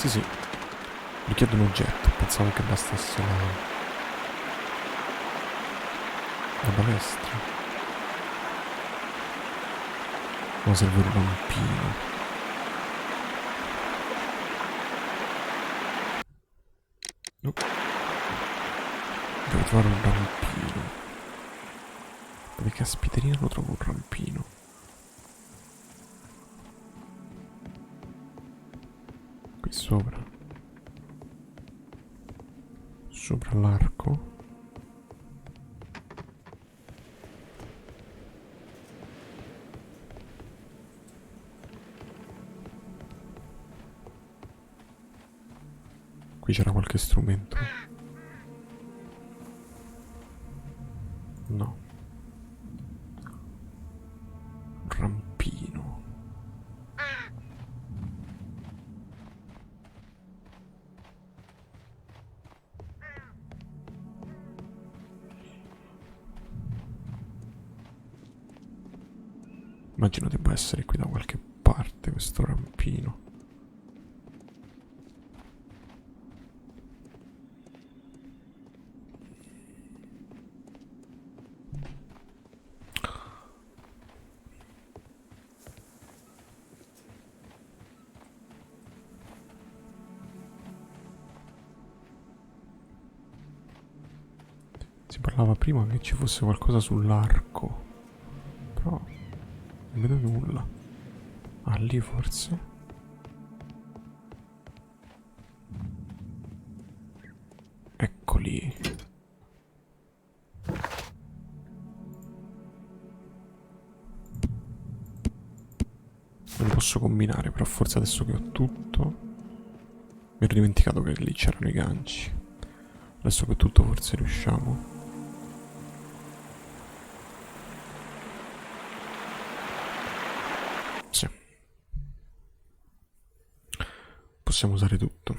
Sì, richiedo un oggetto, pensavo che bastasse la balestra. Ma serve un rampino. No. Devo trovare un rampino. Dove caspiterina lo trovo un rampino? Qui sopra. Sopra l'arco. Qui c'era qualche strumento? No. Un rampino. Immagino debba essere qui da qualche parte questo rampino. Si parlava prima che ci fosse qualcosa sull'arco, però non vedo nulla. Ah, lì forse? Eccoli. Non li posso combinare, però forse adesso che ho tutto... Mi ero dimenticato che lì c'erano i ganci. Adesso che ho tutto forse riusciamo. Sì. Possiamo usare tutto.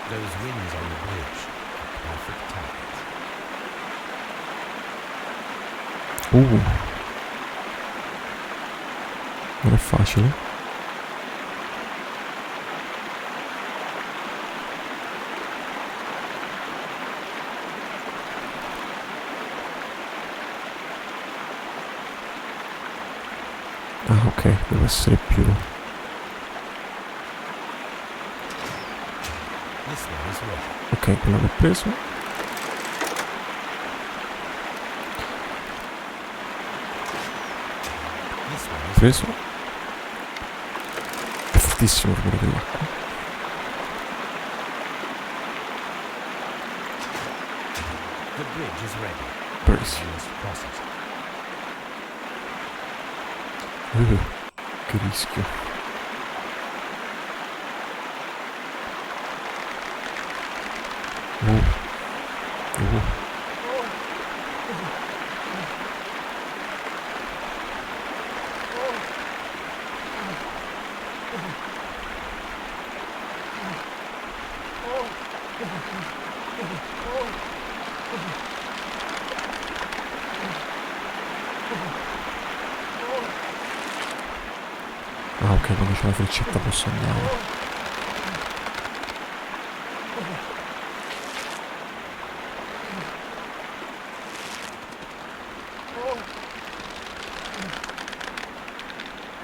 Those winds on the bridge are perfect targets. Non è facile. Ah, ok, deve essere più. Ok, quello l'ho preso. Preso. fortissimo il rumore dell'acqua. The bridge is ready. Bravissimo. You must cross it. Che rischio. Ah, ok, quando c'è la freccetta posso andare.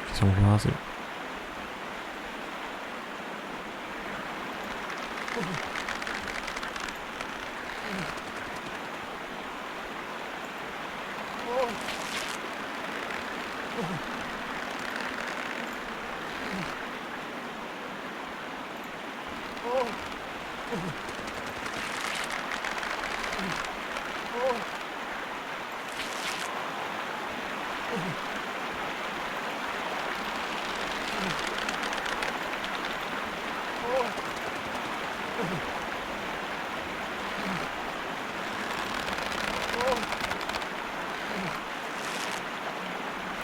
Ci siamo quasi.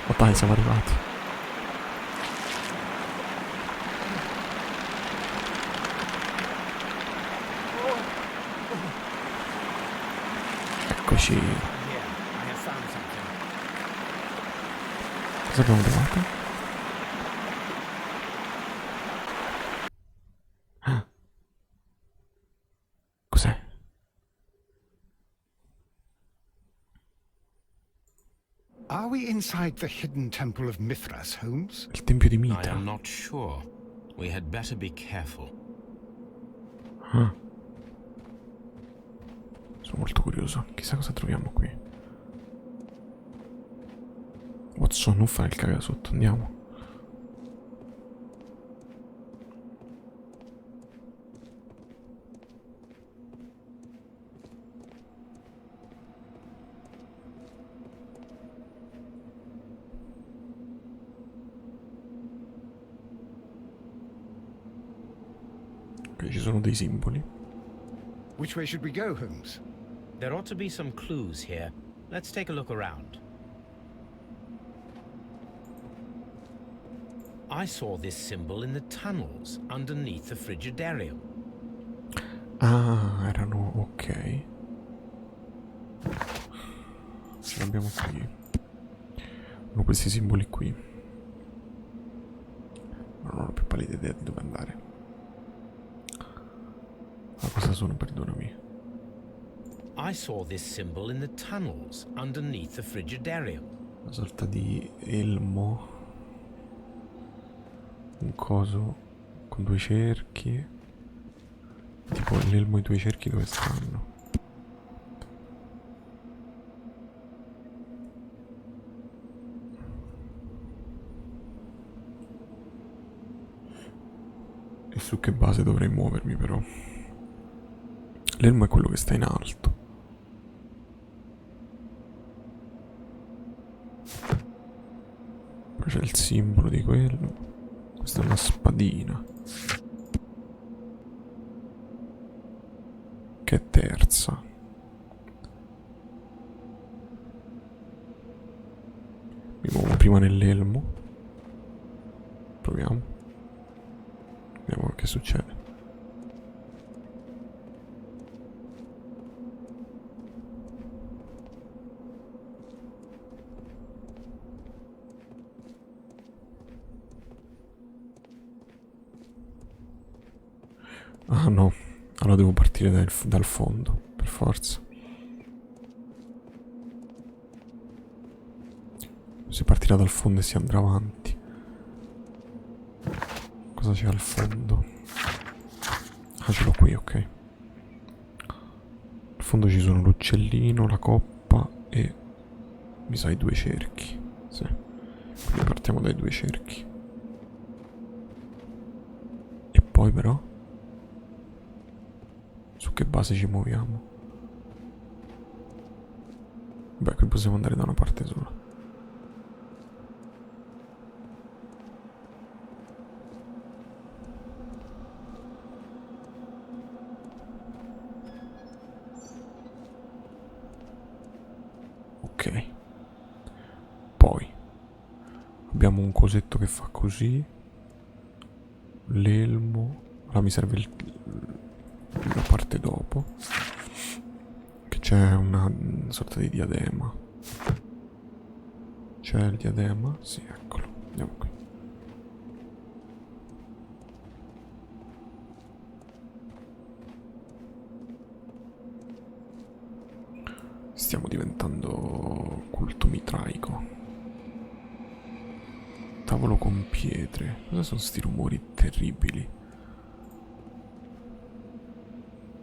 Ma dai, siamo arrivati. Eccoci. Here, I have found something. Cosa abbiamo trovato? Ah. Cos'è? Are we inside the hidden temple of Mithras, Holmes? Il tempio di I Mitra. am not sure. We had better be careful. Ah. Sono molto curioso. Chissà cosa troviamo qui. Watson, non fare il caga sotto, andiamo. Ok, ci sono dei simboli. Which way should we go, Holmes? There ought to be some clues here. Let's take a look around. I saw this symbol in the tunnels underneath the frigidarium. Ah, erano ok. Ce l'abbiamo qui. Hanno questi simboli qui. Non ho la più pallida idea di dove andare. Ma cosa sono, perdonami? I saw this symbol in the tunnels underneath the frigidarium. Una sorta di elmo. Un coso con due cerchi. Tipo l'elmo e i due cerchi dove stanno? E su che base dovrei muovermi però? L'elmo è quello che sta in alto. Poi c'è il simbolo di quello. Questa è una spadina. Che è terza. Mi muovo prima nell'elmo. Proviamo. Vediamo che succede. Ah no, allora devo partire dal fondo, per forza. Si partirà dal fondo e si andrà avanti. Cosa c'è al fondo? Ah, ce l'ho qui, ok. Al fondo ci sono l'uccellino, la coppa e mi sa i due cerchi. Sì. Quindi partiamo dai due cerchi. poi però? Su che base ci muoviamo? Beh, qui possiamo andare da una parte sola. Ok. Poi abbiamo un cosetto che fa così. L'elmo. Ora mi serve la parte dopo. Che c'è una sorta di diadema. C'è il diadema? Sì, eccolo. Andiamo qui. Stiamo diventando culto mitraico. Tavolo con pietre. Cosa sono sti rumori terribili?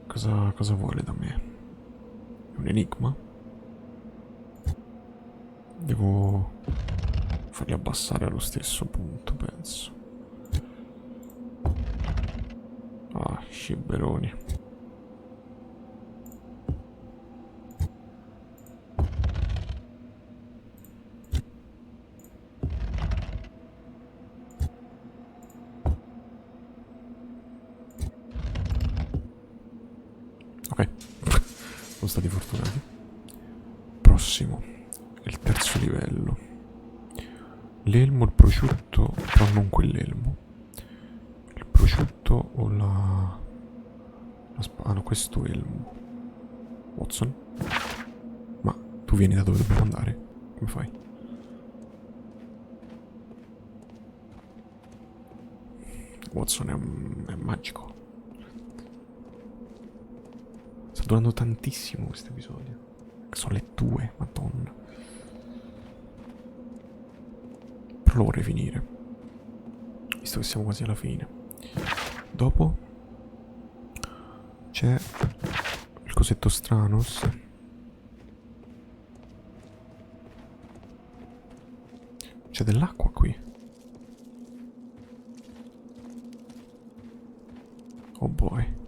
Cosa vuole da me? È un enigma? Devo farli abbassare allo stesso punto, penso. Ah, scibberoni. Ok, sono stati fortunati. Prossimo, il terzo livello. L'elmo, il prosciutto, però non quell'elmo. Il prosciutto o la ah no, questo elmo. Watson? Ma tu vieni da dove dobbiamo andare? Come fai? Watson è magico. Sta durando tantissimo questo episodio. Sono le 2, madonna. Però lo vorrei finire, visto che siamo quasi alla fine. Dopo c'è il cosetto strano. C'è dell'acqua qui. Oh boy.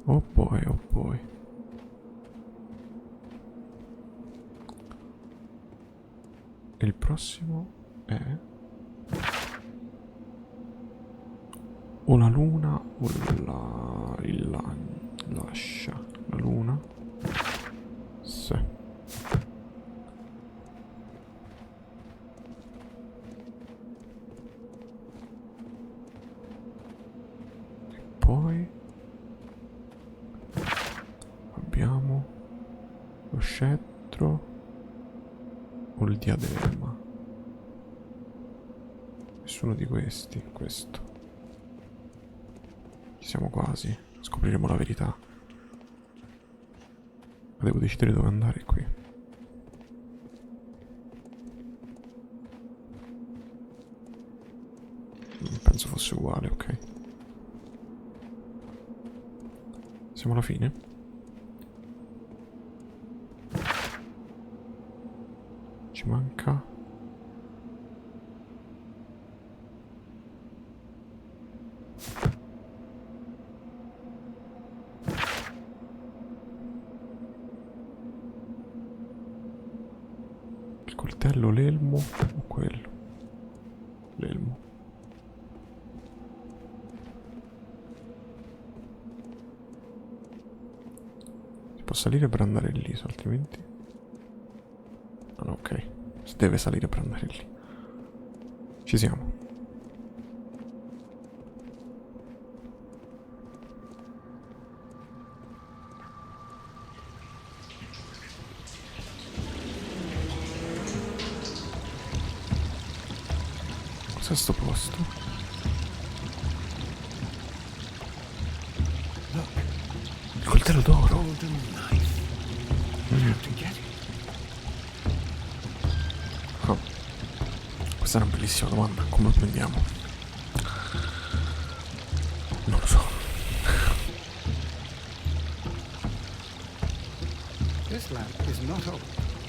Oh boy, oh boy. E il prossimo è o la luna o l'ascia. La luna? Sì. E poi abbiamo lo scettro o il diadema. Nessuno di questi. Questo. Ci siamo quasi. Scopriremo la verità. Ma devo decidere dove andare qui. Penso fosse uguale, ok. Siamo alla fine. Ci manca il coltello, l'elmo o quello? L'elmo. Si può salire per andare lì, altrimenti. Ah no, ok. Si deve salire per andare lì. Ci siamo. Cos'è sto posto? Il coltello d'oro. Golden knife. How to get it? Oh. Questa è una bellissima domanda. Come lo prendiamo? Non lo so. This lamp is not old.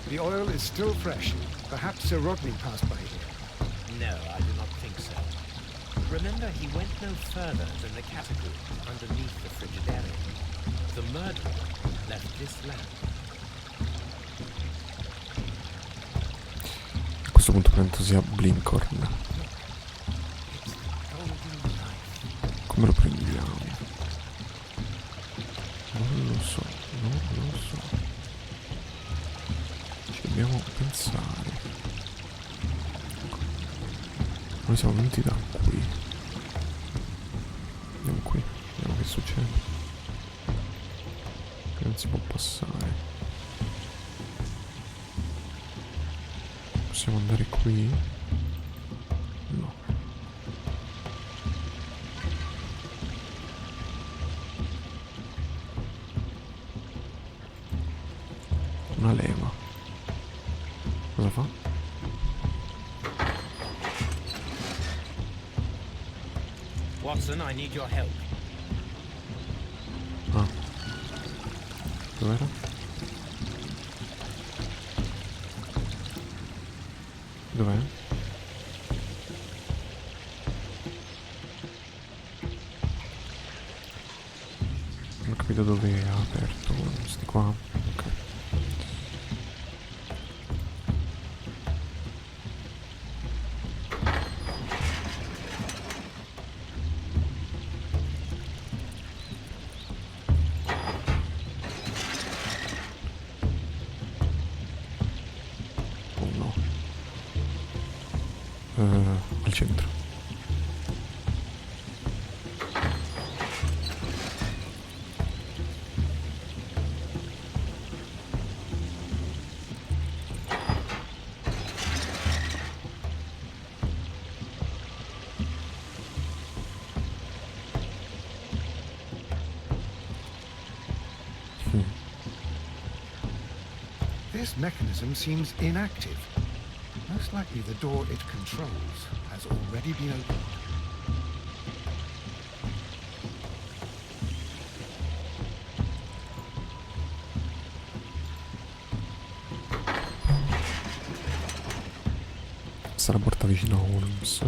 The oil is still fresh. Perhaps Sir Rodney passed by here. No, I do not think so. Remember, he went no further than the catacomb underneath the Frigidarium. The murderer left this lamp. A questo punto penso sia Blinkhorn. Come lo prendiamo? Non lo so, non lo so. Ci dobbiamo pensare. Noi siamo venuti da qui. Andiamo qui, vediamo che succede. Qui non si può passare. Possiamo andare qui? No. Una leva. Cosa fa? Watson, I need your help. Ah. Dov'era? Dov'è? Non ho capito dove è aperto. Sti qua. Ok. Oh no. Al centro. This mechanism seems inactive. Most likely the door it controls has already been opened. Sarà porta vicino a Holmes.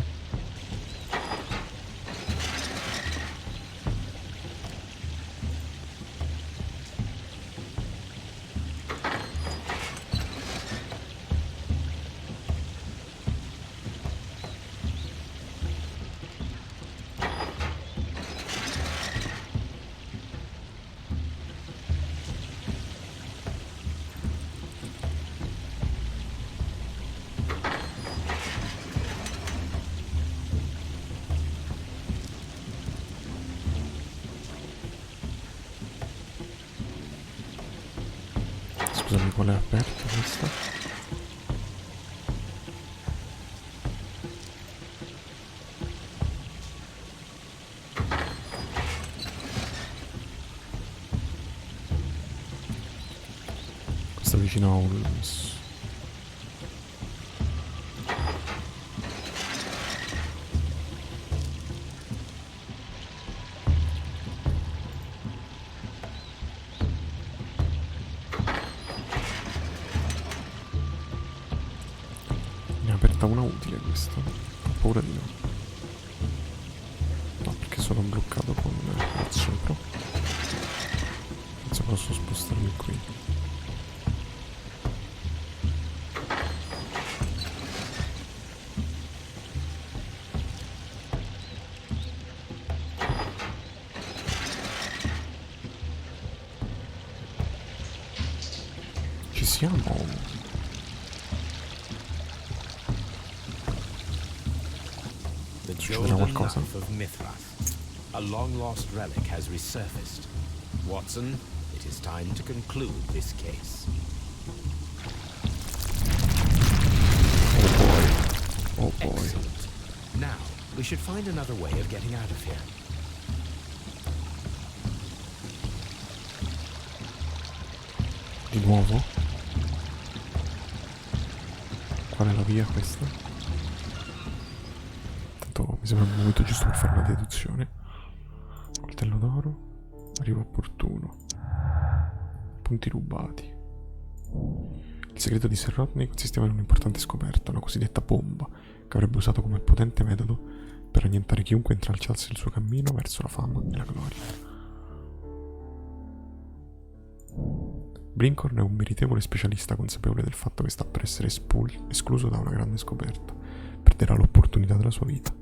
Scusami, qual è aperta questa? Questa vicino a Holmes. Ne è aperta una utile questa. Ho paura di no. No, perché sono bloccato con il sopra. Penso posso spostarmi qui. Ci siamo. The Succederà golden qualcosa? knife of Mithras. A long-lost relic has resurfaced. Watson, it is time to conclude this case. Oh boy. Excellent. Now, we should find another way of getting out of here. Di nuovo? Qual è la via questa? Tanto mi sembra il momento giusto per fare una deduzione. Coltello d'oro. Arrivo opportuno. Punti rubati. Il segreto di Sherlock consisteva in un'importante scoperta, una cosiddetta bomba, che avrebbe usato come potente metodo per annientare chiunque intralciasse il suo cammino verso la fama e la gloria. Brinkhorn è un meritevole specialista consapevole del fatto che sta per essere escluso da una grande scoperta. Perderà l'opportunità della sua vita.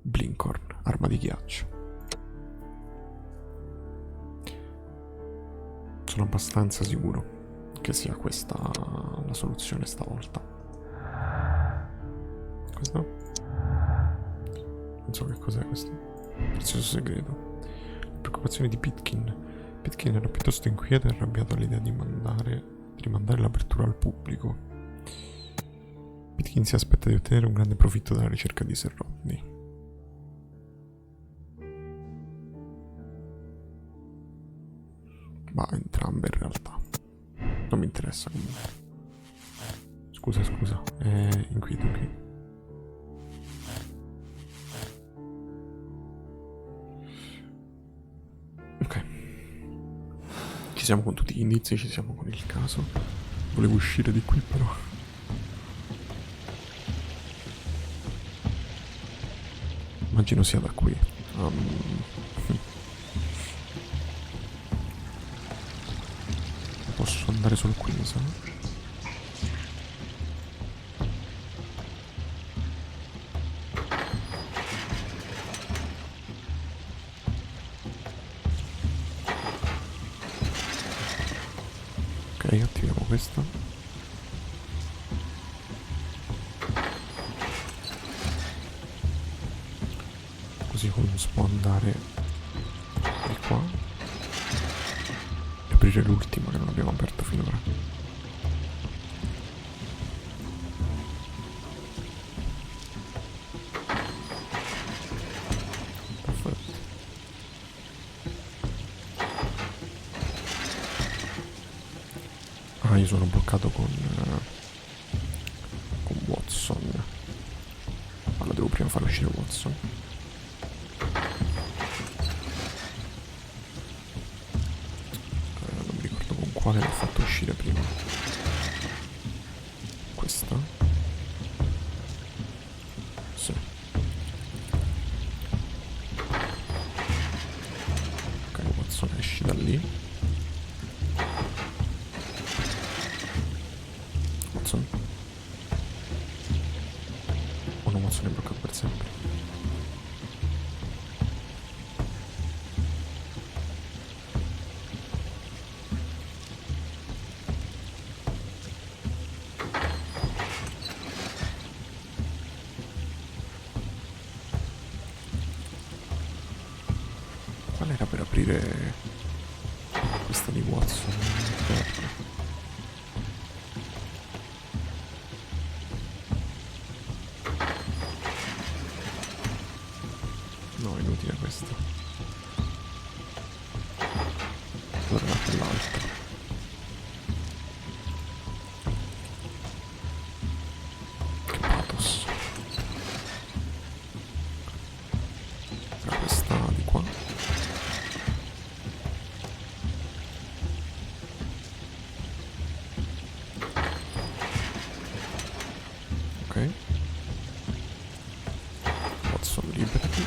Brinkhorn, arma di ghiaccio. Sono abbastanza sicuro che sia questa la soluzione stavolta. Questo? Non so che cos'è questo. Prezioso segreto. Le preoccupazioni di Pitkin. Pitkin era piuttosto inquieto e arrabbiato all'idea di rimandare l'apertura al pubblico. Pitkin si aspetta di ottenere un grande profitto dalla ricerca di Sir Rodney. Ma entrambe in realtà. Non mi interessa comunque. Scusa. Inquieto. Ok. Ci siamo con tutti gli indizi, ci siamo con il caso. Volevo uscire di qui però. Immagino sia da qui. Posso andare solo qui, mi sa? Ok, attiviamo questa. Così Holmes può andare di qua e aprire l'ultima che non abbiamo aperto finora. Perfetto. Ah, io sono bloccato con Watson. Allora devo prima far uscire Watson. Non mi ricordo con quale l'ho fatto uscire prima. Questa? Sì. Ok, Watson, esci da lì. Watson. Oh no, Watson è bloccato per sempre. Qual era per aprire questa di Watson? Non mi ricordo. No, è inutile questo. Allora va quell'altro. Che pathos. Era questa di qua. Ok. Watson, liberati.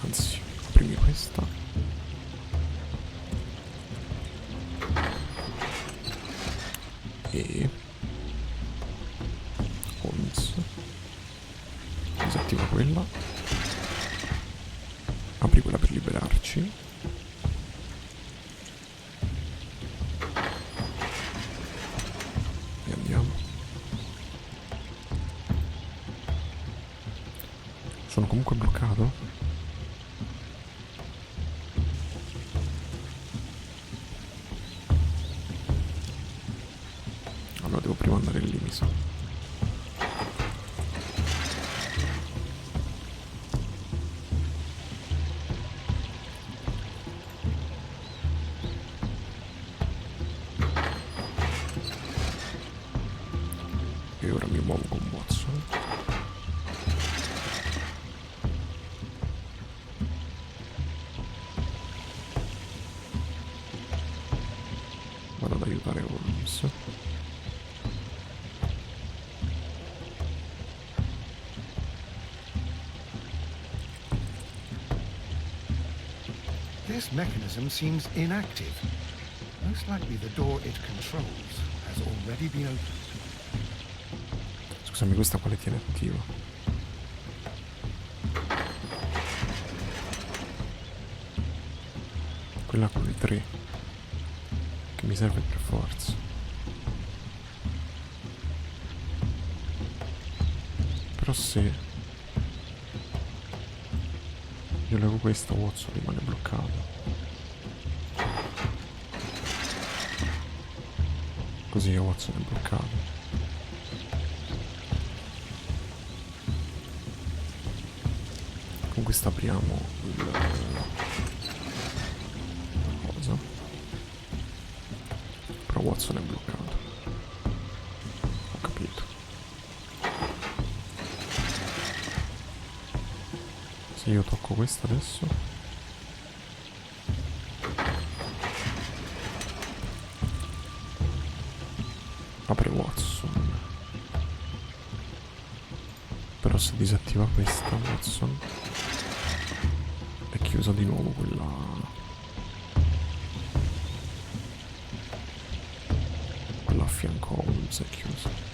Anzi, aprimi questa. E Holmes disattiva quella. Apri quella per liberarci. E andiamo. Sono comunque bloccato. Allora devo prima andare lì, mi sa. E ora mi muovo con Watson. Vado ad aiutare Holmes. This mechanism seems inactive. Most likely the door it controls has already been opened. Scusami, questa quale tiene attiva? Quella con le 3. Che mi serve per forza. Però se io levo questa, Watson rimane bloccato. Così Watson è bloccato. Con questa apriamo la cosa. Però Watson è bloccato. Ho capito. Se io tocco questa adesso, apre Watson. Però se disattiva questa, Watson è chiusa di nuovo quella a fianco a Holmes è chiusa.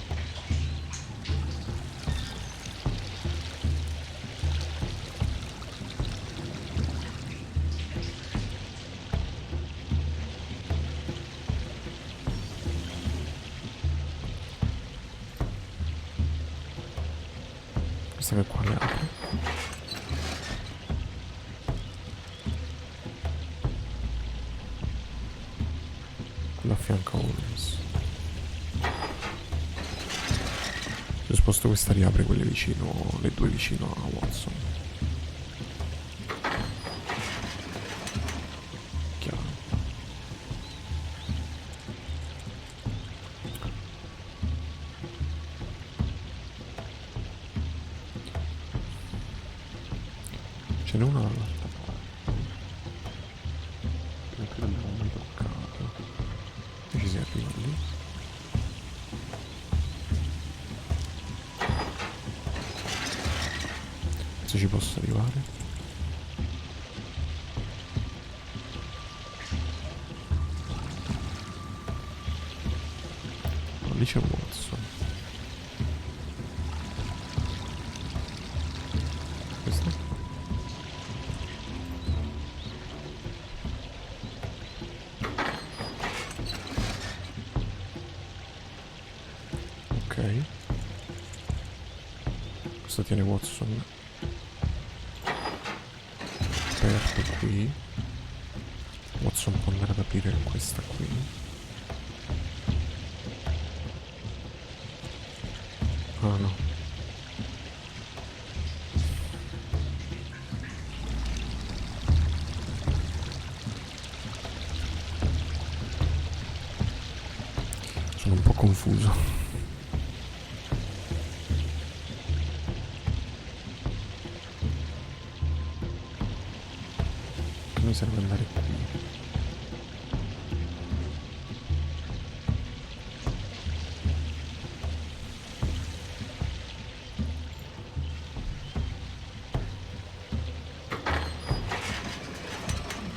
Questa che qua le apre. Quella a fianco a Holmes. Se sposto questa riapre quelle vicino, le due vicino a Watson. Chiaro. Ce n'è una dall'altra parte. Non credo abbiamo mai toccato. E ci si arriva lì. Se ci posso arrivare. No, lì c'è Watson. Questa? Ok. Questo tiene Watson aperto qui. Watson può andare ad aprire questa qui. Ah no. Sono un po' confuso. Mi serve andare qui.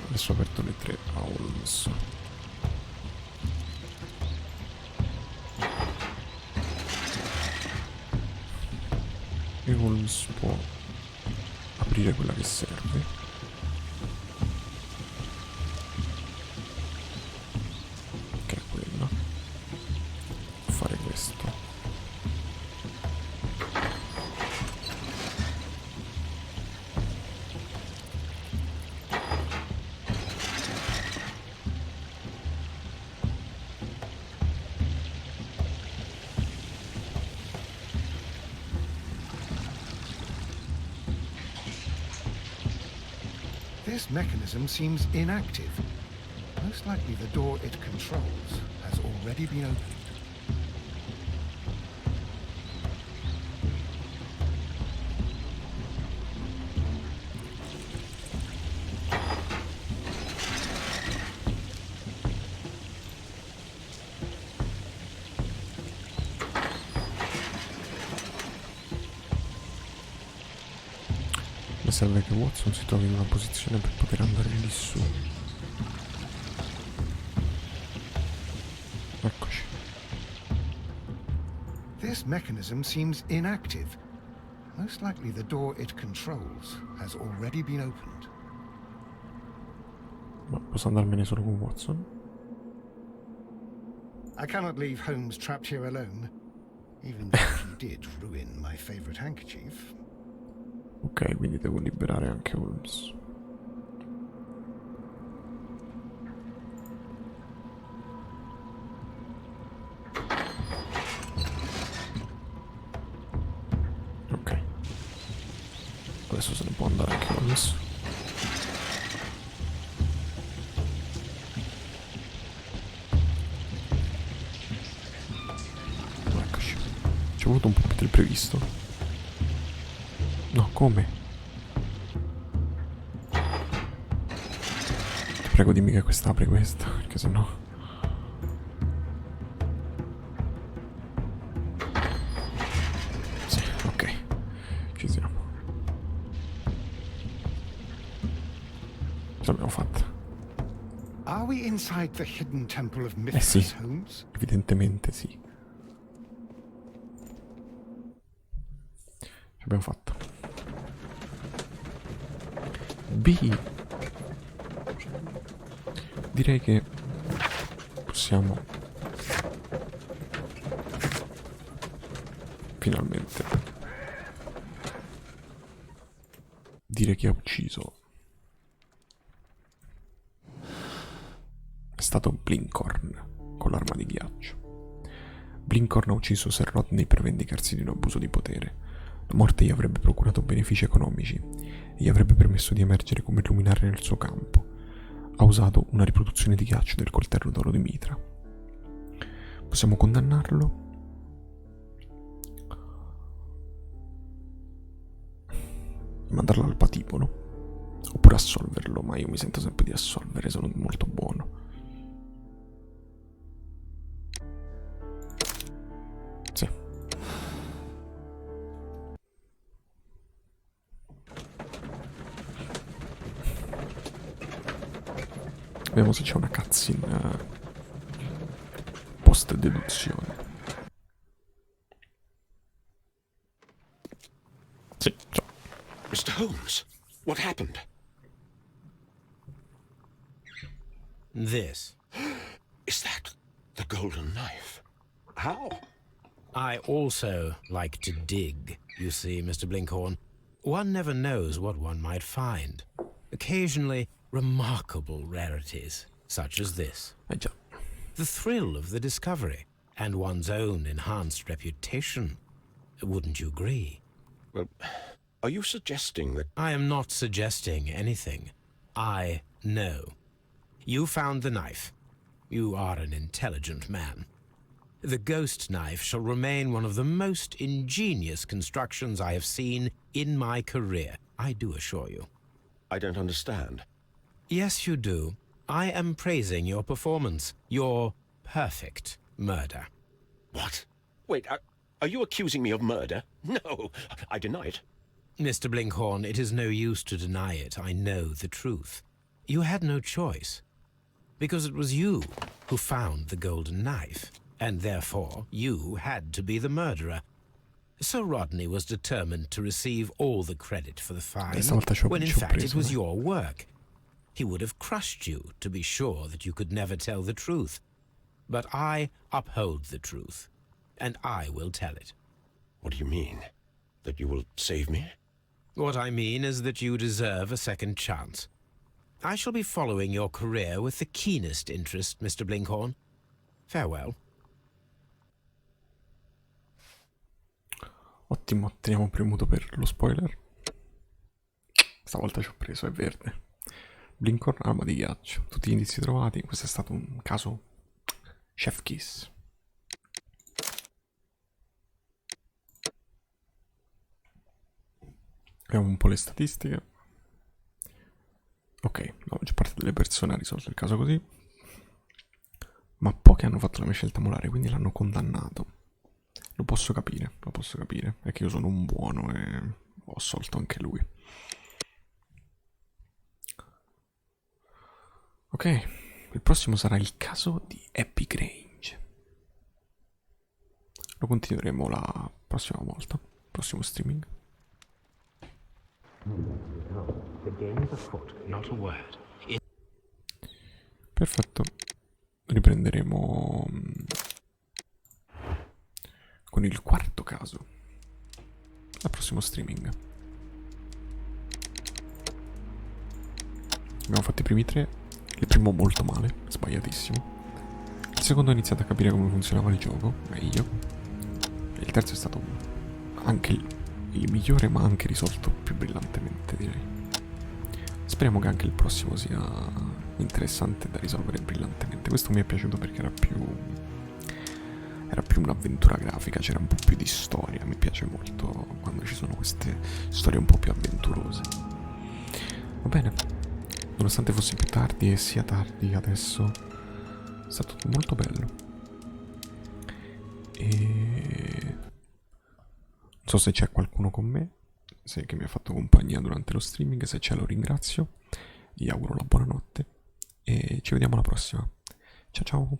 Adesso ho aperto le 3 a Holmes. E Holmes può aprire quella che serve. This mechanism seems inactive. Most likely the door it controls has already been opened. serve che Watson si trovi in una posizione per poter andare lì su. Eccoci. This mechanism seems inactive. Most likely the door it controls has already been opened. Ma posso andarmene solo con Watson? I cannot leave Holmes trapped here alone, even though he did ruin my favorite handkerchief. Ok, quindi devo liberare anche Holmes. Ok. Adesso se ne può andare anche Holmes. Eccoci. Ci è voluto un po' più del previsto. No, come? Ti prego dimmi che questa apre questa, perché sennò... Sì, ok. Ci siamo. Ce l'abbiamo fatta. Are we inside the hidden temple of Sì, Mithras, Holmes? evidentemente sì. Ce l'abbiamo fatta. B. Direi che possiamo finalmente dire chi ha ucciso. È stato Blinkhorn con l'arma di ghiaccio. Blinkhorn ha ucciso Sir Rodney per vendicarsi di un abuso di potere. La morte gli avrebbe procurato benefici economici e gli avrebbe permesso di emergere come luminare nel suo campo. Ha usato una riproduzione di ghiaccio del coltello d'oro di Mitra. Possiamo condannarlo e mandarlo al patibolo, oppure assolverlo, ma io mi sento sempre di assolvere, sono molto buono. Sì. Vediamo se c'è una cutscene post deduzione. Sì, ciao. Mr. Holmes, what happened? This. Is that the golden knife? How? I also like to dig, you see, Mr. Blinkhorn. One never knows what one might find. Occasionally, remarkable rarities, such as this. Già. The thrill of the discovery, and one's own enhanced reputation. Wouldn't you agree? Well, are you suggesting that... I am not suggesting anything. I know. You found the knife. You are an intelligent man. The ghost knife shall remain one of the most ingenious constructions I have seen in my career, I do assure you. I don't understand. Yes, you do. I am praising your performance, your perfect murder. What? Wait, are you accusing me of murder? No, I deny it. Mr. Blinkhorn, it is no use to deny it. I know the truth. You had no choice. Because it was you who found the golden knife, and therefore you had to be the murderer. Sir Rodney was determined to receive all the credit for the find, when in fact it was your work. He would have crushed you to be sure that you could never tell the truth. But I uphold the truth, and I will tell it. What do you mean? That you will save me? What I mean is that you deserve a second chance. I shall be following your career with the keenest interest, Mr. Blinkhorn. Farewell. Ottimo, teniamo premuto per lo spoiler. Stavolta ci ho preso, è verde. Blinkhorn, arma di ghiaccio. Tutti gli indizi trovati. Questo è stato un caso Chef Kiss. Vediamo un po' le statistiche. Ok, la maggior parte delle persone ha risolto il caso così. Ma pochi hanno fatto la mia scelta morale, quindi l'hanno condannato. Lo posso capire. È che io sono un buono e ho assolto anche lui. Ok, il prossimo sarà il caso di Happy Grange. Lo continueremo la prossima volta, prossimo streaming. Perfetto, riprenderemo con il quarto caso al prossimo streaming. Abbiamo fatto i primi tre, il primo molto male, sbagliatissimo. Il secondo ho iniziato a capire come funzionava il gioco, meglio. E il terzo è stato anche il migliore, ma anche risolto più brillantemente, direi. Speriamo che anche il prossimo sia interessante da risolvere brillantemente. Questo mi è piaciuto perché era più un'avventura grafica, c'era un po' più di storia. Mi piace molto quando ci sono queste storie un po' più avventurose. Va bene, nonostante fosse più tardi e sia tardi adesso, è stato molto bello. E non so se c'è qualcuno con me, se che mi ha fatto compagnia durante lo streaming. Se c'è lo ringrazio, gli auguro la buonanotte e ci vediamo alla prossima. Ciao ciao.